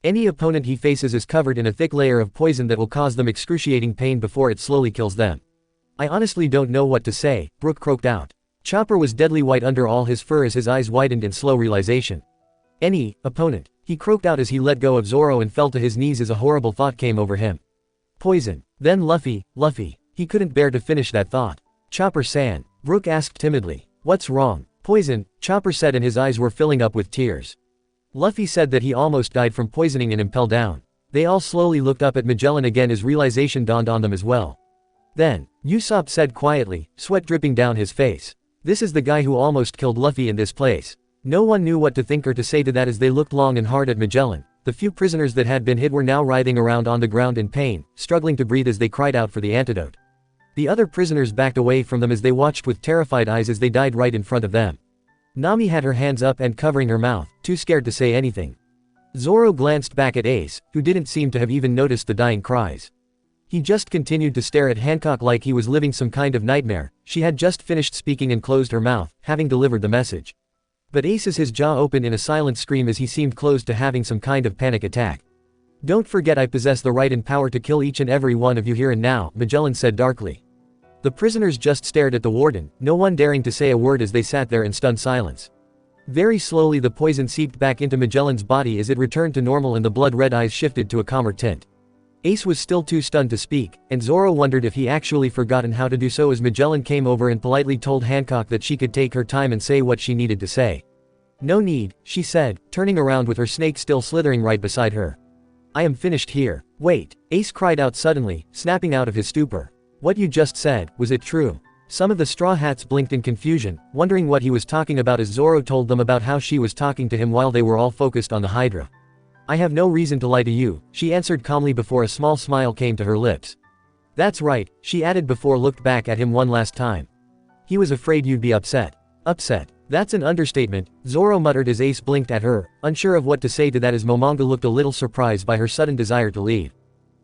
"Any opponent he faces is covered in a thick layer of poison that will cause them excruciating pain before it slowly kills them." "I honestly don't know what to say," Brook croaked out. Chopper was deadly white under all his fur as his eyes widened in slow realization. "Any opponent," he croaked out as he let go of Zoro and fell to his knees as a horrible thought came over him. Poison. Then Luffy. He couldn't bear to finish that thought. "Chopper-san," Brook asked timidly. "What's wrong?" "Poison," Chopper said and his eyes were filling up with tears. Luffy said that he almost died from poisoning and impelled down. They all slowly looked up at Magellan again as realization dawned on them as well. Then, Usopp said quietly, sweat dripping down his face. "This is the guy who almost killed Luffy in this place." No one knew what to think or to say to that as they looked long and hard at Magellan. The few prisoners that had been hit were now writhing around on the ground in pain, struggling to breathe as they cried out for the antidote. The other prisoners backed away from them as they watched with terrified eyes as they died right in front of them. Nami had her hands up and covering her mouth, too scared to say anything. Zoro glanced back at Ace, who didn't seem to have even noticed the dying cries. He just continued to stare at Hancock like he was living some kind of nightmare. She had just finished speaking and closed her mouth, having delivered the message. But Ace's his jaw opened in a silent scream as he seemed close to having some kind of panic attack. "Don't forget I possess the right and power to kill each and every one of you here and now," Magellan said darkly. The prisoners just stared at the warden, no one daring to say a word as they sat there in stunned silence. Very slowly the poison seeped back into Magellan's body as it returned to normal and the blood-red eyes shifted to a calmer tint. Ace was still too stunned to speak, and Zoro wondered if he actually forgotten how to do so as Magellan came over and politely told Hancock that she could take her time and say what she needed to say. "No need," she said, turning around with her snake still slithering right beside her. "I am finished here." "Wait," Ace cried out suddenly, snapping out of his stupor. "What you just said, was it true?" Some of the Straw Hats blinked in confusion, wondering what he was talking about as Zoro told them about how she was talking to him while they were all focused on the Hydra. "I have no reason to lie to you," she answered calmly before a small smile came to her lips. "That's right," she added before looked back at him one last time. "He was afraid you'd be upset." "Upset? That's an understatement," Zoro muttered as Ace blinked at her, unsure of what to say to that as Momonga looked a little surprised by her sudden desire to leave.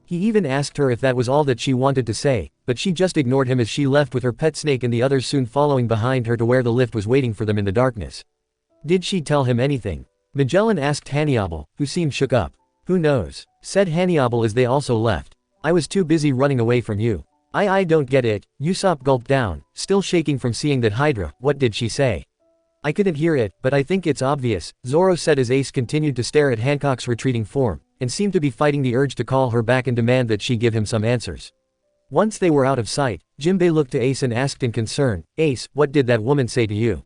He even asked her if that was all that she wanted to say, but she just ignored him as she left with her pet snake and the others soon following behind her to where the lift was waiting for them in the darkness. "Did she tell him anything?" Magellan asked Hannibal, who seemed shook up. "Who knows?" said Hannibal as they also left. "I was too busy running away from you." I don't get it," Usopp gulped down, still shaking from seeing that Hydra. "What did she say?" "I couldn't hear it, but I think it's obvious," Zoro said as Ace continued to stare at Hancock's retreating form, and seemed to be fighting the urge to call her back and demand that she give him some answers. Once they were out of sight, Jinbei looked to Ace and asked in concern, "Ace, what did that woman say to you?"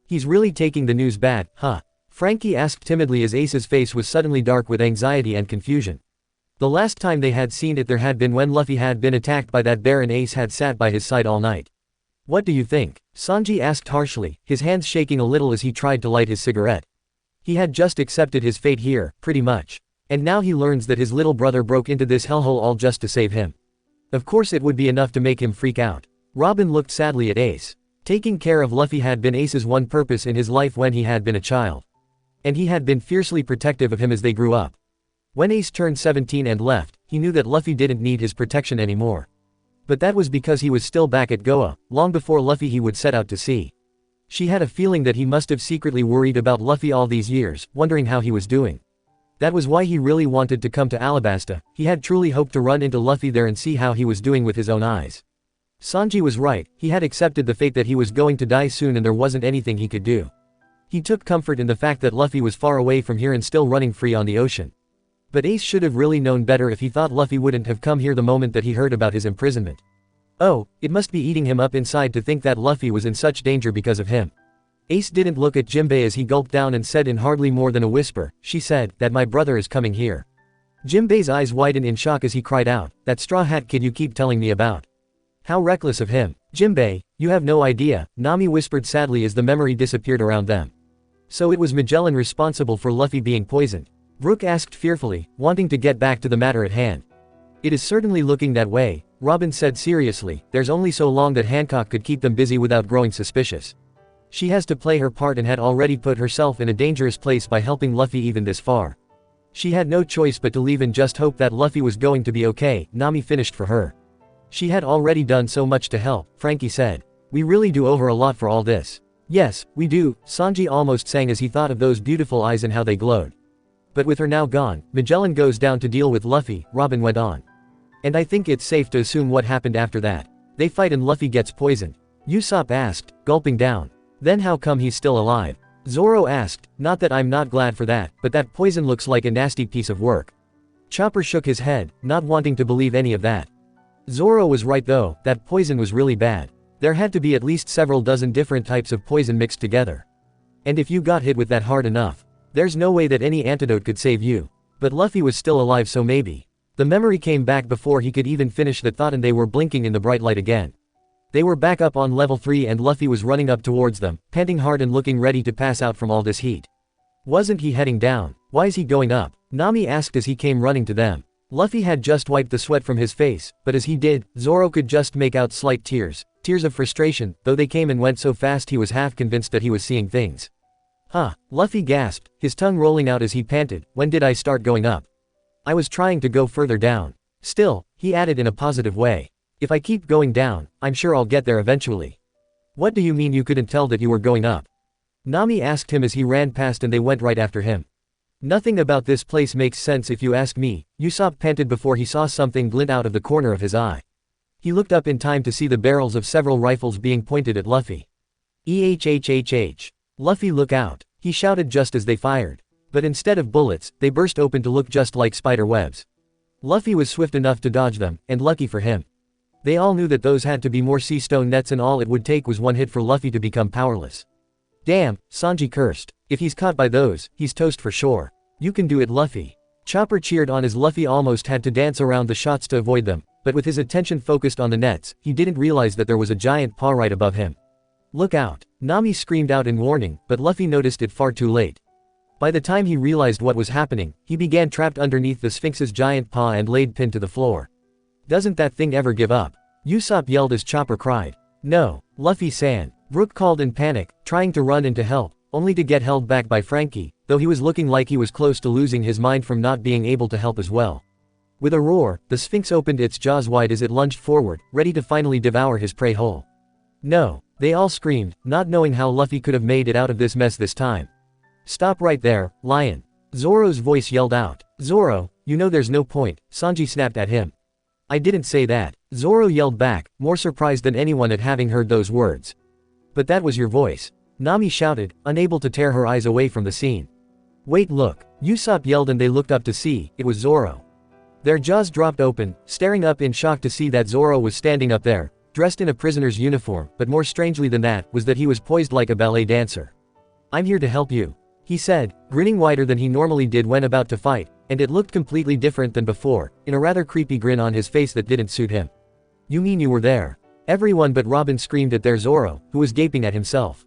"He's really taking the news bad, huh?" Frankie asked timidly as Ace's face was suddenly dark with anxiety and confusion. The last time they had seen it there had been when Luffy had been attacked by that bear and Ace had sat by his side all night. "What do you think?" Sanji asked harshly, his hands shaking a little as he tried to light his cigarette. He had just accepted his fate here, pretty much. And now he learns that his little brother broke into this hellhole all just to save him. Of course it would be enough to make him freak out. Robin looked sadly at Ace. Taking care of Luffy had been Ace's one purpose in his life when he had been a child. And he had been fiercely protective of him as they grew up. When Ace turned 17 and left, he knew that Luffy didn't need his protection anymore. But that was because he was still back at Goa, long before Luffy he would set out to sea. She had a feeling that he must have secretly worried about Luffy all these years, wondering how he was doing. That was why he really wanted to come to Alabasta. He had truly hoped to run into Luffy there and see how he was doing with his own eyes. Sanji was right, he had accepted the fate that he was going to die soon and there wasn't anything he could do. He took comfort in the fact that Luffy was far away from here and still running free on the ocean. But Ace should have really known better if he thought Luffy wouldn't have come here the moment that he heard about his imprisonment. Oh, it must be eating him up inside to think that Luffy was in such danger because of him. Ace didn't look at Jinbei as he gulped down and said in hardly more than a whisper, "She said, that my brother is coming here." Jinbei's eyes widened in shock as he cried out, "That Straw Hat kid you keep telling me about. How reckless of him." "Jinbei, you have no idea," Nami whispered sadly as the memory disappeared around them. "So it was Magellan responsible for Luffy being poisoned." Brooke asked fearfully, wanting to get back to the matter at hand. It is certainly looking that way, Robin said seriously. There's only so long that Hancock could keep them busy without growing suspicious. She has to play her part and had already put herself in a dangerous place by helping Luffy even this far. She had no choice but to leave and just hope that Luffy was going to be okay. Nami finished for her. She had already done so much to help, Frankie said. We really do owe her a lot for all this. Yes, we do, Sanji almost sang as he thought of those beautiful eyes and how they glowed. But with her now gone, Magellan goes down to deal with Luffy, Robin went on. And I think it's safe to assume what happened after that. They fight and Luffy gets poisoned. Usopp asked, gulping down. Then how come he's still alive? Zoro asked, not that I'm not glad for that, but that poison looks like a nasty piece of work. Chopper shook his head, not wanting to believe any of that. Zoro was right though, that poison was really bad. There had to be at least several dozen different types of poison mixed together. And if you got hit with that hard enough, there's no way that any antidote could save you. But Luffy was still alive, so maybe. The memory came back before he could even finish the thought and they were blinking in the bright light again. They were back up on level 3 and Luffy was running up towards them, panting hard and looking ready to pass out from all this heat. Wasn't he heading down? Why is he going up? Nami asked as he came running to them. Luffy had just wiped the sweat from his face, but as he did, Zoro could just make out slight tears of frustration, though they came and went so fast he was half convinced that he was seeing things. Huh, Luffy gasped, his tongue rolling out as he panted, when did I start going up? I was trying to go further down. Still, he added in a positive way. If I keep going down, I'm sure I'll get there eventually. What do you mean you couldn't tell that you were going up? Nami asked him as he ran past and they went right after him. Nothing about this place makes sense if you ask me, Usopp panted before he saw something glint out of the corner of his eye. He looked up in time to see the barrels of several rifles being pointed at Luffy. EHHHH. Luffy, look out, he shouted just as they fired. But instead of bullets, they burst open to look just like spider webs. Luffy was swift enough to dodge them, and lucky for him. They all knew that those had to be more sea stone nets and all it would take was one hit for Luffy to become powerless. Damn, Sanji cursed. If he's caught by those, he's toast for sure. You can do it, Luffy. Chopper cheered on as Luffy almost had to dance around the shots to avoid them, but with his attention focused on the nets, he didn't realize that there was a giant paw right above him. Look out, Nami screamed out in warning, but Luffy noticed it far too late. By the time he realized what was happening, he began trapped underneath the Sphinx's giant paw and laid pinned to the floor. Doesn't that thing ever give up? Usopp yelled as Chopper cried. No, Luffy-san, Brook called in panic, trying to run in to help, only to get held back by Frankie, though he was looking like he was close to losing his mind from not being able to help as well. With a roar, the Sphinx opened its jaws wide as it lunged forward, ready to finally devour his prey whole. No, they all screamed, not knowing how Luffy could have made it out of this mess this time. Stop right there, lion. Zoro's voice yelled out. Zoro, you know there's no point, Sanji snapped at him. I didn't say that, Zoro yelled back, more surprised than anyone at having heard those words. But that was your voice. Nami shouted, unable to tear her eyes away from the scene. Wait, look, Usopp yelled and they looked up to see, it was Zoro. Their jaws dropped open, staring up in shock to see that Zoro was standing up there, dressed in a prisoner's uniform, but more strangely than that was that he was poised like a ballet dancer. I'm here to help you, he said, grinning wider than he normally did when about to fight, and it looked completely different than before, in a rather creepy grin on his face that didn't suit him. You mean you were there? Everyone but Robin screamed at their Zoro, who was gaping at himself.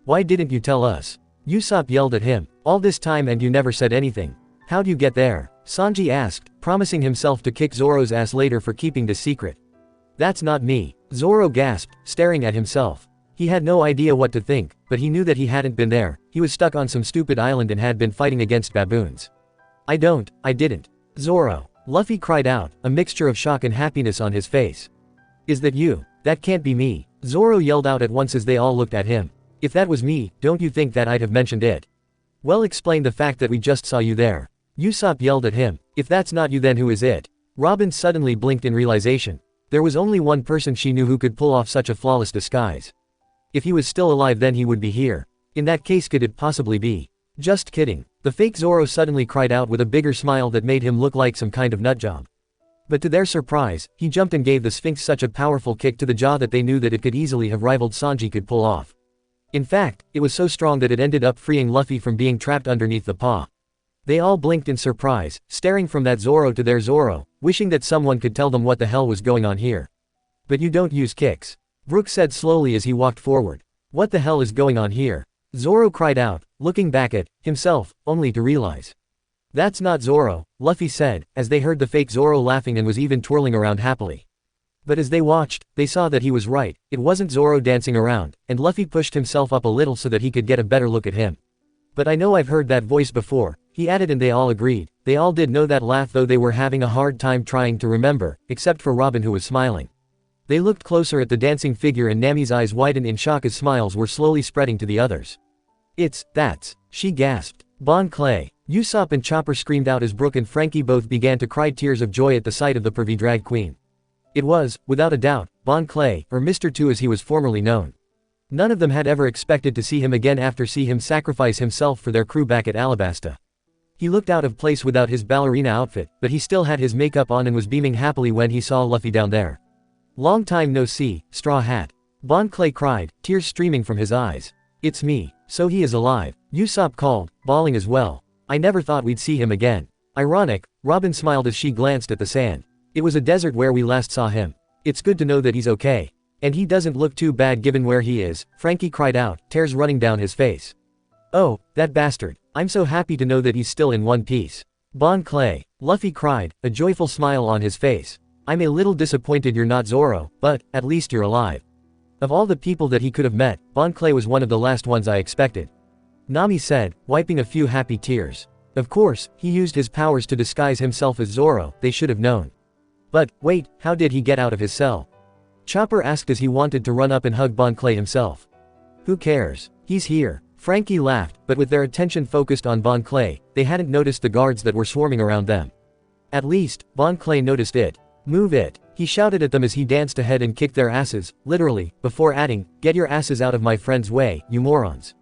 Why didn't you tell us? Usopp yelled at him, all this time and you never said anything. How'd you get there? Sanji asked, promising himself to kick Zoro's ass later for keeping this secret. That's not me, Zoro gasped, staring at himself. He had no idea what to think, but he knew that he hadn't been there, he was stuck on some stupid island and had been fighting against baboons. I didn't. Zoro, Luffy cried out, a mixture of shock and happiness on his face. Is that you? That can't be me, Zoro yelled out at once as they all looked at him. If that was me, don't you think that I'd have mentioned it? Well, explain the fact that we just saw you there. Usopp yelled at him, if that's not you then who is it? Robin suddenly blinked in realization. There was only one person she knew who could pull off such a flawless disguise. If he was still alive then he would be here. In that case could it possibly be? Just kidding. The fake Zoro suddenly cried out with a bigger smile that made him look like some kind of nutjob. But to their surprise, he jumped and gave the Sphinx such a powerful kick to the jaw that they knew that it could easily have rivaled Sanji could pull off. In fact, it was so strong that it ended up freeing Luffy from being trapped underneath the paw. They all blinked in surprise, staring from that Zoro to their Zoro, wishing that someone could tell them what the hell was going on here. But you don't use kicks, Brook said slowly as he walked forward. What the hell is going on here? Zoro cried out, looking back at himself, only to realize. That's not Zoro, Luffy said, as they heard the fake Zoro laughing and was even twirling around happily. But as they watched, they saw that he was right, it wasn't Zoro dancing around, and Luffy pushed himself up a little so that he could get a better look at him. But I know I've heard that voice before, he added, and they all agreed. They all did know that laugh, though they were having a hard time trying to remember, except for Robin, who was smiling. They looked closer at the dancing figure and Nami's eyes widened in shock as smiles were slowly spreading to the others. That's, she gasped. Bon Clay. Usopp and Chopper screamed out as Brook and Frankie both began to cry tears of joy at the sight of the pervy drag queen. It was, without a doubt, Bon Clay, or Mr. Two as he was formerly known. None of them had ever expected to see him again after seeing him sacrifice himself for their crew back at Alabasta. He looked out of place without his ballerina outfit, but he still had his makeup on and was beaming happily when he saw Luffy down there. Long time no see, Straw Hat. Bon Clay cried, tears streaming from his eyes. It's me. So he is alive. Usopp called, bawling as well. I never thought we'd see him again. Ironic, Robin smiled as she glanced at the sand. It was a desert where we last saw him. It's good to know that he's okay. And he doesn't look too bad given where he is, Frankie cried out, tears running down his face. Oh, that bastard. I'm so happy to know that he's still in one piece. Bon Clay. Luffy cried, a joyful smile on his face. I'm a little disappointed you're not Zoro, but, at least you're alive. Of all the people that he could have met, Bon Clay was one of the last ones I expected. Nami said, wiping a few happy tears. Of course, he used his powers to disguise himself as Zoro, they should have known. But, wait, how did he get out of his cell? Chopper asked as he wanted to run up and hug Bon Clay himself. Who cares? He's here. Frankie laughed, but with their attention focused on Bon Clay, they hadn't noticed the guards that were swarming around them. At least, Bon Clay noticed it. Move it. He shouted at them as he danced ahead and kicked their asses, literally, before adding, get your asses out of my friend's way, you morons.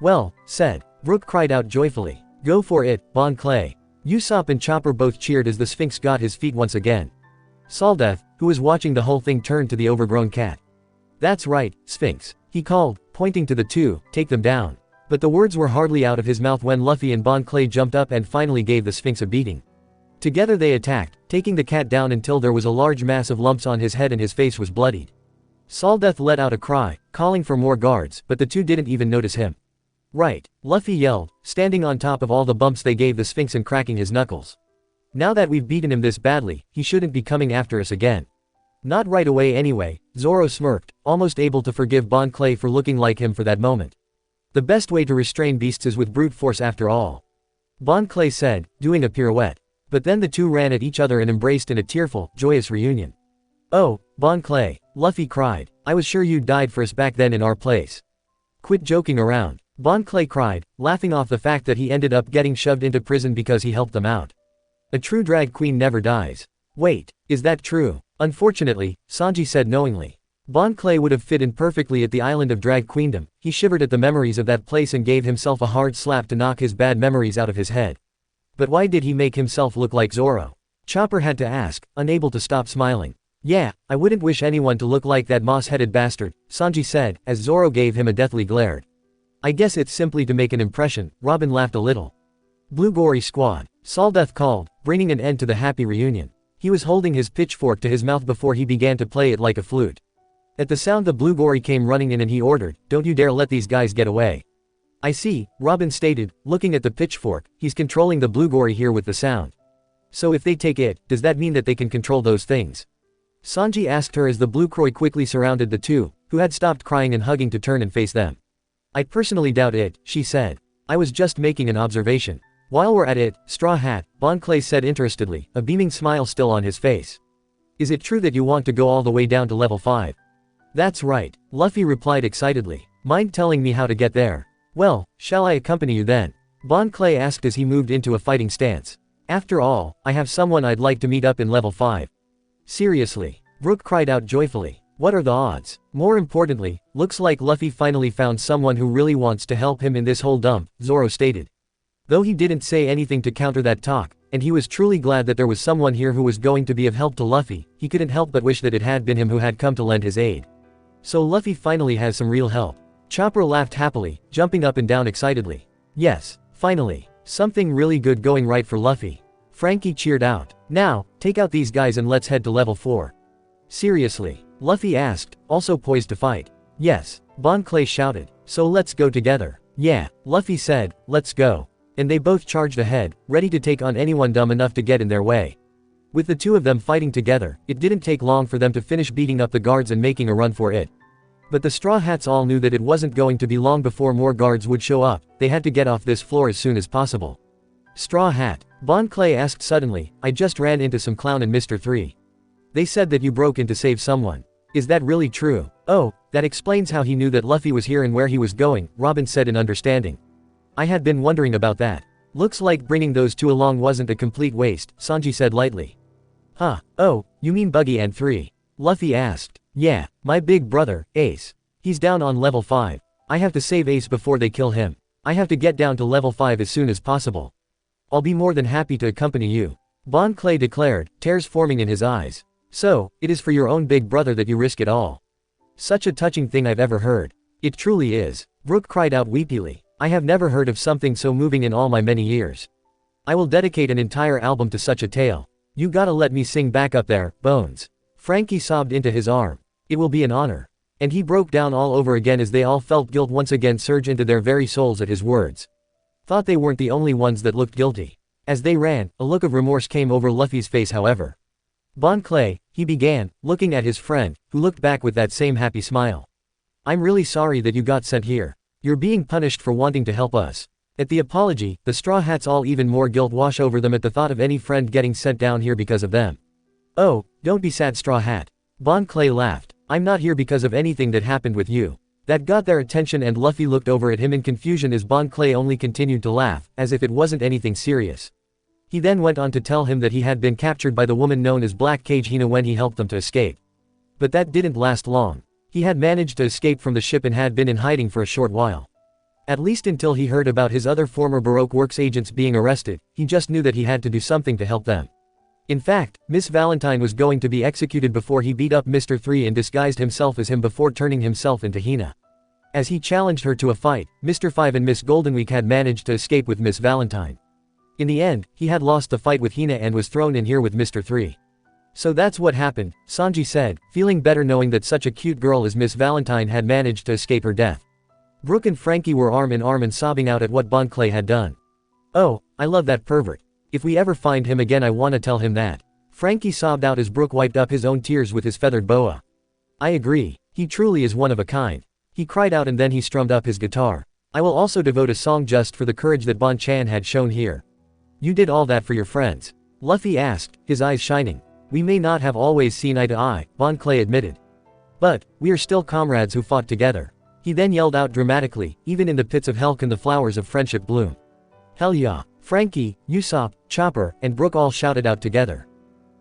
Well, said. Brook cried out joyfully. Go for it, Bon Clay. Usopp and Chopper both cheered as the Sphinx got his feet once again. Saldeth, who was watching the whole thing, turned to the overgrown cat. That's right, Sphinx. He called, pointing to the two, take them down. But the words were hardly out of his mouth when Luffy and Bon Clay jumped up and finally gave the Sphinx a beating. Together they attacked, taking the cat down until there was a large mass of lumps on his head and his face was bloodied. Saldeth let out a cry, calling for more guards, but the two didn't even notice him. Right, Luffy yelled, standing on top of all the bumps they gave the Sphinx and cracking his knuckles. Now that we've beaten him this badly, he shouldn't be coming after us again. Not right away anyway, Zoro smirked, almost able to forgive Bon Clay for looking like him for that moment. The best way to restrain beasts is with brute force after all. Bon Clay said, doing a pirouette. But then the two ran at each other and embraced in a tearful, joyous reunion. Oh, Bon Clay, Luffy cried, I was sure you died for us back then in our place. Quit joking around. Bon Clay cried, laughing off the fact that he ended up getting shoved into prison because he helped them out. A true drag queen never dies. Wait, is that true? Unfortunately, Sanji said knowingly. Bon Clay would have fit in perfectly at the island of Drag Queendom. He shivered at the memories of that place and gave himself a hard slap to knock his bad memories out of his head. But why did he make himself look like Zoro? Chopper had to ask, unable to stop smiling. Yeah, I wouldn't wish anyone to look like that moss-headed bastard, Sanji said, as Zoro gave him a deathly glare. I guess it's simply to make an impression, Robin laughed a little. Blue Gory Squad. Saldeth called, bringing an end to the happy reunion. He was holding his pitchfork to his mouth before he began to play it like a flute. At the sound the Blue Gory came running in and he ordered, don't you dare let these guys get away. I see, Robin stated, looking at the pitchfork, he's controlling the Blue Gory here with the sound. So if they take it, does that mean that they can control those things? Sanji asked her as the Blue Croy quickly surrounded the two, who had stopped crying and hugging to turn and face them. I personally doubt it, she said. I was just making an observation. While we're at it, Straw Hat, Bon Clay said interestedly, a beaming smile still on his face. Is it true that you want to go all the way down to level 5? That's right, Luffy replied excitedly. Mind telling me how to get there? Well, shall I accompany you then? Bon Clay asked as he moved into a fighting stance. After all, I have someone I'd like to meet up in level 5. Seriously? Brook cried out joyfully. What are the odds? More importantly, looks like Luffy finally found someone who really wants to help him in this whole dump, Zoro stated. Though he didn't say anything to counter that talk, and he was truly glad that there was someone here who was going to be of help to Luffy, he couldn't help but wish that it had been him who had come to lend his aid. So Luffy finally has some real help. Chopper laughed happily, jumping up and down excitedly. Yes, finally. Something really good going right for Luffy. Frankie cheered out. Now, take out these guys and let's head to level 4. Seriously? Luffy asked, also poised to fight. Yes, Bon Clay shouted. So let's go together. Yeah, Luffy said, let's go. and they both charged ahead, ready to take on anyone dumb enough to get in their way. With the two of them fighting together, it didn't take long for them to finish beating up the guards and making a run for it. But the Straw Hats all knew that it wasn't going to be long before more guards would show up. They had to get off this floor as soon as possible. Straw Hat, Bon Clay asked suddenly, I just ran into some clown and Mr. 3. They said that you broke in to save someone. Is that really true? Oh, that explains how he knew that Luffy was here and where he was going, Robin said in understanding. I had been wondering about that. Looks like bringing those two along wasn't a complete waste, Sanji said lightly. Huh, oh, you mean Buggy and 3? Luffy asked. Yeah, my big brother, Ace. He's down on level 5. I have to save Ace before they kill him. I have to get down to level 5 as soon as possible. I'll be more than happy to accompany you, Bon Clay declared, tears forming in his eyes. So, it is for your own big brother that you risk it all. Such a touching thing I've ever heard. It truly is, Brook cried out weepily. I have never heard of something so moving in all my many years. I will dedicate an entire album to such a tale. You gotta let me sing back up there, Bones. Frankie sobbed into his arm. It will be an honor. And he broke down all over again as they all felt guilt once again surge into their very souls at his words. Thought they weren't the only ones that looked guilty. As they ran, a look of remorse came over Luffy's face however. Bon Clay, he began, looking at his friend, who looked back with that same happy smile. I'm really sorry that you got sent here. You're being punished for wanting to help us. At the apology, the Straw Hats all even more guilt wash over them at the thought of any friend getting sent down here because of them. Oh, don't be sad Straw Hat. Bon Clay laughed. I'm not here because of anything that happened with you. That got their attention and Luffy looked over at him in confusion as Bon Clay only continued to laugh, as if it wasn't anything serious. He then went on to tell him that he had been captured by the woman known as Black Cage Hina when he helped them to escape. But that didn't last long. He had managed to escape from the ship and had been in hiding for a short while. At least until he heard about his other former Baroque Works agents being arrested, he just knew that he had to do something to help them. In fact, Miss Valentine was going to be executed before he beat up Mr. 3 and disguised himself as him before turning himself into Hina. As he challenged her to a fight, Mr. 5 and Miss Goldenweek had managed to escape with Miss Valentine. In the end, he had lost the fight with Hina and was thrown in here with Mr. 3. So that's what happened, Sanji said, feeling better knowing that such a cute girl as Miss Valentine had managed to escape her death. Brook and Frankie were arm in arm and sobbing out at what Bon Clay had done. Oh, I love that pervert. If we ever find him again I wanna tell him that. Frankie sobbed out as Brook wiped up his own tears with his feathered boa. I agree, he truly is one of a kind. He cried out and then he strummed up his guitar. I will also devote a song just for the courage that Bon Chan had shown here. You did all that for your friends? Luffy asked, his eyes shining. We may not have always seen eye to eye, Bon Clay admitted. But, we are still comrades who fought together. He then yelled out dramatically, even in the pits of hell can the flowers of friendship bloom. Hell yeah. Frankie, Usopp, Chopper, and Brook all shouted out together.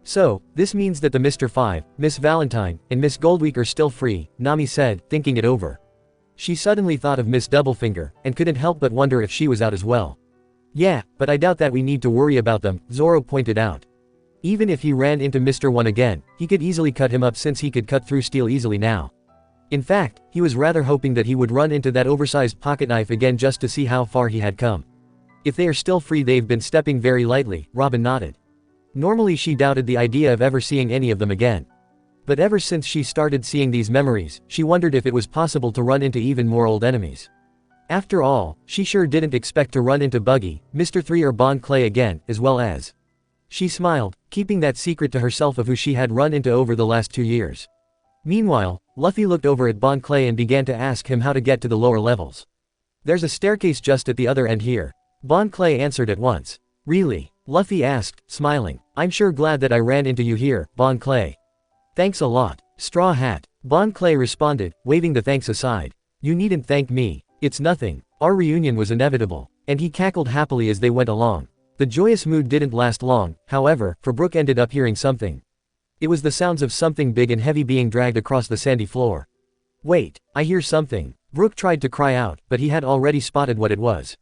So, this means that the Mr. 5, Miss Valentine, and Miss Goldweek are still free, Nami said, thinking it over. She suddenly thought of Miss Doublefinger, and couldn't help but wonder if she was out as well. Yeah, but I doubt that we need to worry about them, Zoro pointed out. Even if he ran into Mr. 1 again, he could easily cut him up since he could cut through steel easily now. In fact, he was rather hoping that he would run into that oversized pocket knife again just to see how far he had come. If they are still free they've been stepping very lightly, Robin nodded. Normally she doubted the idea of ever seeing any of them again. But ever since she started seeing these memories, she wondered if it was possible to run into even more old enemies. After all, she sure didn't expect to run into Buggy, Mr. 3 or Bon Clay again, as well as. She smiled, keeping that secret to herself of who she had run into over the last 2 years. Meanwhile, Luffy looked over at Bon Clay and began to ask him how to get to the lower levels. There's a staircase just at the other end here. Bon Clay answered at once. Really? Luffy asked, smiling. I'm sure glad that I ran into you here, Bon Clay. Thanks a lot, Straw Hat. Bon Clay responded, waving the thanks aside. You needn't thank me. It's nothing. Our reunion was inevitable. And he cackled happily as they went along. The joyous mood didn't last long, however, for Brook ended up hearing something. It was the sounds of something big and heavy being dragged across the sandy floor. Wait, I hear something. Brook tried to cry out, but he had already spotted what it was.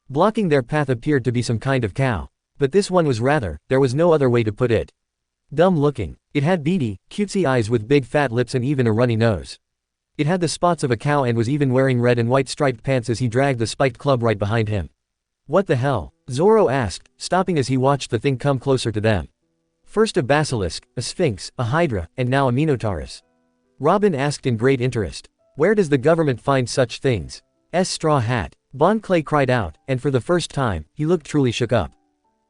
Blocking their path appeared to be some kind of cow. But this one was rather, there was no other way to put it. Dumb looking. It had beady, cutesy eyes with big fat lips and even a runny nose. It had the spots of a cow and was even wearing red and white striped pants as he dragged the spiked club right behind him. What the hell? Zoro asked, stopping as he watched the thing come closer to them. First a basilisk, a sphinx, a hydra, and now a minotaurus. Robin asked in great interest. Where does the government find such things? Straw Hat. Bon Clay cried out, and for the first time, he looked truly shook up.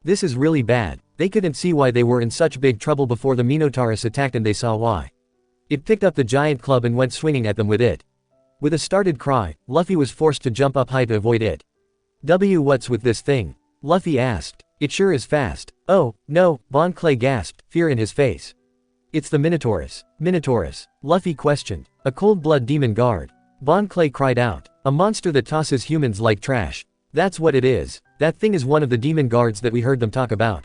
This is really bad. They couldn't see why they were in such big trouble before the Minotaurus attacked, and they saw why. It picked up the giant club and went swinging at them with it. With a startled cry, Luffy was forced to jump up high to avoid it. What's with this thing? Luffy asked. It sure is fast. Oh, no, Bon Clay gasped, fear in his face. It's the Minotaurus. Minotaurus? Luffy questioned. A cold-blood demon guard. Bon Clay cried out. A monster that tosses humans like trash. That's what it is. That thing is one of the demon guards that we heard them talk about.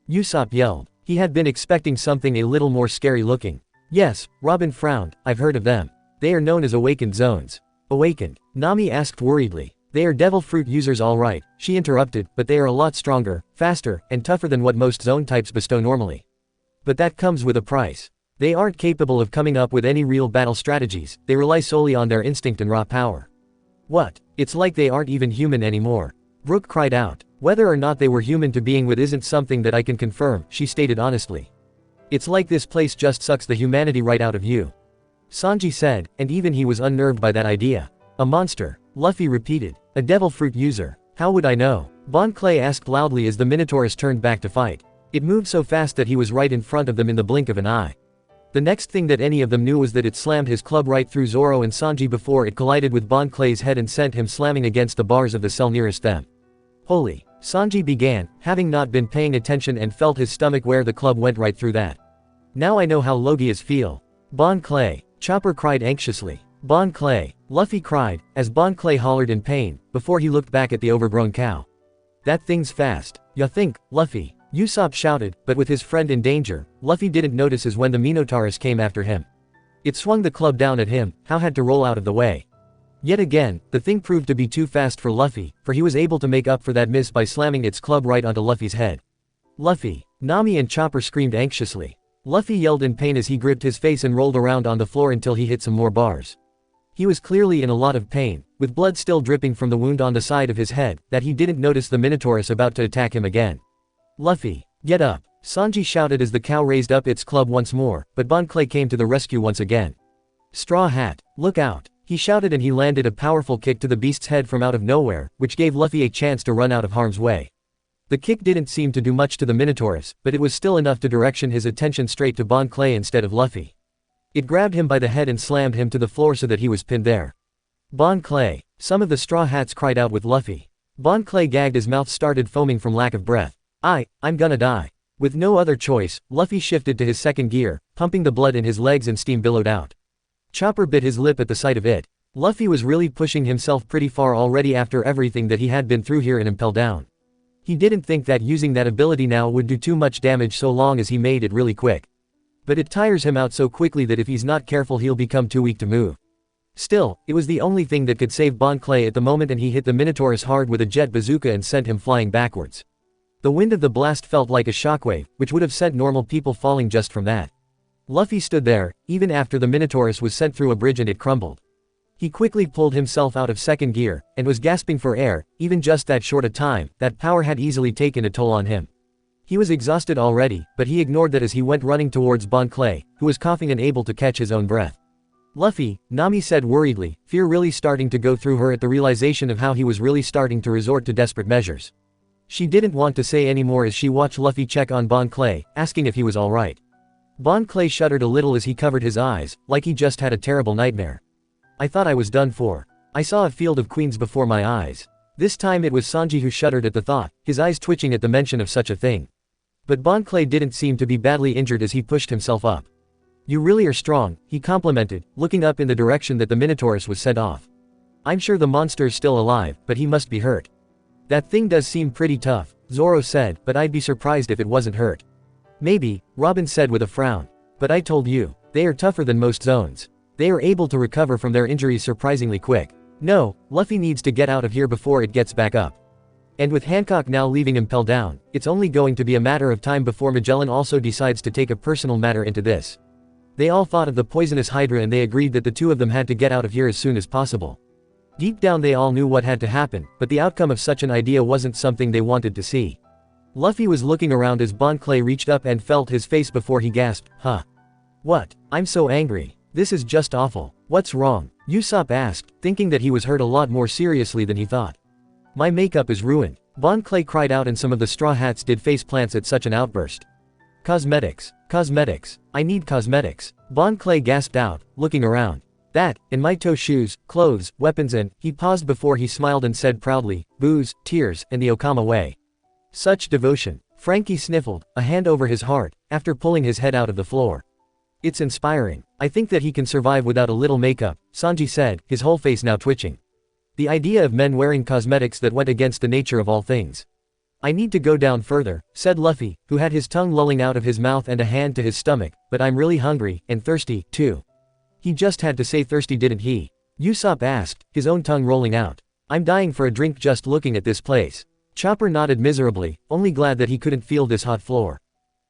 Usopp yelled. He had been expecting something a little more scary looking. Yes, Robin frowned, I've heard of them. They are known as awakened zones. Awakened? Nami asked worriedly. They are devil fruit users all right, she interrupted, but they are a lot stronger, faster, and tougher than what most zone types bestow normally. But that comes with a price. They aren't capable of coming up with any real battle strategies, they rely solely on their instinct and raw power. What? It's like they aren't even human anymore. Brooke cried out. Whether or not they were human to being with isn't something that I can confirm, she stated honestly. It's like this place just sucks the humanity right out of you. Sanji said, and even he was unnerved by that idea. A monster, Luffy repeated. A devil fruit user. How would I know? Bon Clay asked loudly as the Minotaurus turned back to fight. It moved so fast that he was right in front of them in the blink of an eye. The next thing that any of them knew was that it slammed his club right through Zoro and Sanji before it collided with Bon Clay's head and sent him slamming against the bars of the cell nearest them. Holy! Sanji began, having not been paying attention and felt his stomach where the club went right through that. Now I know how Logias feel. Bon Clay. Chopper cried anxiously. Bon Clay. Luffy cried, as Bon Clay hollered in pain, before he looked back at the overgrown cow. That thing's fast. Ya think, Luffy? Usopp shouted, but with his friend in danger, Luffy didn't notice as when the Minotaurus came after him. It swung the club down at him, how had to roll out of the way. Yet again, the thing proved to be too fast for Luffy, for he was able to make up for that miss by slamming its club right onto Luffy's head. Luffy! Nami and Chopper screamed anxiously. Luffy yelled in pain as he gripped his face and rolled around on the floor until he hit some more bars. He was clearly in a lot of pain, with blood still dripping from the wound on the side of his head, that he didn't notice the Minotaurus about to attack him again. Luffy! Get up! Sanji shouted as the cow raised up its club once more, but Bon Clay came to the rescue once again. Straw Hat! Look out! He shouted and he landed a powerful kick to the beast's head from out of nowhere, which gave Luffy a chance to run out of harm's way. The kick didn't seem to do much to the Minotaurus, but it was still enough to direction his attention straight to Bon Clay instead of Luffy. It grabbed him by the head and slammed him to the floor so that he was pinned there. Bon Clay! Some of the Straw Hats cried out with Luffy. Bon Clay gagged, his mouth started foaming from lack of breath. I'm gonna die. With no other choice, Luffy shifted to his second gear, pumping the blood in his legs and steam billowed out. Chopper bit his lip at the sight of it. Luffy was really pushing himself pretty far already after everything that he had been through here and impelled down. He didn't think that using that ability now would do too much damage so long as he made it really quick. But it tires him out so quickly that if he's not careful he'll become too weak to move. Still, it was the only thing that could save Bon Clay at the moment, and he hit the Minotaurus hard with a jet bazooka and sent him flying backwards. The wind of the blast felt like a shockwave, which would have sent normal people falling just from that. Luffy stood there, even after the Minotaurus was sent through a bridge and it crumbled. He quickly pulled himself out of second gear, and was gasping for air. Even just that short a time, that power had easily taken a toll on him. He was exhausted already, but he ignored that as he went running towards Bon Clay, who was coughing and able to catch his own breath. Luffy, Nami said worriedly, fear really starting to go through her at the realization of how he was really starting to resort to desperate measures. She didn't want to say any more as she watched Luffy check on Bon Clay, asking if he was alright. Bon Clay shuddered a little as he covered his eyes, like he just had a terrible nightmare. I thought I was done for. I saw a field of queens before my eyes. This time it was Sanji who shuddered at the thought, his eyes twitching at the mention of such a thing. But Bon Clay didn't seem to be badly injured as he pushed himself up. You really are strong, he complimented, looking up in the direction that the Minotaurus was sent off. I'm sure the monster's still alive, but he must be hurt. That thing does seem pretty tough, Zoro said, but I'd be surprised if it wasn't hurt. Maybe, Robin said with a frown. But I told you, they are tougher than most zones. They are able to recover from their injuries surprisingly quick. No, Luffy needs to get out of here before it gets back up. And with Hancock now leaving him pinned down, it's only going to be a matter of time before Magellan also decides to take a personal matter into this. They all thought of the poisonous Hydra and they agreed that the two of them had to get out of here as soon as possible. Deep down they all knew what had to happen, but the outcome of such an idea wasn't something they wanted to see. Luffy was looking around as Bon Clay reached up and felt his face before he gasped, huh? What? I'm so angry. This is just awful. What's wrong? Usopp asked, thinking that he was hurt a lot more seriously than he thought. My makeup is ruined. Bon Clay cried out, and some of the Straw Hats did face plants at such an outburst. Cosmetics. Cosmetics. I need cosmetics. Bon Clay gasped out, looking around. That, and my toe shoes, clothes, weapons, and, he paused before he smiled and said proudly, booze, tears, and the Okama way. Such devotion. Frankie sniffled, a hand over his heart, after pulling his head out of the floor. It's inspiring. I think that he can survive without a little makeup, Sanji said, his whole face now twitching. The idea of men wearing cosmetics that went against the nature of all things. I need to go down further, said Luffy, who had his tongue lolling out of his mouth and a hand to his stomach, but I'm really hungry, and thirsty, too. He just had to say thirsty, didn't he? Usopp asked, his own tongue rolling out. I'm dying for a drink just looking at this place. Chopper nodded miserably, only glad that he couldn't feel this hot floor.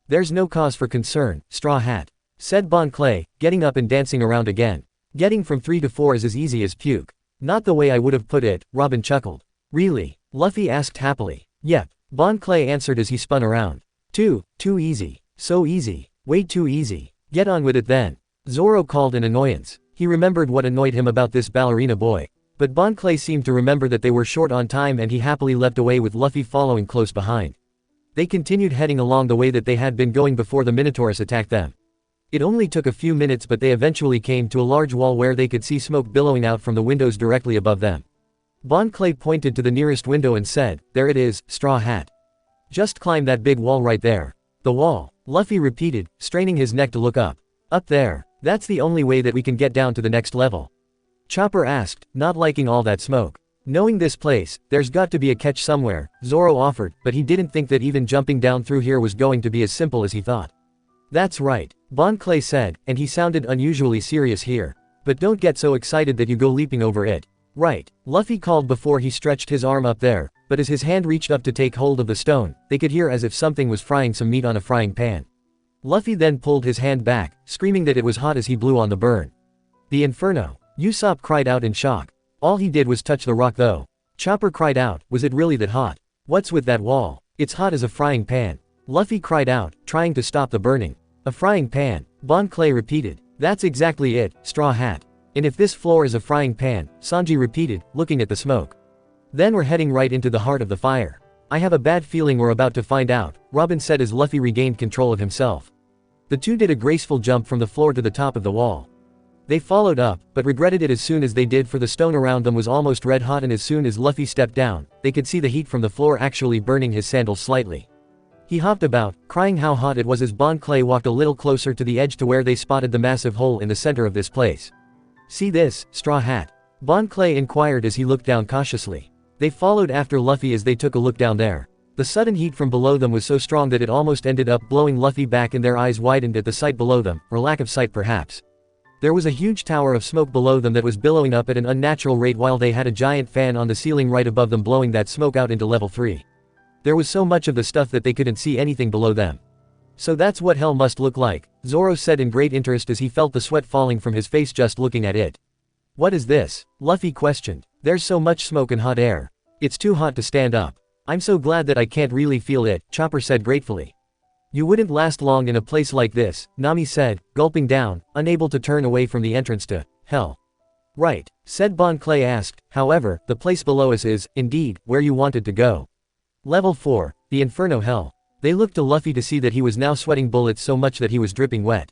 There's no cause for concern, Straw Hat, said Bon Clay, getting up and dancing around again. Getting from 3 to 4 is as easy as puke. Not the way I would have put it, Robin chuckled. Really? Luffy asked happily. Yep, Bon Clay answered as he spun around. Too easy. So easy. Way too easy. Get on with it then. Zoro called in annoyance. He remembered what annoyed him about this ballerina boy. But Bon Clay seemed to remember that they were short on time, and he happily leapt away with Luffy following close behind. They continued heading along the way that they had been going before the Minotaurus attacked them. It only took a few minutes, but they eventually came to a large wall where they could see smoke billowing out from the windows directly above them. Bon Clay pointed to the nearest window and said, there it is, Straw Hat. Just climb that big wall right there. The wall, Luffy repeated, straining his neck to look up. Up there. That's the only way that we can get down to the next level. Chopper asked, not liking all that smoke. Knowing this place, there's got to be a catch somewhere, Zoro offered, but he didn't think that even jumping down through here was going to be as simple as he thought. That's right, Bon Clay said, and he sounded unusually serious here. But don't get so excited that you go leaping over it. Right, Luffy called before he stretched his arm up there, but as his hand reached up to take hold of the stone, they could hear as if something was frying some meat on a frying pan. Luffy then pulled his hand back, screaming that it was hot as he blew on the burn. The inferno! Usopp cried out in shock. All he did was touch the rock though. Chopper cried out, was it really that hot? What's with that wall? It's hot as a frying pan. Luffy cried out, trying to stop the burning. A frying pan, Bon Clay repeated. That's exactly it, Straw Hat. And if this floor is a frying pan, Sanji repeated, looking at the smoke. Then we're heading right into the heart of the fire. I have a bad feeling we're about to find out, Robin said as Luffy regained control of himself. The two did a graceful jump from the floor to the top of the wall. They followed up, but regretted it as soon as they did, for the stone around them was almost red hot, and as soon as Luffy stepped down, they could see the heat from the floor actually burning his sandals slightly. He hopped about, crying how hot it was as Bon Clay walked a little closer to the edge to where they spotted the massive hole in the center of this place. See this, Straw Hat? Bon Clay inquired as he looked down cautiously. They followed after Luffy as they took a look down there. The sudden heat from below them was so strong that it almost ended up blowing Luffy back, and their eyes widened at the sight below them, or lack of sight perhaps. There was a huge tower of smoke below them that was billowing up at an unnatural rate, while they had a giant fan on the ceiling right above them blowing that smoke out into level 3. There was so much of the stuff that they couldn't see anything below them. So that's what hell must look like, Zoro said in great interest as he felt the sweat falling from his face just looking at it. What is this? Luffy questioned. There's so much smoke and hot air. It's too hot to stand up. I'm so glad that I can't really feel it, Chopper said gratefully. You wouldn't last long in a place like this, Nami said, gulping down, unable to turn away from the entrance to hell. Right, said Bon Clay asked, however, the place below us is, indeed, where you wanted to go. Level 4, the Inferno Hell. They looked to Luffy to see that he was now sweating bullets so much that he was dripping wet.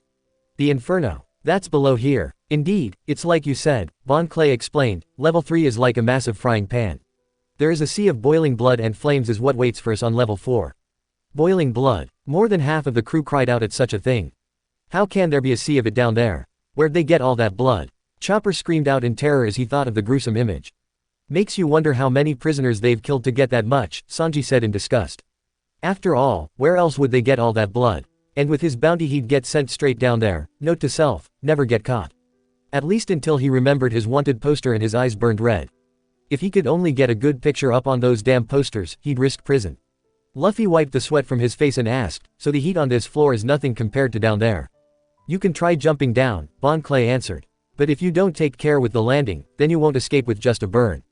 The Inferno. That's below here. Indeed, it's like you said, Bon Clay explained, level 3 is like a massive frying pan. There is a sea of boiling blood and flames is what waits for us on level 4. Boiling blood. More than half of the crew cried out at such a thing. How can there be a sea of it down there? Where'd they get all that blood? Chopper screamed out in terror as he thought of the gruesome image. Makes you wonder how many prisoners they've killed to get that much, Sanji said in disgust. After all, where else would they get all that blood? And with his bounty he'd get sent straight down there. Note to self, never get caught. At least until he remembered his wanted poster and his eyes burned red. If he could only get a good picture up on those damn posters, he'd risk prison. Luffy wiped the sweat from his face and asked, so the heat on this floor is nothing compared to down there? You can try jumping down, Bon Clay answered. But if you don't take care with the landing, then you won't escape with just a burn.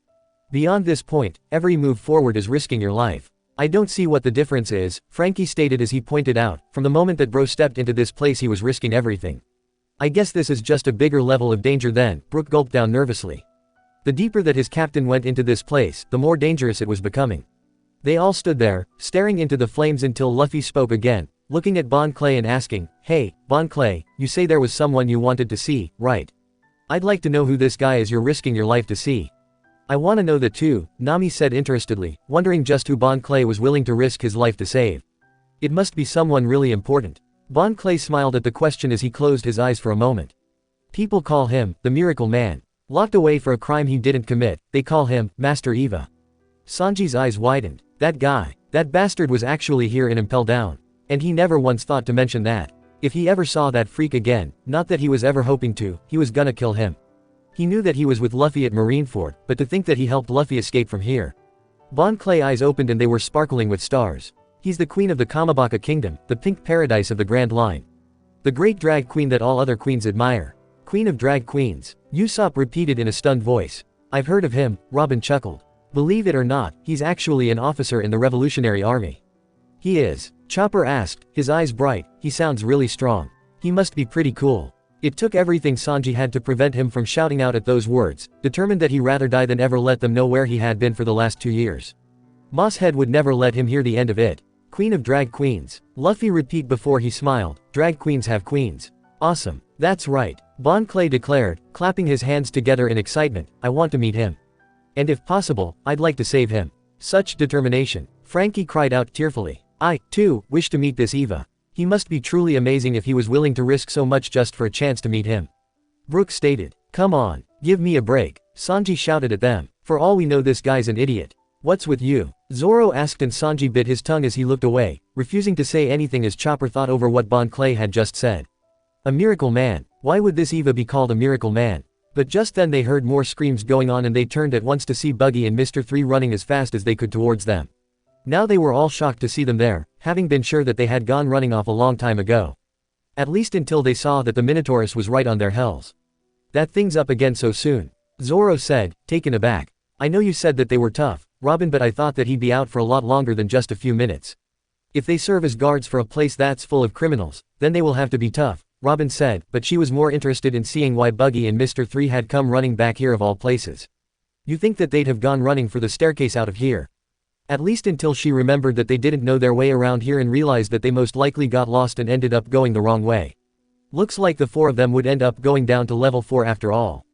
Beyond this point, every move forward is risking your life. I don't see what the difference is, Frankie stated as he pointed out, from the moment that Bro stepped into this place he was risking everything. I guess this is just a bigger level of danger then, Brook gulped down nervously. The deeper that his captain went into this place, the more dangerous it was becoming. They all stood there, staring into the flames until Luffy spoke again, looking at Bon Clay and asking, "Hey, Bon Clay, you say there was someone you wanted to see, right? I'd like to know who this guy is you're risking your life to see." "I want to know that too," Nami said interestedly, wondering just who Bon Clay was willing to risk his life to save. "It must be someone really important." Bon Clay smiled at the question as he closed his eyes for a moment. "People call him, the Miracle Man. Locked away for a crime he didn't commit, they call him, Master Eva." Sanji's eyes widened. That guy, that bastard was actually here in Impel Down. And he never once thought to mention that. If he ever saw that freak again, not that he was ever hoping to, he was gonna kill him. He knew that he was with Luffy at Marineford, but to think that he helped Luffy escape from here. Bon Clay eyes opened and they were sparkling with stars. He's the queen of the Kamabaka Kingdom, the pink paradise of the Grand Line. The great drag queen that all other queens admire. Queen of drag queens, Usopp repeated in a stunned voice. "I've heard of him," Robin chuckled. "Believe it or not, he's actually an officer in the Revolutionary Army." "He is?" Chopper asked, his eyes bright. "He sounds really strong. He must be pretty cool." It took everything Sanji had to prevent him from shouting out at those words, determined that he'd rather die than ever let them know where he had been for the last 2 years. Mosshead would never let him hear the end of it. "Queen of drag queens," Luffy repeated before he smiled. "Drag queens have queens. Awesome. That's right," Bon Clay declared, clapping his hands together in excitement. "I want to meet him. And if possible, I'd like to save him." Such determination. Frankie cried out tearfully. "I, too, wish to meet this Eva. He must be truly amazing if he was willing to risk so much just for a chance to meet him." Brook stated. "Come on, give me a break," Sanji shouted at them. "For all we know this guy's an idiot." "What's with you?" Zoro asked and Sanji bit his tongue as he looked away, refusing to say anything as Chopper thought over what Bon Clay had just said. A miracle man. Why would this Eva be called a miracle man? But just then they heard more screams going on and they turned at once to see Buggy and Mr. 3 running as fast as they could towards them. Now they were all shocked to see them there, having been sure that they had gone running off a long time ago. At least until they saw that the Minotaurus was right on their heels. "That thing's up again so soon," Zoro said, taken aback. "I know you said that they were tough, Robin, but I thought that he'd be out for a lot longer than just a few minutes." "If they serve as guards for a place that's full of criminals, then they will have to be tough," Robin said, but she was more interested in seeing why Buggy and Mr. 3 had come running back here of all places. "You think that they'd have gone running for the staircase out of here?" At least until she remembered that they didn't know their way around here and realized that they most likely got lost and ended up going the wrong way. Looks like the 4 of them would end up going down to level 4 after all.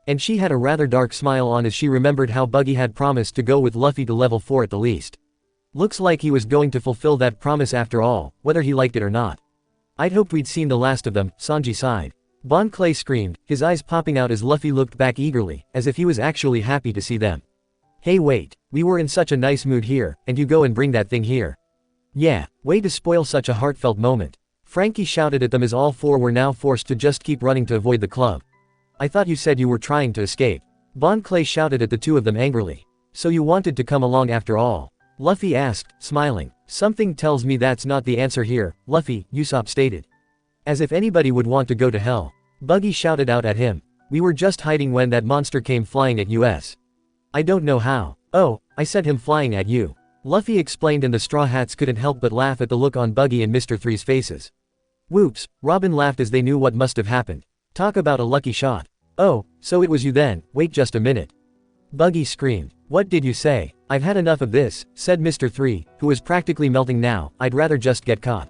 And she had a rather dark smile on as she remembered how Buggy had promised to go with Luffy to level 4 at the least. Looks like he was going to fulfill that promise after all, whether he liked it or not. "I'd hoped we'd seen the last of them," Sanji sighed. Bon Clay screamed, his eyes popping out as Luffy looked back eagerly, as if he was actually happy to see them. "Hey wait, we were in such a nice mood here, and you go and bring that thing here. Yeah, way to spoil such a heartfelt moment." Frankie shouted at them as all 4 were now forced to just keep running to avoid the club. "I thought you said you were trying to escape." Bon Clay shouted at the 2 of them angrily. "So you wanted to come along after all?" Luffy asked, smiling. "Something tells me that's not the answer here, Luffy," Usopp stated. "As if anybody would want to go to hell." Buggy shouted out at him. "We were just hiding when that monster came flying at us. I don't know how." "Oh, I sent him flying at you," Luffy explained, and the Straw Hats couldn't help but laugh at the look on Buggy and Mr. 3's faces. "Whoops," Robin laughed as they knew what must have happened. "Talk about a lucky shot. Oh, so it was you then, wait just a minute." Buggy screamed. "What did you say?" "I've had enough of this," said Mr. 3, who was practically melting now. "I'd rather just get caught.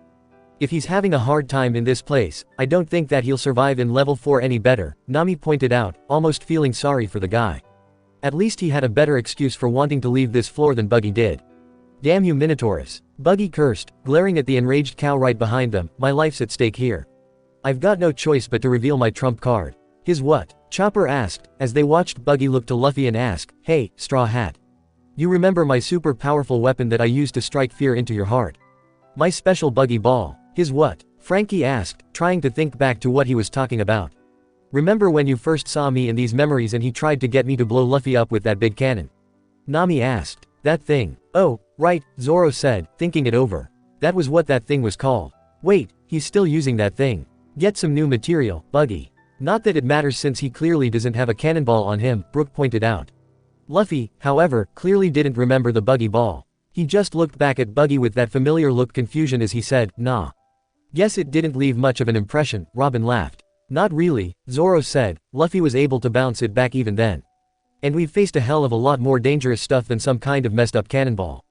If he's having a hard time in this place, I don't think that he'll survive in level 4 any better," Nami pointed out, almost feeling sorry for the guy. At least he had a better excuse for wanting to leave this floor than Buggy did. "Damn you Minotaurus," Buggy cursed, glaring at the enraged cow right behind them. "My life's at stake here. I've got no choice but to reveal my trump card." "His what?" Chopper asked, as they watched Buggy look to Luffy and ask, "Hey, Straw Hat. You remember my super powerful weapon that I used to strike fear into your heart? My special Buggy Ball." "His what?" Frankie asked, trying to think back to what he was talking about. "Remember when you first saw me in these memories and he tried to get me to blow Luffy up with that big cannon?" Nami asked. "That thing. Oh, right," Zoro said, thinking it over. "That was what that thing was called. Wait, he's still using that thing. Get some new material, Buggy." "Not that it matters since he clearly doesn't have a cannonball on him," Brook pointed out. Luffy, however, clearly didn't remember the Buggy Ball. He just looked back at Buggy with that familiar look confusion as he said, "Nah. Guess it didn't leave much of an impression," Robin laughed. Not really, Zoro said. Luffy was able to bounce it back even then. And we've faced a hell of a lot more dangerous stuff than some kind of messed up cannonball.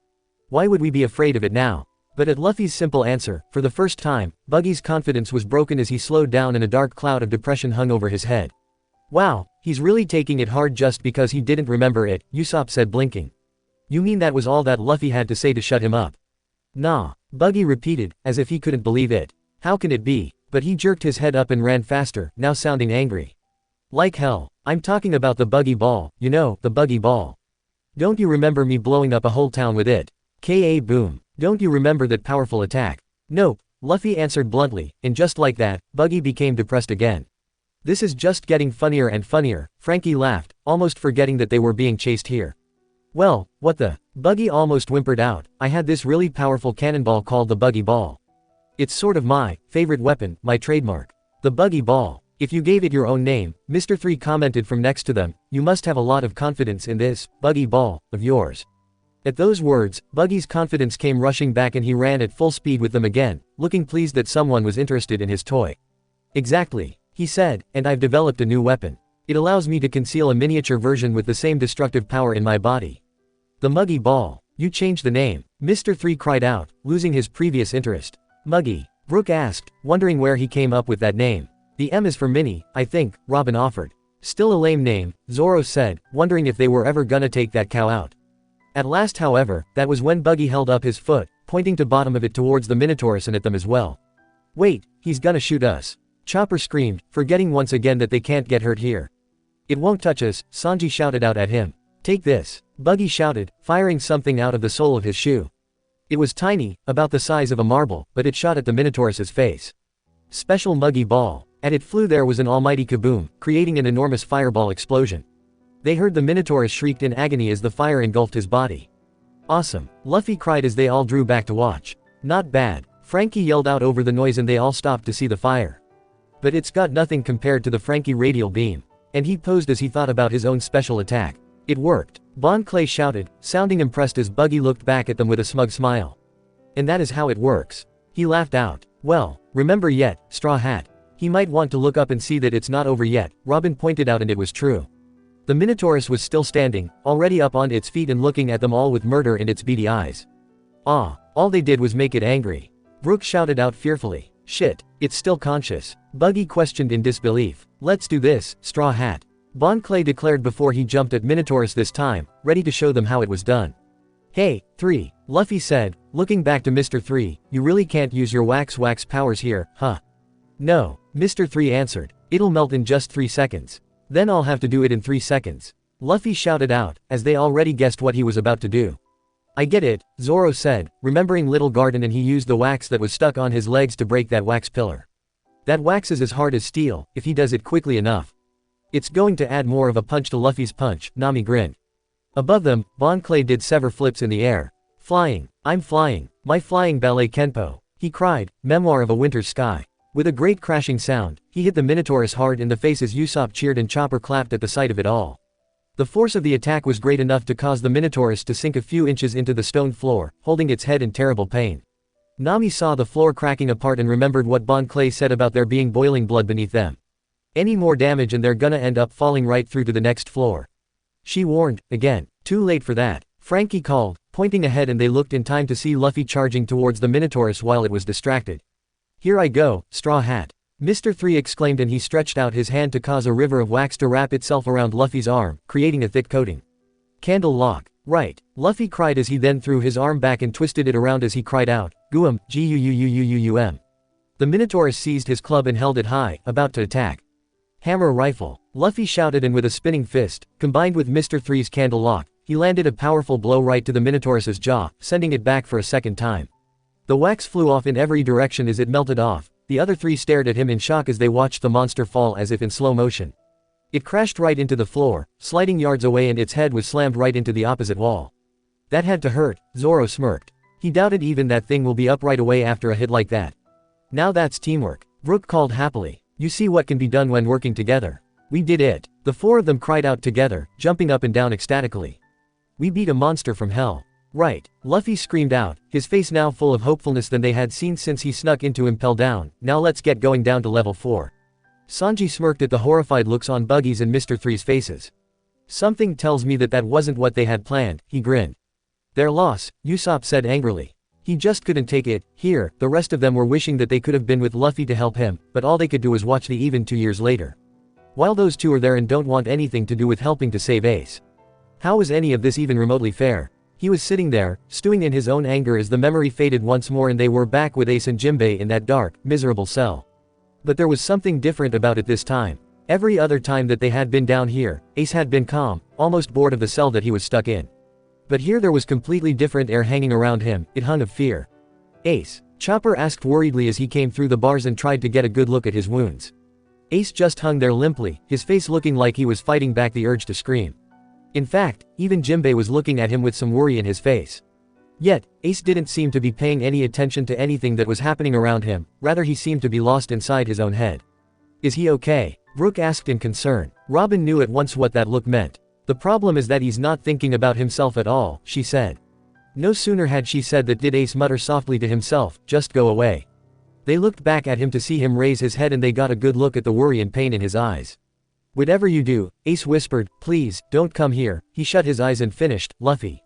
Why would we be afraid of it now? But at Luffy's simple answer, for the first time, Buggy's confidence was broken as he slowed down and a dark cloud of depression hung over his head. Wow, he's really taking it hard just because he didn't remember it, Usopp said blinking. You mean that was all that Luffy had to say to shut him up? Nah, Buggy repeated, as if he couldn't believe it. How can it be? But he jerked his head up and ran faster, now sounding angry. Like hell, I'm talking about the buggy ball, you know, the buggy ball. Don't you remember me blowing up a whole town with it? K.A. boom. Don't you remember that powerful attack? Nope, Luffy answered bluntly, and just like that, Buggy became depressed again. This is just getting funnier and funnier, Frankie laughed, almost forgetting that they were being chased here. Well, what the? Buggy almost whimpered out, I had this really powerful cannonball called the buggy ball. It's sort of my favorite weapon, my trademark. The buggy ball. If you gave it your own name, Mr. 3 commented from next to them, you must have a lot of confidence in this buggy ball of yours. At those words, Buggy's confidence came rushing back and he ran at full speed with them again, looking pleased that someone was interested in his toy. Exactly, he said, and I've developed a new weapon. It allows me to conceal a miniature version with the same destructive power in my body. The Muggy Ball. You changed the name, Mr. 3 cried out, losing his previous interest. Muggy? Brook asked, wondering where he came up with that name. The M is for Minnie, I think, Robin offered. Still a lame name, Zoro said, wondering if they were ever gonna take that cow out. At last however, that was when Buggy held up his foot, pointing to bottom of it towards the Minotaurus and at them as well. Wait, he's gonna shoot us. Chopper screamed, forgetting once again that they can't get hurt here. It won't touch us, Sanji shouted out at him. Take this, Buggy shouted, firing something out of the sole of his shoe. It was tiny, about the size of a marble, but it shot at the Minotaurus's face. Special Muggy Ball. At it flew there was an almighty kaboom, creating an enormous fireball explosion. They heard the Minotaurus shrieked in agony as the fire engulfed his body. Awesome, Luffy cried as they all drew back to watch. Not bad, Frankie yelled out over the noise and they all stopped to see the fire. But it's got nothing compared to the Frankie radial beam. And he posed as he thought about his own special attack. It worked, Bon Clay shouted, sounding impressed as Buggy looked back at them with a smug smile. And that is how it works. He laughed out. Well, remember yet, Straw Hat. He might want to look up and see that it's not over yet, Robin pointed out and it was true. The Minotaurus was still standing, already up on its feet and looking at them all with murder in its beady eyes. Ah, all they did was make it angry. Brook shouted out fearfully. Shit, it's still conscious. Buggy questioned in disbelief. Let's do this, Straw Hat. Bon Clay declared before he jumped at Minotaurus this time, ready to show them how it was done. Hey, 3, Luffy said, looking back to Mr. 3, you really can't use your wax powers here, huh? No, Mr. 3 answered, it'll melt in just 3 seconds. Then I'll have to do it in 3 seconds. Luffy shouted out, as they already guessed what he was about to do. I get it, Zoro said, remembering Little Garden, and he used the wax that was stuck on his legs to break that wax pillar. That wax is as hard as steel, if he does it quickly enough. It's going to add more of a punch to Luffy's punch, Nami grinned. Above them, Bon Clay did several flips in the air. Flying, I'm flying, my flying ballet Kenpo, he cried, memoir of a winter's sky. With a great crashing sound, he hit the Minotaurus hard in the face as Usopp cheered and Chopper clapped at the sight of it all. The force of the attack was great enough to cause the Minotaurus to sink a few inches into the stone floor, holding its head in terrible pain. Nami saw the floor cracking apart and remembered what Bon Clay said about there being boiling blood beneath them. Any more damage and they're gonna end up falling right through to the next floor. She warned, again, too late for that, Frankie called, pointing ahead, and they looked in time to see Luffy charging towards the Minotaurus while it was distracted. Here I go, Straw Hat. Mr. 3 exclaimed, and he stretched out his hand to cause a river of wax to wrap itself around Luffy's arm, creating a thick coating. Candle lock. Right, Luffy cried as he then threw his arm back and twisted it around as he cried out, Guum, Guuum. The Minotaurus seized his club and held it high, about to attack. Hammer rifle. Luffy shouted, and with a spinning fist, combined with Mr. 3's candle lock, he landed a powerful blow right to the Minotaurus's jaw, sending it back for a second time. The wax flew off in every direction as it melted off. The other 3 stared at him in shock as they watched the monster fall as if in slow motion. It crashed right into the floor, sliding yards away, and its head was slammed right into the opposite wall. That had to hurt, Zoro smirked. He doubted even that thing will be up right away after a hit like that. Now that's teamwork, Brook called happily. You see what can be done when working together. We did it. The 4 of them cried out together, jumping up and down ecstatically. We beat a monster from hell. Right, Luffy screamed out, his face now full of hopefulness than they had seen since he snuck into Impel Down. Now let's get going down to level 4. Sanji smirked at the horrified looks on Buggy's and Mr. Three's faces. Something tells me that that wasn't what they had planned, he grinned. Their loss, Usopp said angrily. He just couldn't take it. Here, the rest of them were wishing that they could have been with Luffy to help him, but all they could do was watch the even 2 years later. While those two are there and don't want anything to do with helping to save Ace. How was any of this even remotely fair? He was sitting there, stewing in his own anger as the memory faded once more and they were back with Ace and Jinbei in that dark, miserable cell. But there was something different about it this time. Every other time that they had been down here, Ace had been calm, almost bored of the cell that he was stuck in. But here there was completely different air hanging around him, it hung of fear. Ace? Chopper asked worriedly as he came through the bars and tried to get a good look at his wounds. Ace just hung there limply, his face looking like he was fighting back the urge to scream. In fact, even Jinbei was looking at him with some worry in his face. Yet, Ace didn't seem to be paying any attention to anything that was happening around him, rather he seemed to be lost inside his own head. Is he okay? Brook asked in concern. Robin knew at once what that look meant. The problem is that he's not thinking about himself at all, she said. No sooner had she said that did Ace mutter softly to himself, just go away. They looked back at him to see him raise his head and they got a good look at the worry and pain in his eyes. Whatever you do, Ace whispered, please, don't come here. He shut his eyes and finished, Luffy.